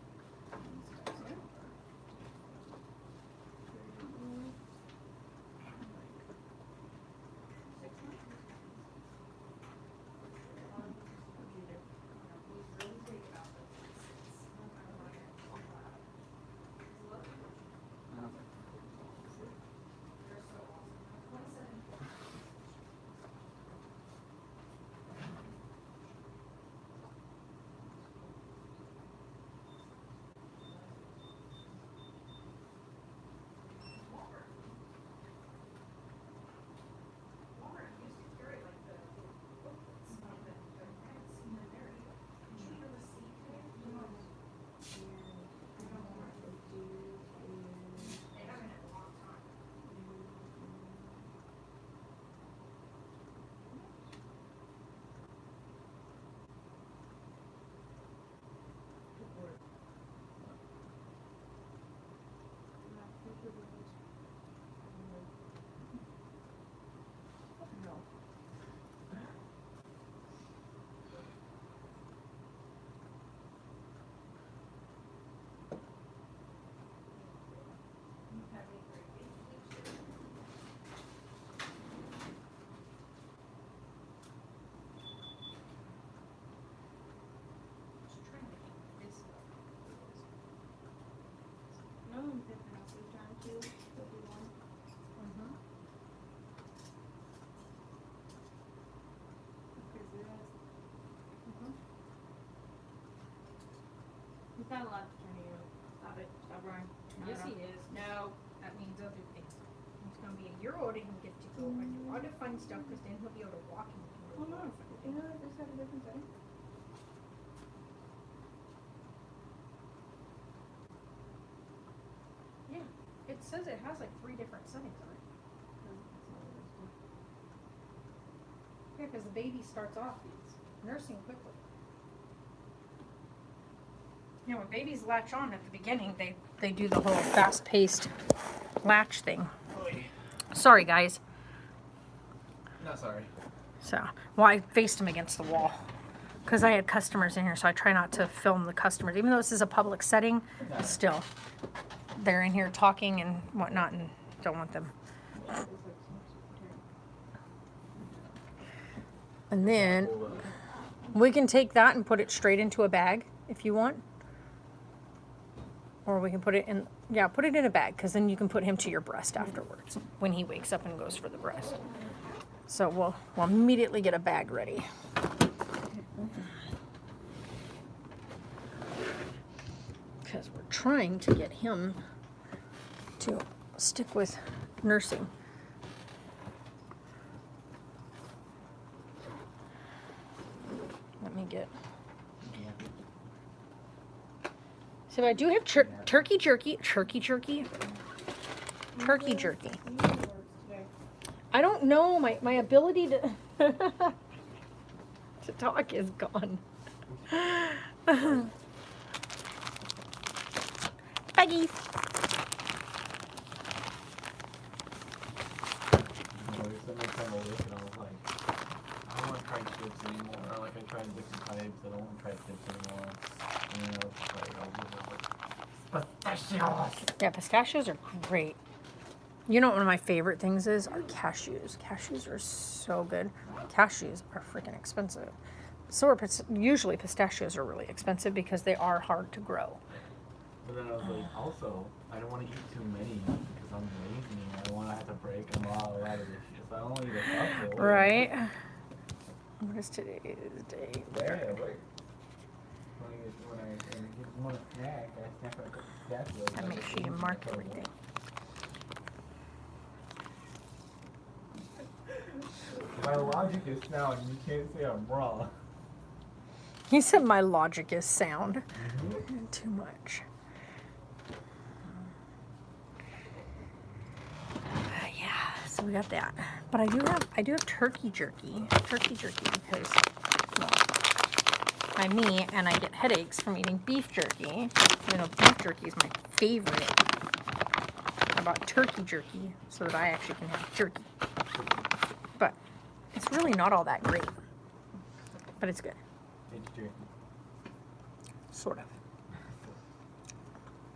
S6: Walmart used to carry like the booklets of the grants in the area. Did you ever see it? They haven't in a long time. Have a great vacation. Just trying to keep this up.
S5: No, I'm thinking I'll see John too, there'll be one.
S1: Mm-hmm.
S5: Because it is.
S1: Mm-hmm.
S5: He's not allowed to turn you. Stop it, stop Brian.
S1: Yes, he is. No, that means other things. He's gonna be a year old and he'll get to go on your auto fun stuff, because then he'll be able to walk and he can
S5: Oh
S1: go
S5: no,
S1: on fun
S5: you
S1: things.
S5: know, they just have a different setting.
S1: Yeah, it's says it has like 3 different settings on it. Yeah, because the baby starts off nursing quickly. You know, when babies latch on at the beginning, they do the whole fast-paced latch thing. Sorry, guys.
S4: Not sorry.
S1: So, well, I faced him against the wall because I had customers in here, so I try not to film the customers. Even though this is a public setting, still, they're in here talking and whatnot, and don't want them. And then we can take that and put it straight into a bag if you want. Or we can put it in, yeah, put it in a bag, because then you can put him to your breast afterwards when he wakes up and goes for the breast. So we'll immediately get a bag ready. Because we're trying to get him to stick with nursing. Let me get... So I do have turkey jerky. I don't know. My ability to to talk is gone. Peggy.
S4: I don't want to try chips anymore. Or like I tried Dixie Pipes, I don't want to try chips anymore. And then I was just like, I'll give it pistachios.
S1: Yeah, pistachios are great. You know what one of my favorite things is? Are cashews. Cashews are so good. Cashews are freaking expensive. So are usually pistachios are really expensive because they are hard to grow.
S4: But then I was like, also, I don't want to eat too many because I'm lazy and I don't want to have to break them all out of this shit. So I only eat a couple.
S1: Right. What is today's date?
S4: Yeah, wait. When I want a snack, I snack like a pistachios.
S1: I make sure you mark everything.
S4: My logic is sound, you can't say I'm wrong.
S1: He said my logic is sound. Too much. Yeah, so we got that. But I do have turkey jerky. Turkey jerky because, well, I'm me and I get headaches from eating beef jerky. You know, beef jerky is my favorite. I bought turkey jerky so that I actually can have jerky. But it's really not all that great. But it's good.
S4: It's jerky.
S1: Sort of.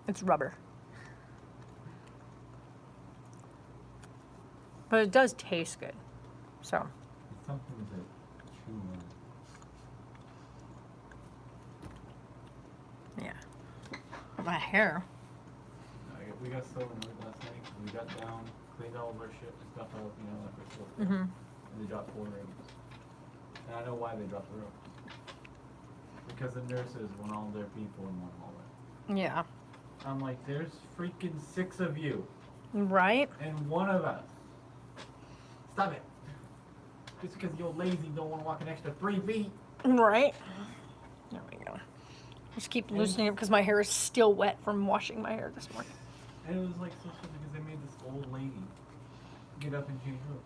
S1: It's rubber. But it does taste good. So.
S4: It's something to chew on.
S1: Yeah. My hair.
S4: We got so annoyed last night. We got down, cleaned all of our shit and stuff out, you know, like we're supposed to.
S1: Mm-hmm.
S4: And they dropped 4 rooms. And I know why they dropped the room. Because the nurses want all their people in one hallway.
S1: Yeah.
S4: I'm like, there's freaking 6 of you.
S1: Right?
S4: And 1 of us. Stop it. Just because you're lazy, don't want to walk an extra 3 feet.
S1: Right. There we go. Just keep loosening it because my hair is still wet from washing my hair this morning.
S4: And it was like so stupid because they made this old lady get up and change rooms.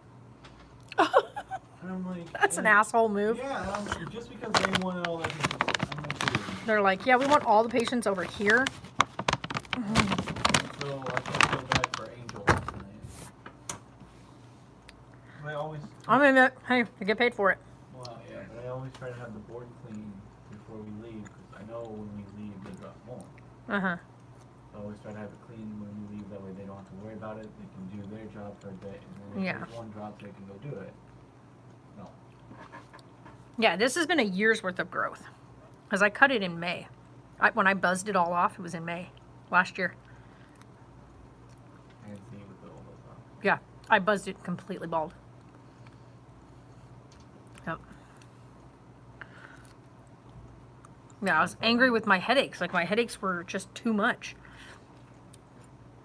S4: And I'm like,
S1: That's an asshole move.
S4: Yeah, and I'm, just because they wanted all that people. I'm like, dude.
S1: They're like, yeah, we want all the patients over here.
S4: So I feel bad for Angel last night. I always.
S1: I'm in it. Hey, I get paid for it.
S4: Well, yeah, but I always try to have the board clean before we leave because I know when we leave they drop more.
S1: Uh-huh.
S4: I always try to have it clean when we leave. That way they don't have to worry about it. They can do their job for a bit, and then if
S1: Yeah.
S4: there's one drop, they can go do it. No.
S1: Yeah, this has been a year's worth of growth. Because I cut it in May. When I buzzed it all off, it was in May last year.
S4: I can see with the old stuff.
S1: Yeah, I buzzed it completely bald. Yep. Yeah, I was angry with my headaches. Like, my headaches were just too much.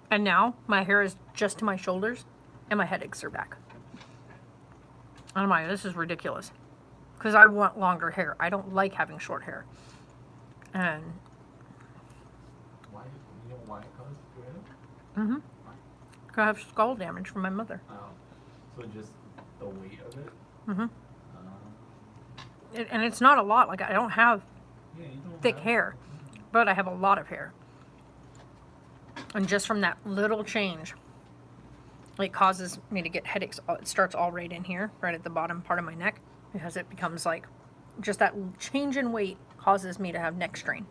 S1: And now, my hair is just to my shoulders, and my headaches are back. I'm like, this is ridiculous. Because I want longer hair. I don't like having short hair. And,
S4: Why? You know why it causes red?
S1: mm-hmm. I have skull damage from my mother.
S4: Oh. So just the weight of it?
S1: Mm-hmm.
S4: Uh,
S1: And it's not a lot. Like, I don't have
S4: yeah, you don't
S1: thick
S4: have-
S1: hair, but I have a lot of hair. And just from that little change, it causes me to get headaches. It starts all right in here, right at the bottom part of my neck, because it becomes like, just that change in weight causes me to have neck strain.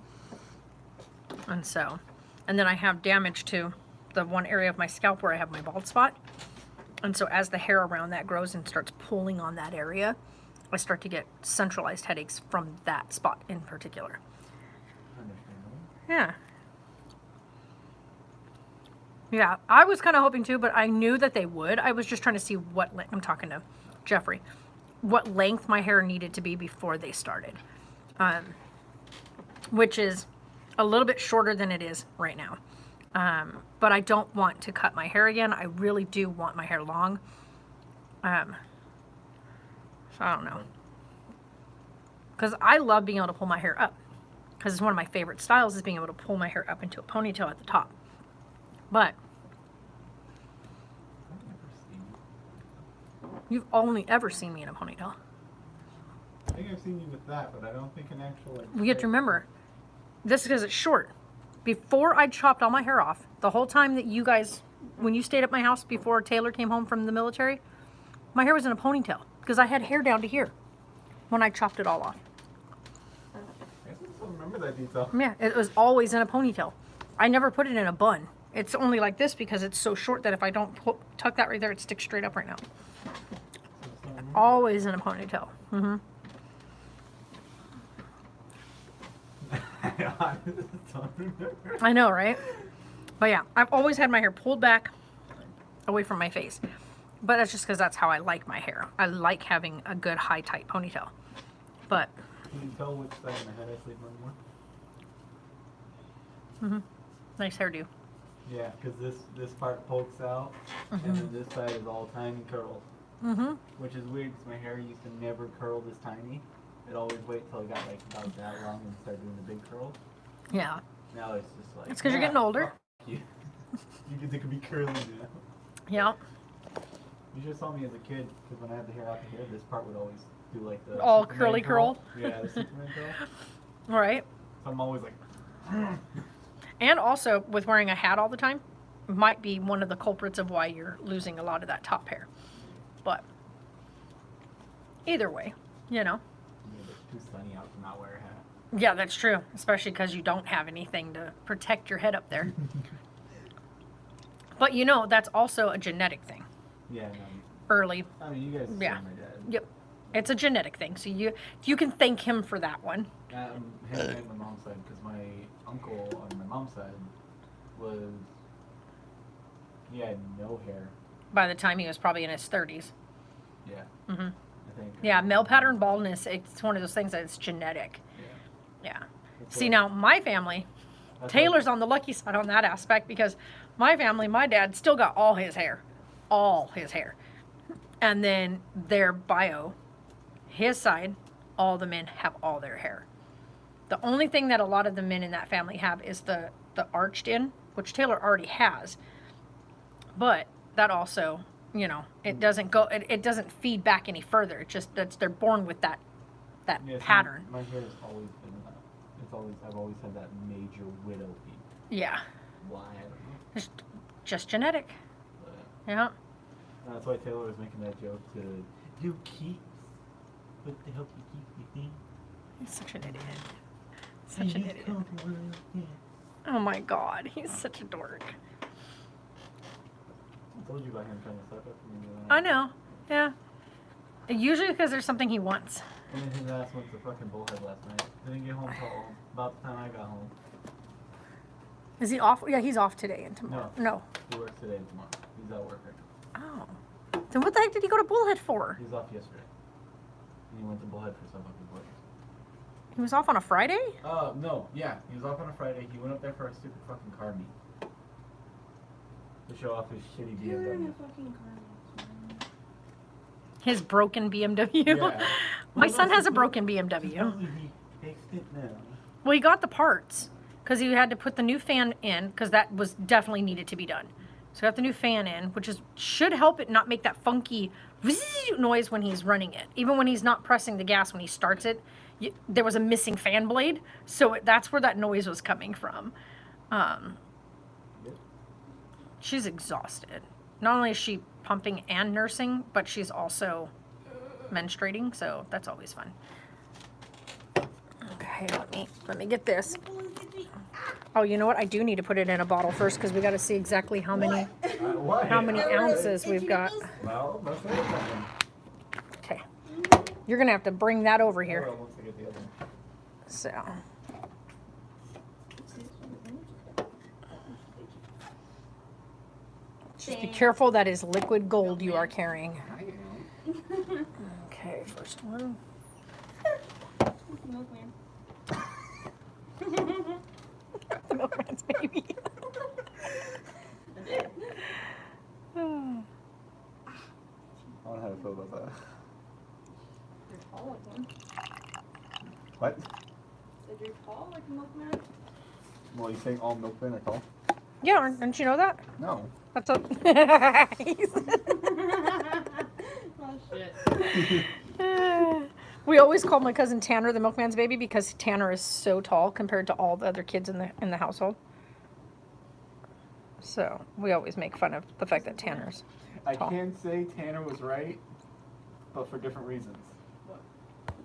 S1: And so, and then I have damage to the one area of my scalp where I have my bald spot. And so as the hair around that grows and starts pulling on that area, I start to get centralized headaches from that spot in particular.
S4: Understandable.
S1: Yeah. Yeah, I was kind of hoping to, but I knew that they would. I was just trying to see what, I'm talking to Jeffrey, what length my hair needed to be before they started. Which is a little bit shorter than it is right now. But I don't want to cut my hair again. I really do want my hair long. So I don't know. Because I love being able to pull my hair up. Because it's one of my favorite styles is being able to pull my hair up into a ponytail at the top. But
S4: I've never seen you.
S1: you've only ever seen me in a ponytail.
S4: I think I've seen you with that, but I don't think an actual like.
S1: You have to remember, this is because it's short. Before I chopped all my hair off, the whole time that you guys, when you stayed at my house before Taylor came home from the military, my hair was in a ponytail because I had hair down to here when I chopped it all off.
S4: I still remember that detail.
S1: Yeah, it was always in a ponytail. I never put it in a bun. It's only like this because it's so short that if I don't tuck that right there, it sticks straight up right now. Always in a ponytail. Mm-hmm.
S4: I honestly don't remember.
S1: I know, right? But yeah, I've always had my hair pulled back away from my face. But that's just because that's how I like my hair. I like having a good high tight ponytail. But
S4: Can you tell which side of my head I sleep on more?
S1: nice hairdo.
S4: Yeah, because this part pokes out, and then this side is all tiny curls.
S1: Mm-hmm.
S4: Which is weird because my hair used to never curl this tiny. It always wait till it got like about that long and start doing the big curl.
S1: Yeah.
S4: Now it's just like.
S1: It's 'cause you're getting older.
S4: fuck You. You get to be curly now.
S1: Yeah.
S4: You should have saw me as a kid because when I had the hair out the hair, this part would always do like the
S1: All
S4: Superman
S1: curly curl?
S4: Yeah, the Superman curl.
S1: All right.
S4: So I'm always like.
S1: And also, with wearing a hat all the time, might be one of the culprits of why you're losing a lot of that top hair. But either way, you know.
S4: It's too sunny out to not wear a hat.
S1: Yeah, that's true. Especially because you don't have anything to protect your head up there. But you know, that's also a genetic thing.
S4: Yeah, no.
S1: Early.
S4: I mean, you guys see
S1: Yeah.
S4: my dad.
S1: Yep. It's a genetic thing. So you can thank him for that one.
S4: Him and my mom's side, because my uncle on my mom's side he had no hair.
S1: By the time he was probably in his 30s.
S4: Yeah,
S1: Mm-hmm.
S4: I think.
S1: Yeah, male pattern baldness, it's one of those things that it's genetic.
S4: Yeah.
S1: Yeah.
S4: That's
S1: See,
S4: what-
S1: now my family,
S4: that's
S1: Taylor's on the lucky side on that aspect because my family, my dad still got all his hair. All his hair. And then their bio, his side, all the men have all their hair. The only thing that a lot of the men in that family have is the arched in, which Taylor already has. But that also, you know, it doesn't go, it doesn't feed back any further. It just, they're born with that
S4: Yeah, see,
S1: pattern.
S4: My hair has always been I've always had that major widow peak.
S1: Yeah.
S4: Why? I don't know.
S1: It's just genetic.
S4: But
S1: Yeah.
S4: that's why Taylor was making that joke to you keep. What the hell you keep me?
S1: He's such an idiot. Such an idiot. Oh my god, he's such a dork.
S4: I told you about him trying to suck up for me.
S1: I know. Yeah. Usually because there's something he wants.
S4: And then his ass went to fucking Bullhead last night. Didn't get home till about the time I got home.
S1: Is he off? Yeah, he's off today and tomorrow. No.
S4: He works today and tomorrow. He's at work right now.
S1: Oh. Then what the heck did he go to Bullhead for?
S4: He was off yesterday. And he went to Bullhead for some fucking place.
S1: He was off on a Friday?
S4: No, yeah. He was off on a Friday. He went up there for a stupid fucking car meet. To show off his shitty
S5: You're in
S4: BMW.
S5: a fucking car.
S1: His broken BMW.
S4: Yeah.
S1: My son has a
S4: He
S1: broken BMW.
S4: fixed it now.
S1: Well, he got the parts because he had to put the new fan in because that was definitely needed to be done. So got the new fan in, which should help it not make that funky noise when he's running it. Even when he's not pressing the gas when he starts it, there was a missing fan blade, so that's where that noise was coming from. She's exhausted. Not only is she pumping and nursing, but she's also menstruating, so that's always fun. Okay, let me get this. Oh, you know what? I do need to put it in a bottle first because we got to see exactly how many ounces we've got.
S4: Well, that's the other thing.
S1: Okay, you're gonna have to bring that over here.
S4: Well, once I get the other one.
S1: So. Just be careful, that is liquid gold you are carrying.
S4: I am.
S1: Okay, first one.
S5: Milkman.
S1: The milkman's baby.
S4: I don't know how to feel about that.
S5: You're tall like one.
S4: What?
S5: Said you're tall like a milkman.
S4: Well, you saying all milkmen are tall?
S1: Yeah, didn't you know that?
S4: No.
S1: That's a.
S5: Oh shit.
S1: We always call my cousin Tanner the milkman's baby because Tanner is so tall compared to all the other kids in the household. So we always make fun of the fact that Tanner's
S4: I
S1: tall.
S4: can say Tanner was right, but for different reasons.
S5: What?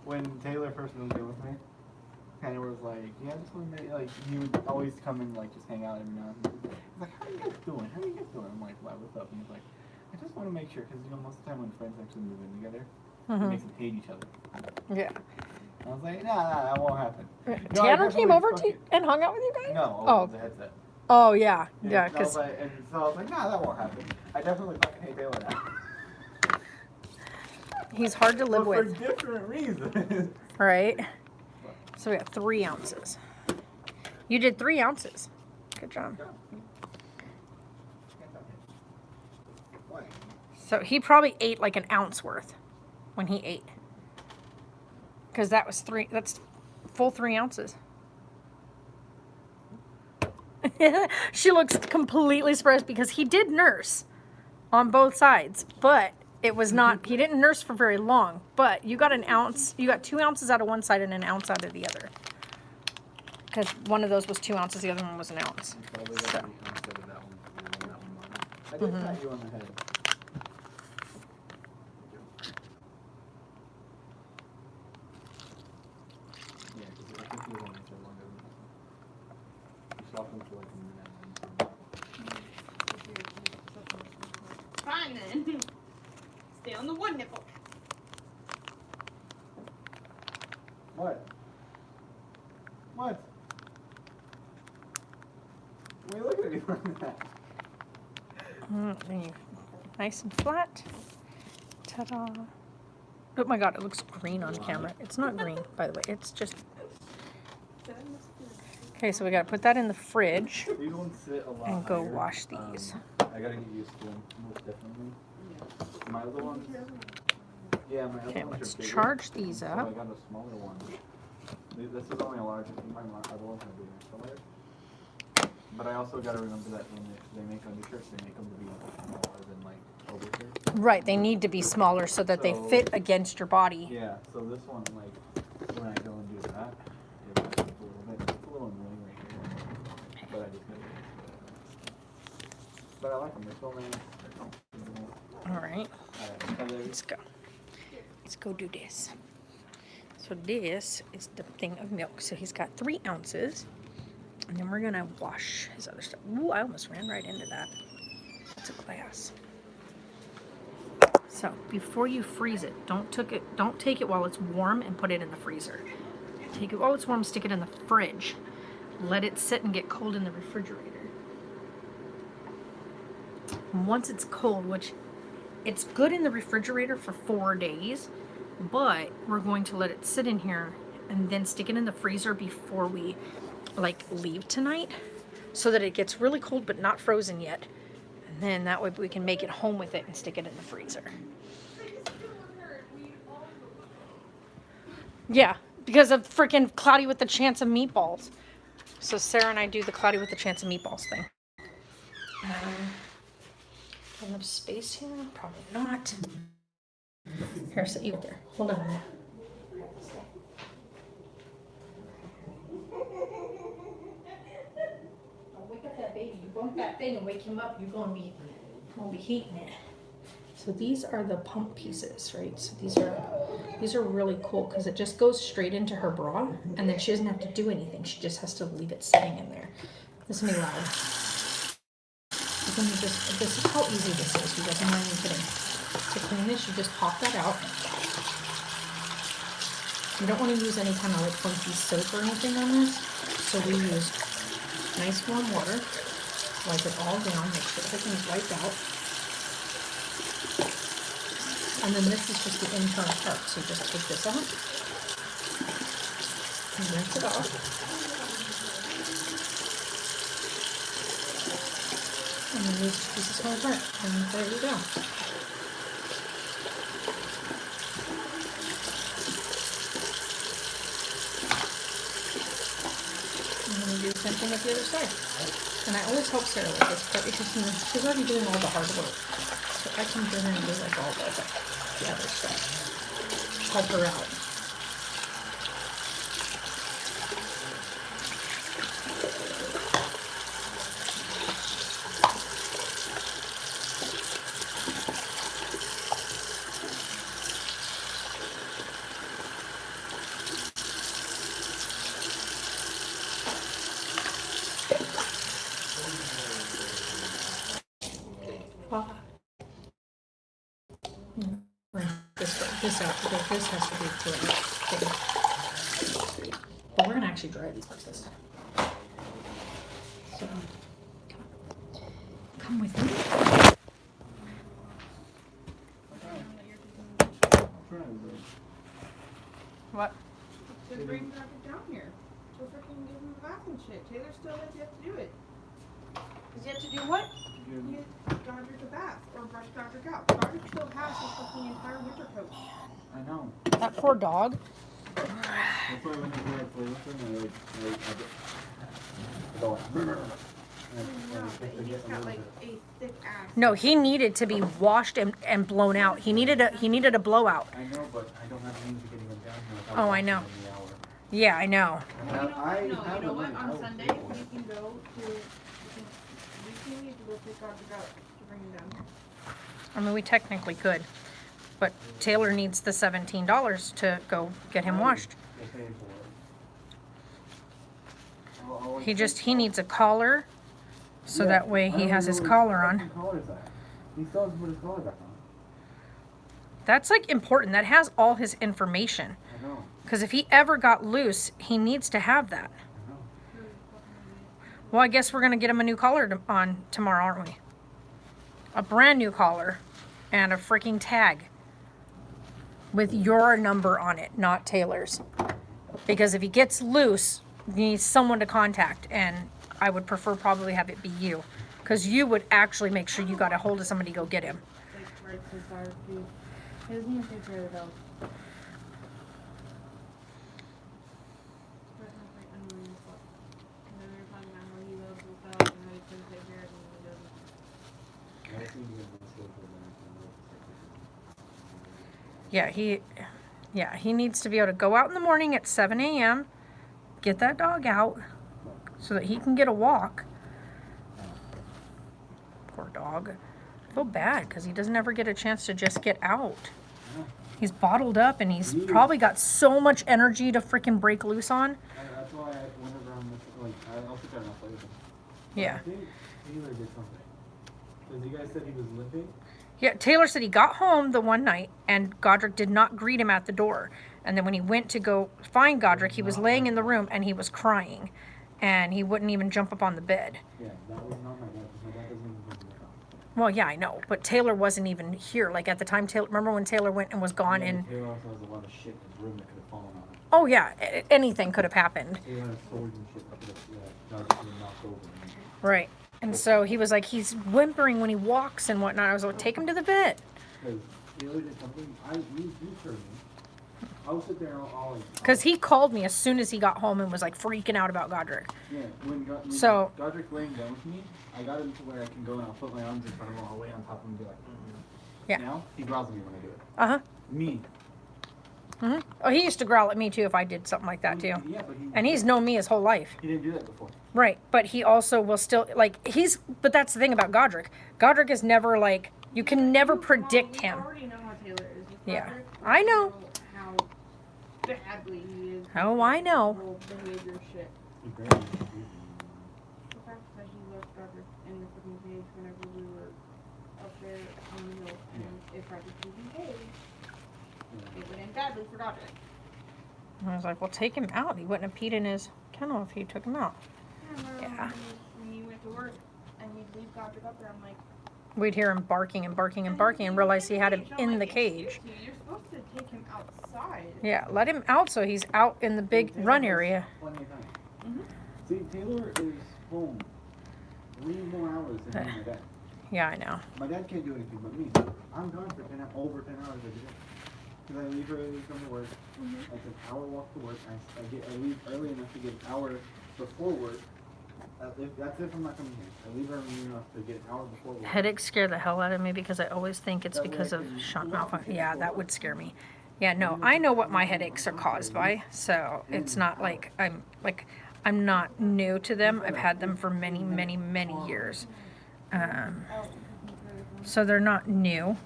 S4: When Taylor first moved in with me, Tanner was like, yeah, I just want to make, like, he would always come and, like, just hang out every now and then. He's like, how are you guys doing? How are you guys doing? I'm like, why, what's up? And he's like, I just want to make sure, because, you know, most of the time when friends actually move in together, it makes them hate each other.
S1: Yeah.
S4: And I was like, nah, that won't happen. No, I
S1: Tanner came
S4: definitely
S1: over
S4: fucking-
S1: and hung out with you guys?
S4: No,
S1: Oh.
S4: the headset.
S1: Oh, yeah.
S4: And
S1: Yeah,
S4: I was
S1: because
S4: like, and so I was like, nah, that won't happen. I definitely fucking hate Taylor now.
S1: he's hard to live
S4: But
S1: with.
S4: for different reasons.
S1: Right? So we got 3 ounces. You did 3 ounces. Good job.
S4: Why?
S1: So he probably ate like an ounce worth when he ate. Because that's full 3 ounces. She looks completely surprised because he did nurse on both sides, but it was not, he didn't nurse for very long, but you got an ounce, you got 2 ounces out of one side and an ounce out of the other. Because one of those was 2 ounces, the other one was an ounce.
S4: Probably
S1: So.
S4: that one instead of that one. I did pat you on the head. Yeah, because I think you were on it for longer than that. You softened for like a minute.
S5: Fine then. Stay on the wood nipple.
S4: What? What? Why are you looking at me like that?
S1: Then you, nice and flat. Ta-da. Oh my god, it looks green on camera. It's not green, by the way. It's just... Okay, so we gotta put that in the fridge.
S4: These ones sit a lot
S1: And go
S4: higher.
S1: wash these.
S4: I gotta get used to them, most definitely. My other ones... Yeah, my other
S1: Okay,
S4: ones
S1: let's
S4: are bigger,
S1: charge these
S4: so
S1: up.
S4: I got a smaller one. This is only a large, I think my other ones are bigger. So large. But I also gotta remember that when they make undershirts, they make them to be smaller than like overshirts.
S1: Right, they need to be smaller so that they
S4: So-
S1: fit against your body.
S4: Yeah, so this one, like, when I go and do that, it rises a little bit. It's a little annoying right here. But I just gotta get used to it. But I like them, they're so nice. They're comfortable.
S1: Alright,
S4: Alright,
S1: let's go. Let's go do this. So this is the thing of milk. So he's got 3 ounces. And then we're gonna wash his other stuff. Ooh, I almost ran right into that. That's a glass. So before you freeze it, don't take it while it's warm and put it in the freezer. Take it while it's warm, stick it in the fridge. Let it sit and get cold in the refrigerator. And once it's cold, which it's good in the refrigerator for 4 days, but we're going to let it sit in here and then stick it in the freezer before we like leave tonight so that it gets really cold but not frozen yet. And then that way we can make it home with it and stick it in the freezer. Yeah, because of freaking Cloudy with the Chance of Meatballs. So Sarah and I do the Cloudy with the Chance of Meatballs thing. Enough space here? Probably not. Here, sit you there. Hold on a minute. Wake up that baby. You bump that thing and wake him up. You're gonna be heating it. So these are the pump pieces, right? So these are really cool because it just goes straight into her bra, and then she doesn't have to do anything. She just has to leave it sitting in there. This is gonna be loud. This is how easy this is. You guys are not even kidding. To clean this, you just pop that out. You don't want to use any kind of like funky soap or anything on this. So we use nice warm water, wipe it all down, make sure everything's wiped out. And then this is just the internal part. So just take this out and rinse it off. And then these pieces fall apart. And there you go. And then we do the same thing with the other side. And I always help Sarah with this part because she's already doing all the hard work. So I can go in and do like all the other stuff. Help her out. This out because this has to be dry. But we're gonna actually dry these boxes. So come with me. What?
S5: Just bring Dr. down here. Go freaking give him a bath and shit. Taylor still has yet to do it.
S1: Does he have to do what?
S5: Get Godric a bath or brush Godric out. Godric still has his fucking entire winter coat.
S7: I know.
S1: That poor dog.
S7: That's why when I do it for this thing, I go like,
S5: No, but he's got like a thick ass.
S1: No, he needed to be washed and blown out. He needed a blowout.
S7: I know, but I don't have means of getting them down here. without
S1: Oh, I know.
S7: walking in the hour.
S1: Yeah, I know.
S7: And
S5: No,
S7: I
S5: you know
S7: have
S5: what?
S7: a
S5: On
S7: minute.
S5: Sunday, we can go to. We can need to go take Godric out to bring him down.
S1: I mean, we technically could, but Taylor needs the $17 to go get him washed.
S7: They pay for it.
S1: He needs a collar, so that way he has his collar on.
S7: He still hasn't put his collar back on.
S1: That's like important. That has all his information.
S7: I know.
S1: Because if he ever got loose, he needs to have that.
S7: I know.
S1: Well, I guess we're gonna get him a new collar on tomorrow, aren't we? A brand new collar and a freaking tag with your number on it, not Taylor's. Because if he gets loose, he needs someone to contact, and I would prefer probably have it be you, because you would actually make sure you got a hold of somebody to go get him.
S5: Like, right so far, dude. He doesn't even take care of the dog. But not like annoying as fuck. And then we were talking about how he loves his dog and how he couldn't take care of him and he doesn't.
S7: I just need to get my schedule
S1: Yeah, he needs to be able to go out in the morning at 7 a.m., get that dog out so that he can get a walk. Poor dog. I feel bad because he doesn't ever get a chance to just get out. He's bottled up and he's probably got so much energy to freaking break loose on.
S7: That's why whenever I'm like, I'll sit there and I'll play with him.
S1: Yeah.
S7: I think Taylor did something. Because you guys said he was limping?
S1: Yeah, Taylor said he got home the one night and Godric did not greet him at the door. And then when he went to go find Godric, he was laying in the room and he was crying. And he wouldn't even jump up on the bed.
S7: Yeah, that was not my dad, because my dad doesn't even come to the house.
S1: Well, yeah, I know. But Taylor wasn't even here. Like at the time, Taylor, remember when Taylor went and was gone and...
S7: Taylor also has a lot of shit in his room that could have fallen on him.
S1: Oh, yeah, anything could have happened.
S7: Taylor has swords and shit that could have knocked over him.
S1: Right. And so he was like, he's whimpering when he walks and whatnot. I was like, take him to the vet.
S7: Because Taylor did something, you heard me. I'll sit there and I'll
S1: Because he called me as soon as he got home and was like freaking out about Godric.
S7: Yeah, when
S1: So-
S7: Godric's laying down with me, I got him to where I can go and I'll put my arms in front of him, I'll lay on top of him and be like,
S1: Yeah.
S7: Now, he growls at me when I do it.
S1: Uh-huh.
S7: Me.
S1: Oh, he used to growl at me too if I did something like that too.
S7: Yeah, but
S1: And he's known me his whole life.
S7: he didn't do that before.
S1: Right. But he also will still, like, but that's the thing about Godric. Godric is never like, you can never predict
S5: We
S1: him.
S5: already know how Taylor is. with
S1: Yeah.
S5: Patrick.
S1: I know.
S5: How badly he is.
S1: Oh,
S5: with
S1: I know.
S5: the whole behavior shit.
S7: He barely does it.
S5: The fact that he left Patrick in the fucking cage whenever we were up there on the hill, and if Patrick didn't behave, it would end badly for Godric.
S1: I was like, well, take him out. He wouldn't have peed in his kennel if you took him out. Yeah.
S5: When you went to work and we'd leave Godric up there, I'm like,
S1: We'd hear him barking and barking and barking and realize he had him in the cage.
S5: "Excuse me, you're supposed to take him outside."
S1: Yeah, let him out so he's out in the big run area.
S7: Plenty of time.
S5: Mhm.
S7: See, Taylor is home 3 more hours than me and my dad.
S1: Yeah, I know.
S7: My dad can't do anything but me. I'm gone for over 10 hours every day. Because I leave early to come to work. It's an hour walk to work. I leave early enough to get an hour before work. That's if I'm not coming here. I leave early enough to get an hour before work.
S1: Headaches scare the hell out of me because I always think it's
S7: That way
S1: because
S7: I
S1: of
S7: can
S1: shunt
S7: go out
S1: malfunction.
S7: and
S1: Yeah,
S7: take
S1: that
S7: a
S1: would
S7: walk.
S1: scare me. Yeah, no, I know what my headaches are caused by, so it's not like I'm not new to them. I've had them for many, many, many years. So they're not new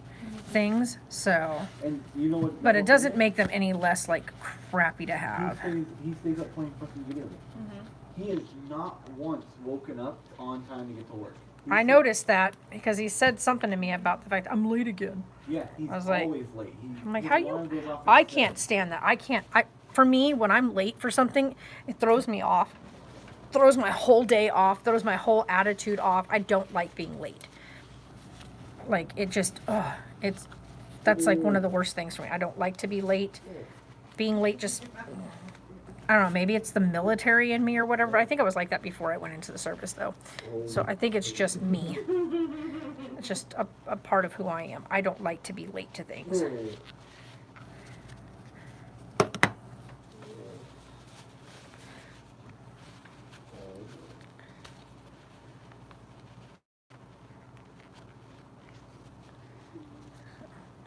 S1: things, so,
S7: And you know what?
S1: but it doesn't make them any less like crappy to
S7: He
S1: have.
S7: stays up playing fucking video games. He has not once woken up on time to get to work.
S1: I noticed that because he said something to me about the fact I'm late again.
S7: Yeah, he's
S1: I was like-
S7: always late.
S1: I'm like,
S7: his
S1: how
S7: alarm
S1: you?
S7: goes off at
S1: I
S7: 7.
S1: can't stand that. For me, when I'm late for something, it throws me off. Throws my whole day off. Throws my whole attitude off. I don't like being late. Like it just, that's like one of the worst things for me. I don't like to be late. Being late just, I don't know. Maybe it's the military in me or whatever. I think I was like that before I went into the service though. So I think it's just me. It's just a part of who I am. I don't like to be late to things.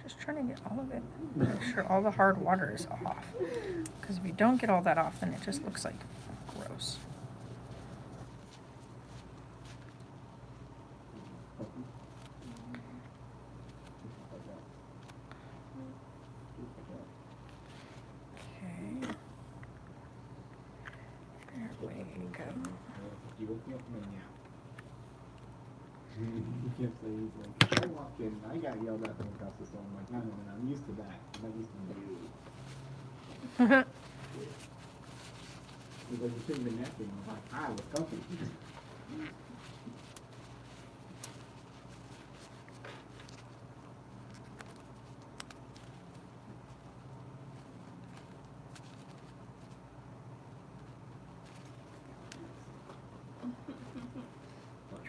S1: Just trying to get all of it. Make sure all the hard water is off. Because if you don't get all that off, then it just looks like gross. Okay. There we go.
S7: You woke me up from a nap. He kept saying, he's like, I walked in, I got yelled at from across the store. I'm like, no, I'm used to that. I'm not used to you. He's like, you shouldn't have been napping. I'm like, I was comfy.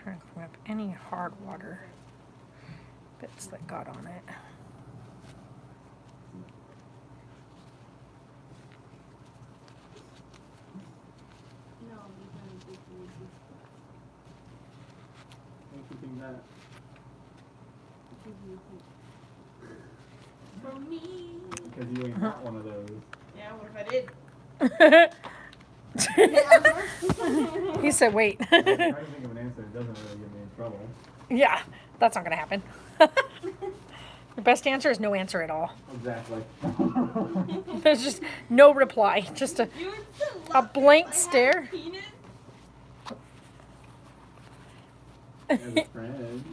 S1: Trying to clean up any hard water bits that got on it.
S5: No, he's gonna do food.
S7: Thank you, think that.
S5: For me.
S7: Because you ain't got one of those.
S5: Yeah, what if I did?
S1: He said, wait.
S7: I can think of an answer that doesn't really get me in trouble.
S1: Yeah, that's not going to happen. The best answer is no answer at all.
S7: Exactly.
S1: There's just no reply. Just a
S5: You would still
S1: A
S5: love
S1: blank
S5: if I had a
S1: stare?
S5: penis?
S7: As a friend.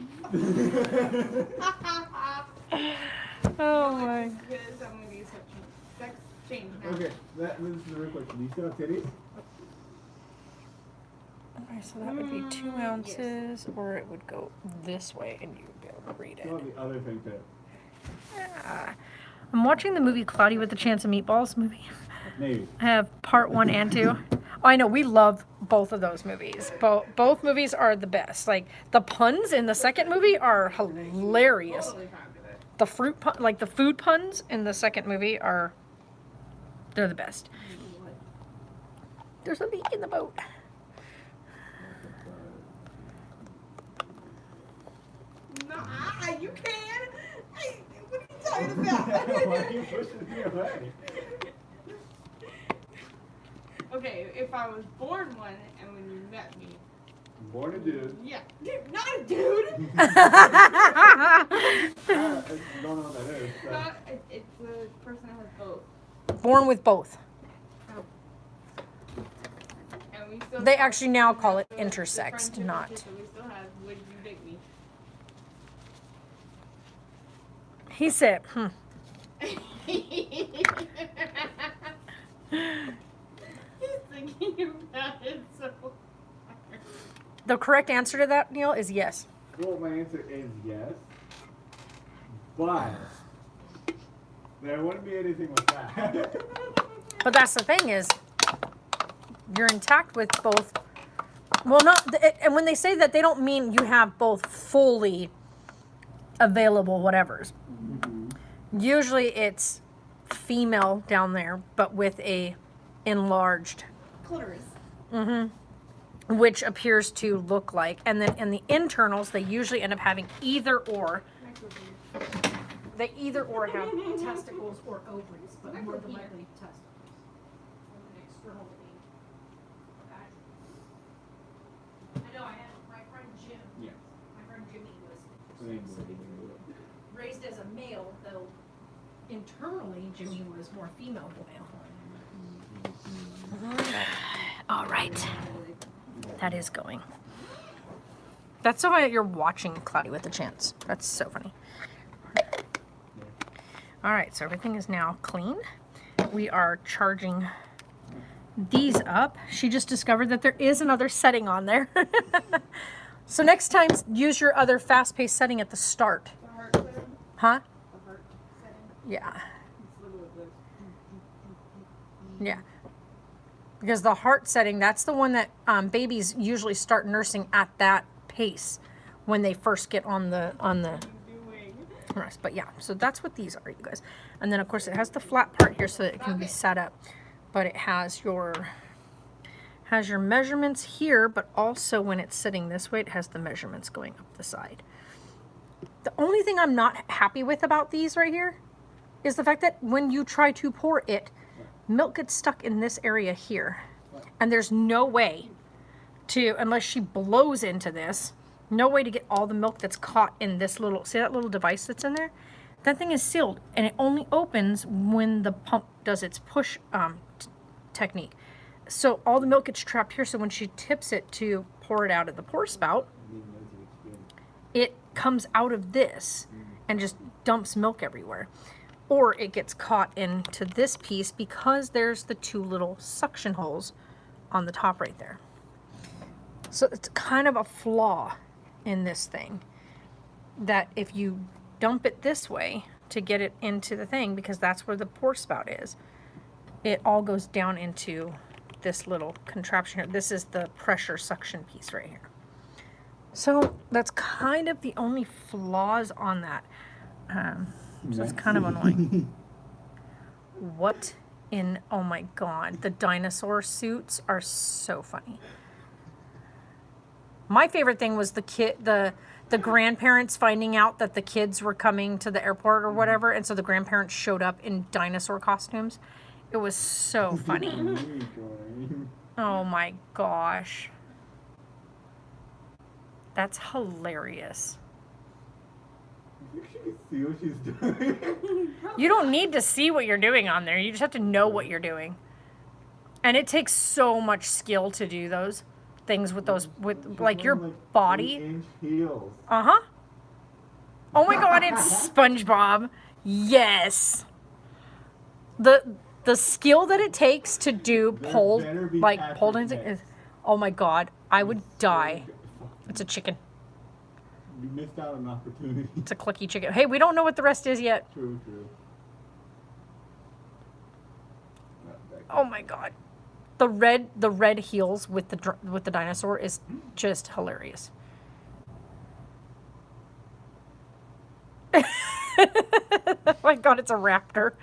S1: oh my.
S5: Because I'm gonna be such a sex change now.
S7: Okay, this is the real question. Do you still have titties?
S1: Okay, so that would be 2 ounces, or it would go this way, and you would be able to read
S7: Still
S1: it.
S7: have the other thing too.
S1: I'm watching the movie Cloudy with a Chance of Meatballs movie.
S7: Maybe.
S1: I have part 1 and 2. Oh, I know, we love both of those movies. Both movies are the best. Like, the puns in the second movie are hilarious.
S5: Totally fine with it.
S1: The fruit pun, like the food puns in the second movie are They're the best. There's a leak in the boat.
S5: Nah, you can. What are you talking about?
S7: Why are you pushing me away?
S5: Okay, if I was born one and when you met me.
S7: Born a dude.
S5: Yeah. Not a dude.
S7: I don't know what that is. So.
S5: It's a person that has both.
S1: Born with both.
S5: And we still
S1: They
S5: have
S1: actually now call it
S5: the
S1: intersexed,
S5: friendship
S1: not.
S5: that we still have. Would you date me?
S1: He said,
S5: He's thinking about it so hard.
S1: The correct answer to that, Neil, is yes.
S7: Well, my answer is yes. But there wouldn't be anything with that.
S1: But that's the thing is, you're intact with both. Well, and when they say that, they don't mean you have both fully available whatevers. Usually it's female down there, but with a enlarged,
S5: Clitoris.
S1: which appears to look like. And then in the internals, they usually end up having either or. They either or have testicles or ovaries, but more than likely testicles.
S6: An external thing. I know I had my friend Jim.
S7: Yeah.
S6: My friend Jimmy was
S1: Raised as a male, though internally Jimmy was more female than male. All right. That is going. That's so funny that you're watching Cloudy with a Chance. That's so funny. All right, so everything is now clean. We are charging these up. She just discovered that there is another setting on there. So next time, use your other fast-paced setting at the start.
S5: The heart setting.
S1: Huh?
S5: The heart setting.
S1: Yeah.
S5: It's literally like.
S1: Yeah. Because the heart setting, that's the one that babies usually start nursing at that pace when they first get on the nurse. But yeah, so that's what these are, you guys. And then of course it has the flat part here so that it can be set up. But it has your measurements here, but also when it's sitting this way, it has the measurements going up the side. The only thing I'm not happy with about these right here is the fact that when you try to pour it, milk gets stuck in this area here. And there's no way to, unless she blows into this, no way to get all the milk that's caught in this little, see that little device that's in there? That thing is sealed and it only opens when the pump does its push technique. So all the milk gets trapped here, so when she tips it to pour it out of the pour spout, it comes out of this and just dumps milk everywhere. Or it gets caught into this piece because there's the two little suction holes on the top right there. So it's kind of a flaw in this thing, that if you dump it this way to get it into the thing, because that's where the pour spout is, it all goes down into this little contraption here. This is the pressure suction piece right here. So that's kind of the only flaws on that. So it's kind of annoying. What in, oh my God, the dinosaur suits are so funny. My favorite thing was the grandparents finding out that the kids were coming to the airport or whatever, and so the grandparents showed up in dinosaur costumes. It was so funny. Oh my gosh. That's hilarious.
S7: See what she's doing.
S1: You don't need to see what you're doing on there. You just have to know what you're doing. And it takes so much skill to do those things with those, with like your body.
S7: 8-inch heels.
S1: Uh-huh. Oh my God, it's SpongeBob. Yes. The skill that it takes to do pole, like pole dancing is, oh my God, I would die. It's a chicken.
S7: You missed out on an opportunity.
S1: It's a clucky chicken. Hey, we don't know what the rest is yet.
S7: True.
S1: Oh my God. The red heels with the dinosaur is just hilarious. Oh my God, it's a raptor.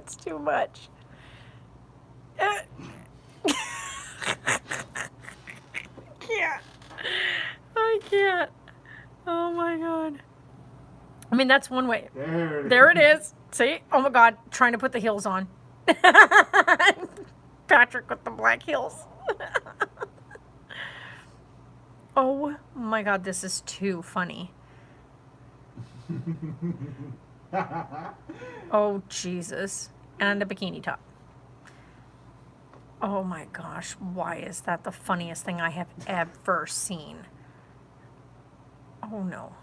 S1: It's too much. I can't. I can't. Oh my god. I mean, that's one way. There it is. See? Oh my god. Trying to put the heels on. Patrick with the black heels. Oh my god, this is too funny. Oh Jesus. And a bikini top. Oh my gosh, why is that the funniest thing I have ever seen? Oh no.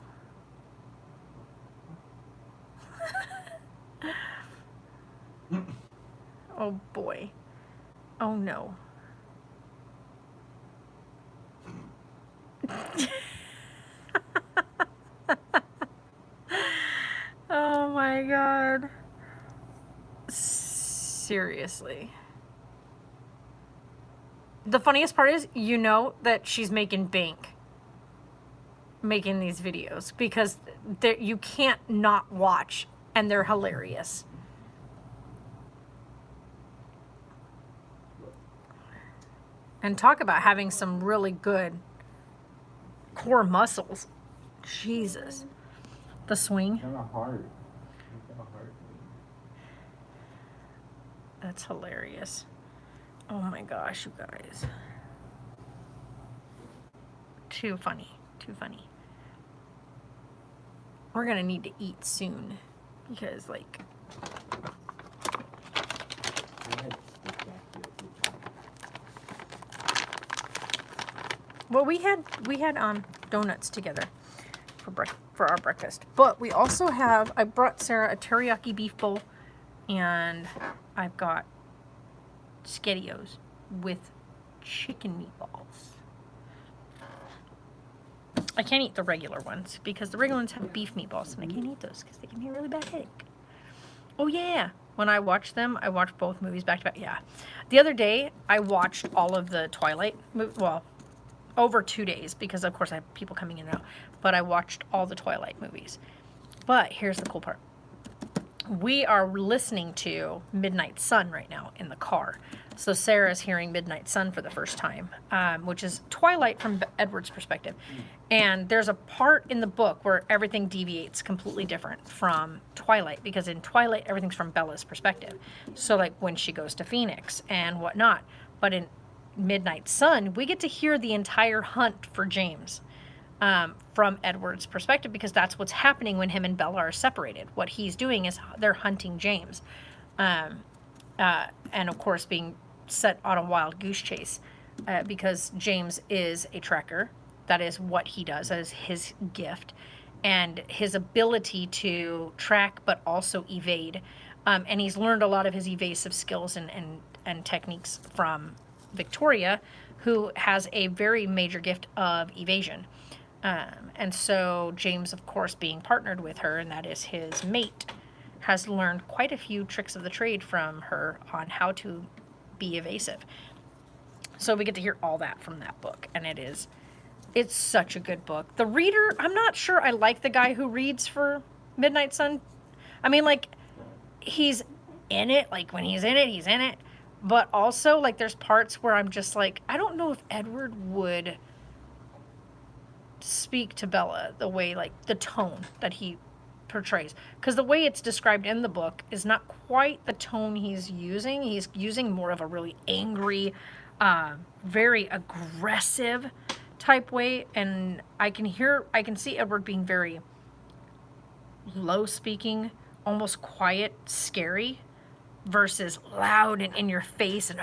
S1: Oh boy. Oh no. Oh my god. Seriously. The funniest part is, you know that she's making bank making these videos because you can't not watch, and they're hilarious. And talk about having some really good core muscles. Jesus. The swing.
S7: Kind of hard. Kind of hard.
S1: That's hilarious. Oh my gosh, you guys. Too funny. Too funny. We're gonna need to eat soon because, like, well, we had donuts together for our breakfast, but we also have. I brought Sarah a teriyaki beef bowl, and I've got SpaghettiOs with chicken meatballs. I can't eat the regular ones because the regular ones have beef meatballs, and I can't eat those because they give me a really bad headache. Oh yeah, when I watch them, I watch both movies back to back. Yeah, the other day I watched all of the Twilight movies. Well, over 2 days because of course I have people coming in and out. But I watched all the Twilight movies. But here's the cool part. We are listening to Midnight Sun right now in the car. So Sarah's hearing Midnight Sun for the first time, which is Twilight from Edward's perspective. And there's a part in the book where everything deviates completely different from Twilight, because in Twilight, everything's from Bella's perspective. So like when she goes to Phoenix and whatnot. But in Midnight Sun, we get to hear the entire hunt for James from Edward's perspective, because that's what's happening when him and Bella are separated. What he's doing is they're hunting James. And of course being set on a wild goose chase because James is a tracker. That is what he does. That is his gift. And his ability to track but also evade. And he's learned a lot of his evasive skills and techniques from Victoria, who has a very major gift of evasion. And so James, of course, being partnered with her, and that is his mate, has learned quite a few tricks of the trade from her on how to be evasive. So we get to hear all that from that book, and it's such a good book. The reader, I'm not sure I like the guy who reads for Midnight Sun. I mean, like, he's in it. Like, when he's in it, he's in it. But also, like, there's parts where I'm just like, I don't know if Edward would speak to Bella the way, like, the tone that he portrays. Because the way it's described in the book is not quite the tone he's using. He's using more of a really angry, very aggressive type way. And I can see Edward being very low speaking, almost quiet, scary, versus loud and in your face and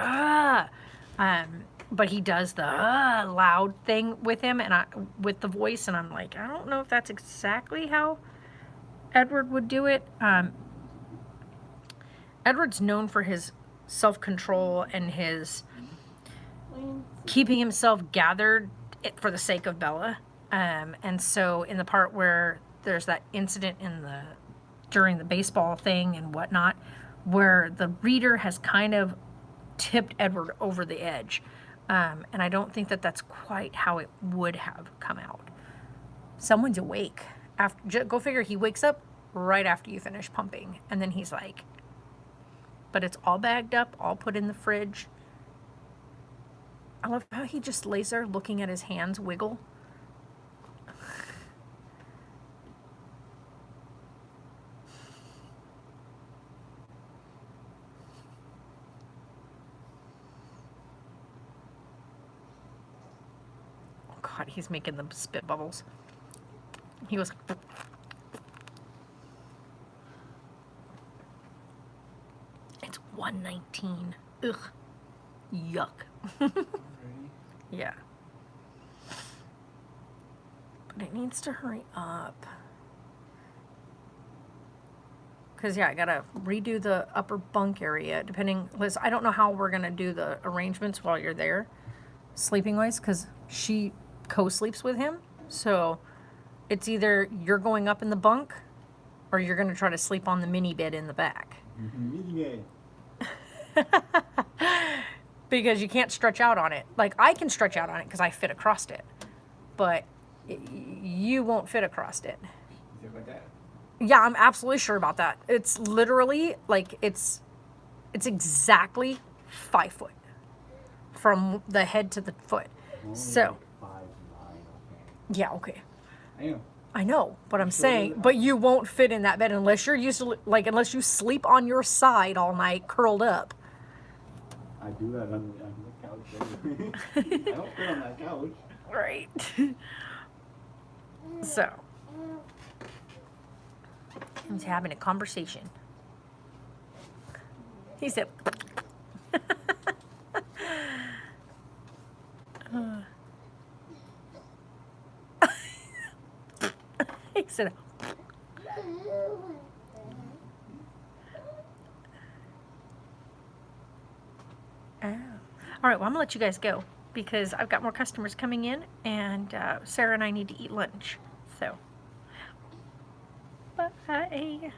S1: but he does the loud thing with him and with the voice, and I'm like, I don't know if that's exactly how Edward would do it. Edward's known for his self-control and his keeping himself gathered for the sake of Bella. And so in the part where there's that incident during the baseball thing and whatnot, where the reader has kind of tipped Edward over the edge. And I don't think that that's quite how it would have come out. Someone's awake. Go figure, he wakes up right after you finish pumping. And then he's like, but it's all bagged up, all put in the fridge. I love how he just lays there looking at his hands wiggle. Oh God, he's making them spit bubbles. He goes. It's 1:19. Ugh. Yuck. Yeah. But it needs to hurry up. Because, yeah, I got to redo the upper bunk area, depending. Liz, I don't know how we're going to do the arrangements while you're there, sleeping-wise, because she co-sleeps with him. So it's either you're going up in the bunk or you're going to try to sleep on the mini bed in the back. Because you can't stretch out on it. Like, I can stretch out on it because I fit across it. But you won't fit across it.
S7: Like that.
S1: Yeah, I'm absolutely sure about that. It's literally, like, it's exactly 5 foot. From the head to the foot. So.
S7: 5'9", okay.
S1: Yeah, okay.
S7: I am.
S1: I know, but I'm
S7: So
S1: saying,
S7: then-
S1: but you won't fit in that bed unless you're used to, like, unless you sleep on your side all night, curled up.
S7: I do that on the couch. I don't fit on that couch.
S1: Right. So. He's having a conversation. He said. He said. Oh. All right, well, I'm going to let you guys go because I've got more customers coming in and Sarah and I need to eat lunch. So, bye.